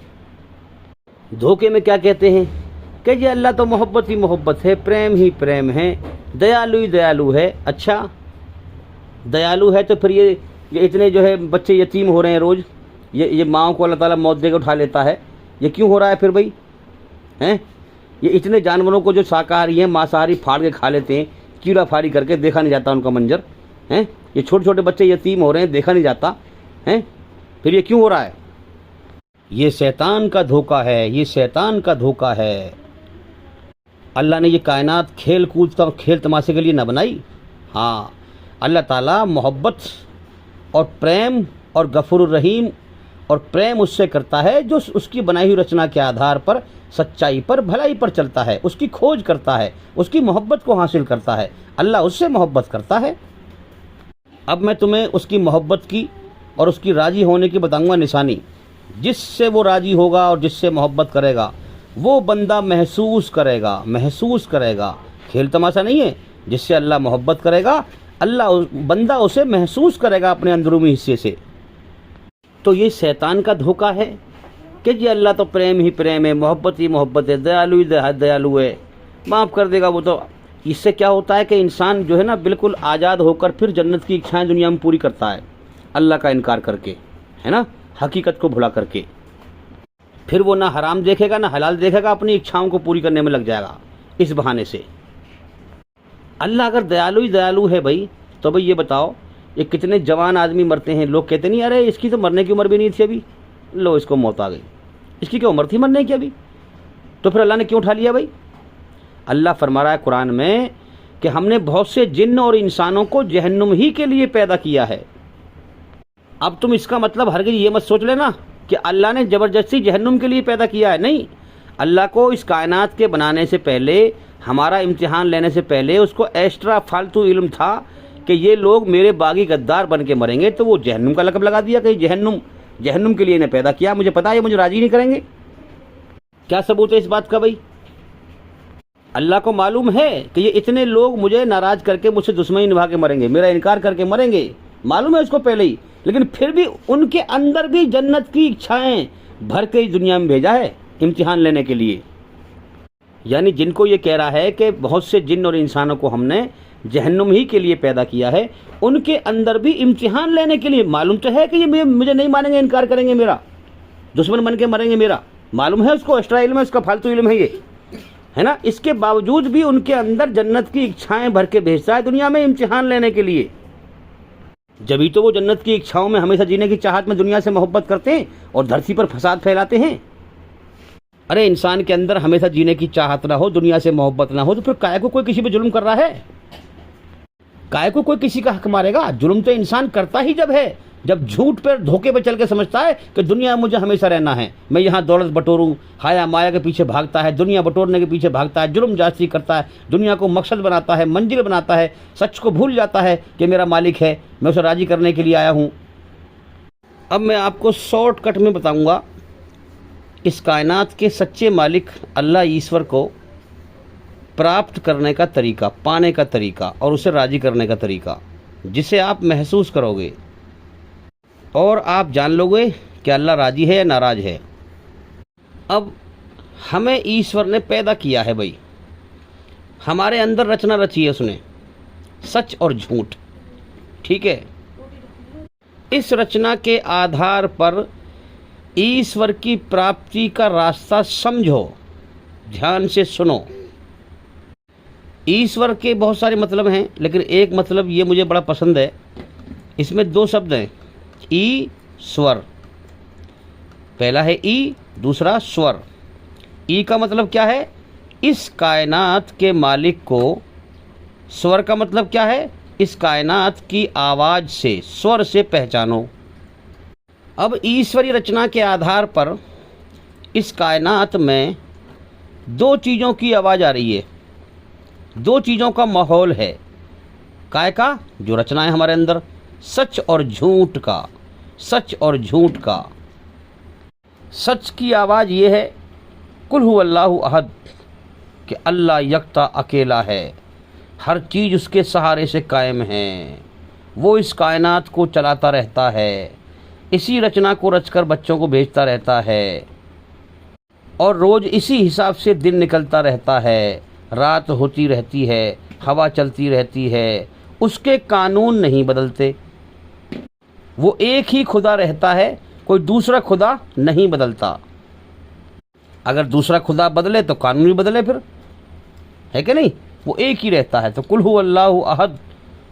धोखे में क्या कहते हैं कि ये अल्लाह तो मोहब्बत ही मोहब्बत है, प्रेम ही प्रेम है, दयालु ही दयालु है। अच्छा, दयालु है तो फिर ये इतने जो है बच्चे यतीम हो रहे हैं रोज़, ये माओं को अल्लाह ताला मौत देकर उठा लेता है, ये क्यों हो रहा है फिर भाई? हैं, ये इतने जानवरों को जो शाकाहारी हैं मांसाहारी फाड़ के खा लेते हैं, कीड़ा फाड़ी करके, देखा नहीं जाता उनका मंजर, हैं, ये छोटे छोटे बच्चे यतीम हो रहे हैं, देखा नहीं जाता हैं, फिर ये क्यों हो रहा है? ये शैतान का धोखा है, ये शैतान का धोखा है। अल्लाह ने ये कायनात खेल कूद का खेल तमाशे के लिए ना बनाई। हाँ, अल्लाह ताला मोहब्बत और प्रेम और गफूरुर रहीम और प्रेम उससे करता है जो उसकी बनाई हुई रचना के आधार पर सच्चाई पर भलाई पर चलता है, उसकी खोज करता है, उसकी मोहब्बत को हासिल करता है। अल्लाह उससे मोहब्बत करता है। अब मैं तुम्हें उसकी मोहब्बत की और उसकी राज़ी होने की बताऊंगा निशानी। जिससे वो राज़ी होगा और जिससे मोहब्बत करेगा वो बंदा महसूस करेगा, खेल तमाशा नहीं है। जिससे अल्लाह मोहब्बत करेगा, अल्लाह बंदा उसे महसूस करेगा अपने अंदरूनी हिस्से से। तो ये शैतान का धोखा है कि ये अल्लाह तो प्रेम ही प्रेम है, मोहब्बत ही मोहब्बत है, दयालु ही दयालु है, माफ़ कर देगा वो तो। इससे क्या होता है कि इंसान जो है ना बिल्कुल आज़ाद होकर फिर जन्नत की इच्छाएं दुनिया में पूरी करता है, अल्लाह का इनकार करके, है ना, हकीकत को भुला करके। फिर वो ना हराम देखेगा ना हलाल देखेगा, अपनी इच्छाओं को पूरी करने में लग जाएगा इस बहाने से। अल्लाह अगर दयालु ही दयालु है भाई, तो भाई ये बताओ ये कितने जवान आदमी मरते हैं, लोग कहते नहीं अरे इसकी तो मरने की उम्र भी नहीं थी अभी, लो इसको मौत आ गई, इसकी क्या उम्र थी मरने की अभी, तो फिर अल्लाह ने क्यों उठा लिया भाई? अल्लाह फरमा रहा है कुरान में कि हमने बहुत से जिन्न और इंसानों को जहन्नुम ही के लिए पैदा किया है। अब तुम इसका मतलब हरगिज़ ये मत सोच लेना कि अल्लाह ने ज़बरदस्ती जहन्नुम के लिए पैदा किया है, नहीं। अल्लाह को इस कायनात के बनाने से पहले, हमारा इम्तिहान लेने से पहले उसको एक्स्ट्रा फालतू इल्म था कि ये लोग मेरे बागी गद्दार बन के मरेंगे, तो वो जहन्नुम का लक़ब लगा दिया कि जहन्नुम के लिए इन्हें पैदा किया। मुझे पता है मुझे राज़ी नहीं करेंगे। क्या सबूत है इस बात का भाई? अल्लाह को मालूम है कि ये इतने लोग मुझे नाराज़ करके मुझसे दुश्मनी निभा के मरेंगे, मेरा इनकार करके मरेंगे, मालूम है उसको पहले ही, लेकिन फिर भी उनके अंदर भी जन्नत की इच्छाएं भर के इस दुनिया में भेजा है इम्तिहान लेने के लिए। यानी जिनको ये कह रहा है कि बहुत से जिन्न और इंसानों को हमने जहन्नुम ही के लिए पैदा किया है, उनके अंदर भी इम्तिहान लेने के लिए। मालूम तो है कि ये मुझे नहीं मानेंगे, इनकार करेंगे, मेरा दुश्मन बन के मरेंगे, मेरा मालूम है उसको, एक्स्ट्रा इल्म है उसका, फालतू इल्म है ये, है ना। इसके बावजूद भी उनके अंदर जन्नत की इच्छाएं भर के भेजता है दुनिया में इम्तिहान लेने के लिए। जब तो वो जन्नत की इच्छाओं में हमेशा जीने की चाहत में दुनिया से मोहब्बत करते हैं और धरती पर फसाद फैलाते हैं। अरे इंसान के अंदर हमेशा जीने की चाहत ना हो, दुनिया से मोहब्बत ना हो, तो फिर काहे को कोई किसी पे जुल्म कर रहा है? काहे को कोई किसी का हक मारेगा? जुल्म तो इंसान करता ही जब झूठ पर धोखे पे चल के समझता है कि दुनिया में मुझे हमेशा रहना है, मैं यहाँ दौलत बटोरूं, हाया माया के पीछे भागता है, दुनिया बटोरने के पीछे भागता है, जुल्म जास्ती करता है, दुनिया को मकसद बनाता है, मंजिल बनाता है, सच को भूल जाता है कि मेरा मालिक है, मैं उसे राजी करने के लिए आया हूँ। अब मैं आपको शॉर्टकट में बताऊँगा इस कायनात के सच्चे मालिक अल्लाह ईश्वर को प्राप्त करने का तरीका, पाने का तरीका और उसे राजी करने का तरीका, जिसे आप महसूस करोगे और आप जान लोगे कि अल्लाह राजी है या नाराज़ है। अब हमें ईश्वर ने पैदा किया है भाई, हमारे अंदर रचना रची है उसने, सच और झूठ, ठीक है। इस रचना के आधार पर ईश्वर की प्राप्ति का रास्ता समझो, ध्यान से सुनो। ईश्वर के बहुत सारे मतलब हैं, लेकिन एक मतलब ये मुझे बड़ा पसंद है। इसमें दो शब्द हैं, ई स्वर। पहला है ई, दूसरा स्वर। ई का मतलब क्या है? इस कायनात के मालिक को। स्वर का मतलब क्या है? इस कायनात की आवाज़ से, स्वर से पहचानो। अब ईश्वरी रचना के आधार पर इस कायनात में दो चीज़ों की आवाज़ आ रही है, दो चीज़ों का माहौल है। काय का? जो रचना है हमारे अंदर, सच और झूठ का, सच और झूठ का। सच की आवाज़ ये है, कुल हु अल्लाहु अहद, कि अल्लाह यकता अकेला है, हर चीज़ उसके सहारे से कायम है, वो इस कायनात को चलाता रहता है, इसी रचना को रचकर बच्चों को भेजता रहता है और रोज़ इसी हिसाब से दिन निकलता रहता है, रात होती रहती है, हवा चलती रहती है, उसके कानून नहीं बदलते। वो एक ही खुदा रहता है, कोई दूसरा खुदा नहीं बदलता। अगर दूसरा खुदा बदले तो कानून भी बदले, फिर है कि नहीं? वो एक ही रहता है। तो कुल हु अल्लाहु अहद,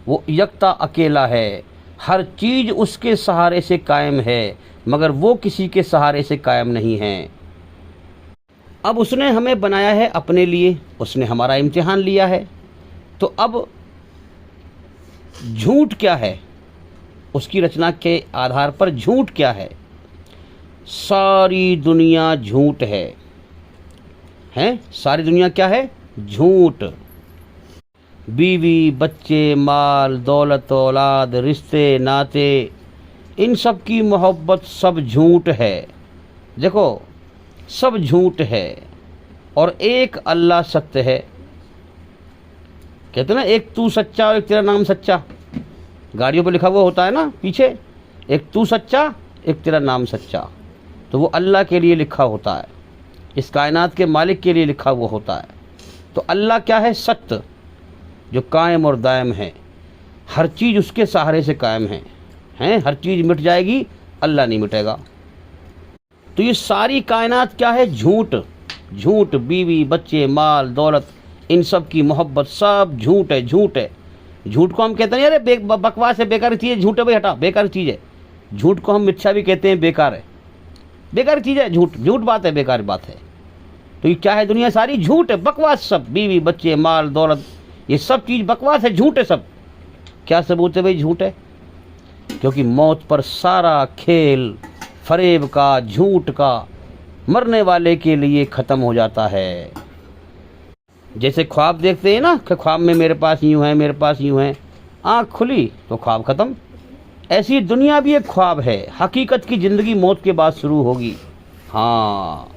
वो यकता अकेला है, हर चीज़ उसके सहारे से कायम है, मगर वो किसी के सहारे से कायम नहीं है। अब उसने हमें बनाया है अपने लिए, उसने हमारा इम्तिहान लिया है। तो अब झूठ क्या है? उसकी रचना के आधार पर झूठ क्या है? सारी दुनिया झूठ है, हैं? सारी दुनिया क्या है? झूठ। बीवी, बच्चे, माल, दौलत, औलाद, रिश्ते, नाते, इन सब की मोहब्बत सब झूठ है। देखो, सब झूठ है और एक अल्लाह सत्य है। कहते ना, एक तू सच्चा और एक तेरा नाम सच्चा। गाड़ियों पर लिखा हुआ होता है ना पीछे, एक तू सच्चा, एक तेरा नाम सच्चा। तो वो अल्लाह के लिए लिखा होता है, इस कायनात के मालिक के लिए लिखा हुआ होता है। तो अल्लाह क्या है? सत्य, जो कायम और दायम है, हर चीज़ उसके सहारे से कायम है, हैं? हर चीज़ मिट जाएगी, अल्लाह नहीं मिटेगा। तो ये सारी कायनात क्या है? झूठ। झूठ, बीवी, बच्चे, माल, दौलत, इन सब की मोहब्बत सब झूठ है, झूठ है। झूठ को हम कहते हैं अरे बकवास है, बेकार चीज़ है, झूठ है भाई, हटा, बेकार चीज़ है। झूठ को हम मिथ्या भी कहते हैं, बेकार है, बेकार चीज़ है, झूठ, झूठ बात है, बेकार बात है। तो ये क्या है? दुनिया सारी झूठ है, बकवास सब, बीवी, बच्चे, माल, दौलत, ये सब चीज़ बकवास है, झूठ है सब। क्या सबूत है भाई झूठ है? क्योंकि मौत पर सारा खेल फरेब का, झूठ का, मरने वाले के लिए ख़त्म हो जाता है। जैसे ख्वाब देखते हैं ना कि ख्वाब में मेरे पास यूँ है, मेरे पास यूँ है, आँख खुली तो ख्वाब ख़त्म। ऐसी दुनिया भी एक ख्वाब है, हकीकत की ज़िंदगी मौत के बाद शुरू होगी। हाँ,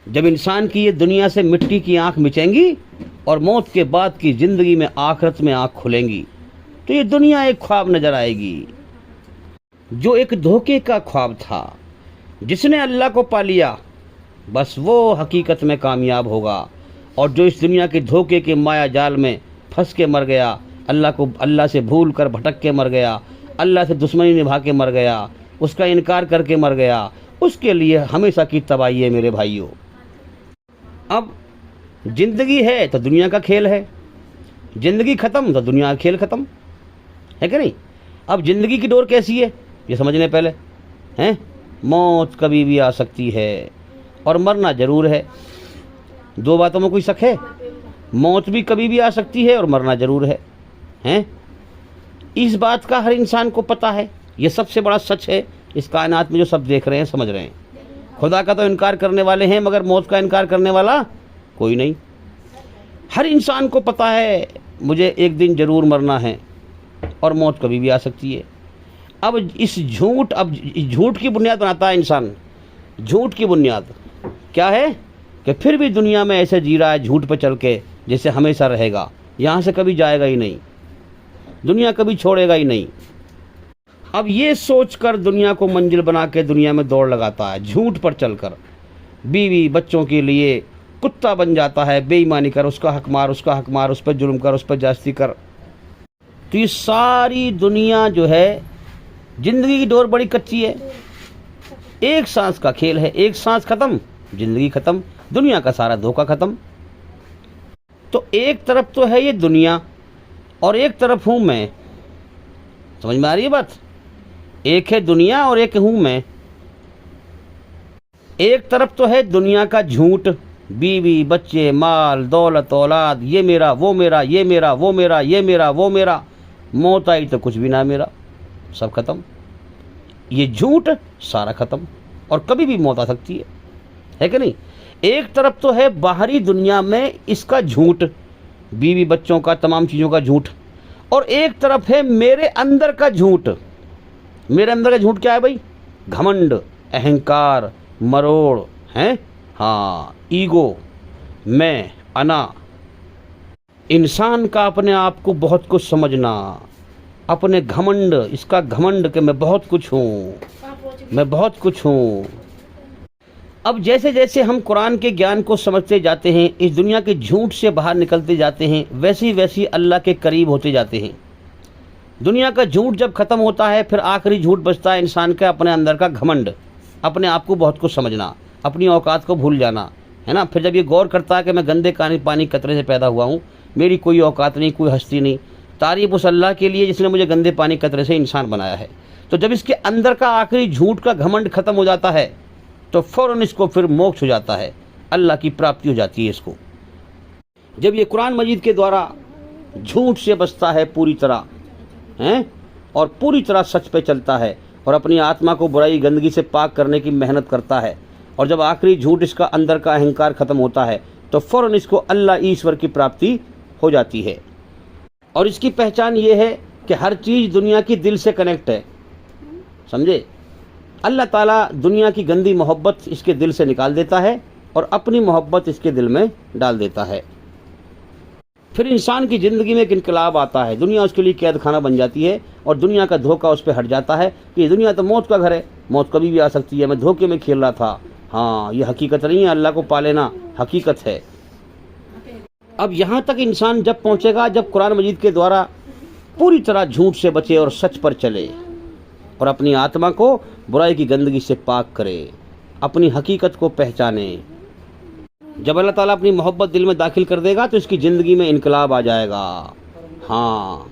जब इंसान की ये दुनिया से मिट्टी की आँख मिचेंगी और मौत के बाद की ज़िंदगी में आखिरत में आँख खुलेंगी, तो ये दुनिया एक ख्वाब नज़र आएगी, जो एक धोखे का ख्वाब था। जिसने अल्लाह को पा लिया, बस वो हकीकत में कामयाब होगा। और जो इस दुनिया के धोखे के माया जाल में फंस के मर गया, अल्लाह से भूल कर भटक के मर गया, अल्लाह से दुश्मनी निभा के मर गया, उसका इनकार करके मर गया, उसके लिए हमेशा की तबाही है मेरे भाइयों। अब ज़िंदगी है तो दुनिया का खेल है, ज़िंदगी ख़त्म तो दुनिया का खेल ख़त्म, है कि नहीं? अब जिंदगी की डोर कैसी है ये समझने पहले हैं। मौत कभी भी आ सकती है और मरना जरूर है। दो बातों में कोई शक है? मौत भी कभी भी आ सकती है और मरना जरूर है, हैं? इस बात का हर इंसान को पता है। ये सबसे बड़ा सच है इस कायनात में जो सब देख रहे हैं, समझ रहे हैं। खुदा का तो इनकार करने वाले हैं मगर मौत का इनकार करने वाला कोई नहीं। हर इंसान को पता है मुझे एक दिन जरूर मरना है और मौत कभी भी आ सकती है। अब झूठ की बुनियाद बनाता है इंसान। झूठ की बुनियाद क्या है कि फिर भी दुनिया में ऐसे जी रहा है झूठ पे चल के जैसे हमेशा रहेगा, यहाँ से कभी जाएगा ही नहीं, दुनिया कभी छोड़ेगा ही नहीं। अब ये सोचकर दुनिया को मंजिल बना के दुनिया में दौड़ लगाता है, झूठ पर चलकर बीवी बच्चों के लिए कुत्ता बन जाता है, बेईमानी कर, उसका हक मार, उसका हक मार, उस पर जुल्म कर, उस पर ज्यादती कर। तो ये सारी दुनिया जो है, जिंदगी की डोर बड़ी कच्ची है। एक सांस का खेल है, एक सांस खत्म जिंदगी खत्म, दुनिया का सारा धोखा खत्म। तो एक तरफ तो है ये दुनिया और एक तरफ हूं मैं। समझ में आ रही है बात? एक है दुनिया और एक हूं मैं। एक तरफ तो है दुनिया का झूठ, बीवी बच्चे माल दौलत औलाद, ये मेरा वो मेरा, ये मेरा वो मेरा, ये मेरा वो मेरा। मौत आई तो कुछ भी ना मेरा, सब खत्म। ये झूठ सारा खत्म और कभी भी मौत आ सकती है कि नहीं? एक तरफ तो है बाहरी दुनिया में इसका झूठ, बीवी बच्चों का, तमाम चीज़ों का झूठ, और एक तरफ है मेरे अंदर का झूठ। मेरे अंदर का झूठ क्या है भाई? घमंड, अहंकार, मरोड़, हैं? हाँ, ईगो, मैं, अना। इंसान का अपने आप को बहुत कुछ समझना, अपने घमंड, इसका घमंड कि मैं बहुत कुछ हूँ, मैं बहुत कुछ हूँ। अब जैसे जैसे हम कुरान के ज्ञान को समझते जाते हैं, इस दुनिया के झूठ से बाहर निकलते जाते हैं, वैसे वैसे अल्लाह के करीब होते जाते हैं। दुनिया का झूठ जब खत्म होता है फिर आखिरी झूठ बचता है इंसान का अपने अंदर का घमंड, अपने आप को बहुत कुछ समझना, अपनी औकात को भूल जाना, है ना। फिर जब ये गौर करता है कि मैं गंदे पानी कतरे से पैदा हुआ हूँ, मेरी कोई औकात नहीं, कोई हस्ती नहीं, तारीफ उस अल्लाह के लिए जिसने मुझे गंदे पानी कतरे से इंसान बनाया है। तो जब इसके अंदर का आखिरी झूठ का घमंड खत्म हो जाता है तो फौरन इसको फिर मोक्ष हो जाता है, अल्लाह की प्राप्ति हो जाती है इसको। जब ये कुरान मजीद के द्वारा झूठ से बचता है पूरी तरह, हैं, और पूरी तरह सच पे चलता है और अपनी आत्मा को बुराई गंदगी से पाक करने की मेहनत करता है, और जब आखिरी झूठ इसका अंदर का अहंकार खत्म होता है तो फौरन इसको अल्लाह ईश्वर की प्राप्ति हो जाती है। और इसकी पहचान ये है कि हर चीज़ दुनिया की दिल से कनेक्ट है, समझे। अल्लाह ताला दुनिया की गंदी मोहब्बत इसके दिल से निकाल देता है और अपनी मोहब्बत इसके दिल में डाल देता है। फिर इंसान की ज़िंदगी में एक इनकलाब आता है, दुनिया उसके लिए कैद खाना बन जाती है और दुनिया का धोखा उस पर हट जाता है कि दुनिया तो मौत का घर है, मौत कभी भी आ सकती है, मैं धोखे में खेल रहा था। हाँ, ये हकीकत नहीं है, अल्लाह को पा लेना हकीकत है। अब यहाँ तक इंसान जब पहुँचेगा जब कुरान मजीद के द्वारा पूरी तरह झूठ से बचे और सच पर चले और अपनी आत्मा को बुराई की गंदगी से पाक करे, अपनी हकीकत को पहचाने। जब अल्लाह ताला अपनी मोहब्बत दिल में दाखिल कर देगा तो इसकी ज़िंदगी में इनकलाब आ जाएगा। हाँ,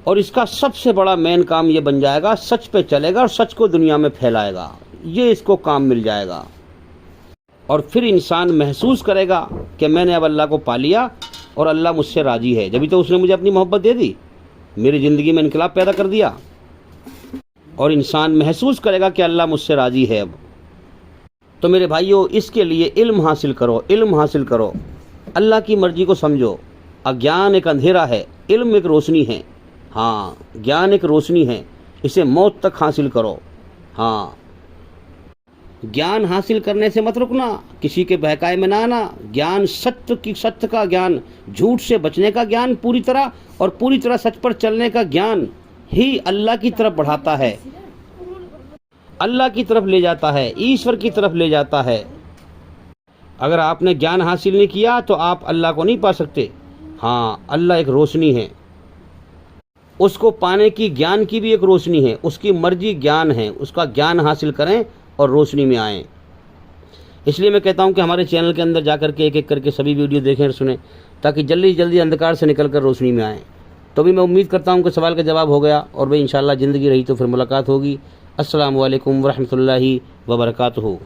और इसका सबसे बड़ा मेन काम ये बन जाएगा, सच पे चलेगा और सच को दुनिया में फैलाएगा, ये इसको काम मिल जाएगा। और फिर इंसान महसूस करेगा कि मैंने अब अल्लाह को पा लिया और अल्लाह मुझसे राज़ी है, जब तो उसने मुझे अपनी मोहब्बत दे दी, मेरी ज़िंदगी में इनकलाब पैदा कर दिया। और इंसान महसूस करेगा कि अल्लाह मुझसे राज़ी है अब। तो मेरे भाइयों, इसके लिए इल्म हासिल करो, इल्म हासिल करो, अल्लाह की मर्ज़ी को समझो। अज्ञान एक अंधेरा है, इल्म एक रोशनी है। हाँ, ज्ञान एक रोशनी है, इसे मौत तक हासिल करो। हाँ, ज्ञान हासिल करने से मत रुकना, किसी के बहकाए में ना आना। ज्ञान सत्य का ज्ञान, झूठ से बचने का ज्ञान पूरी तरह, और पूरी तरह सच पर चलने का ज्ञान ही अल्लाह की तरफ बढ़ाता है, अल्लाह की तरफ ले जाता है, ईश्वर की तरफ ले जाता है। अगर आपने ज्ञान हासिल नहीं किया तो आप अल्लाह को नहीं पा सकते। हाँ, अल्लाह एक रोशनी है, उसको पाने की ज्ञान की भी एक रोशनी है, उसकी मर्जी ज्ञान है, उसका ज्ञान हासिल करें और रोशनी में आएँ। इसलिए मैं कहता हूँ कि हमारे चैनल के अंदर जाकर के एक एक करके सभी वीडियो देखें और सुने, ताकि जल्दी जल्दी अंधकार से निकल कर रोशनी में आएँ। तो भी मैं उम्मीद करता हूँ कि सवाल का जवाब हो गया, और भाई इंशाल्लाह ज़िंदगी रही तो फिर मुलाकात होगी। अस्सलामु अलैकुम वरहमतुल्लाहि वबरकातुहू।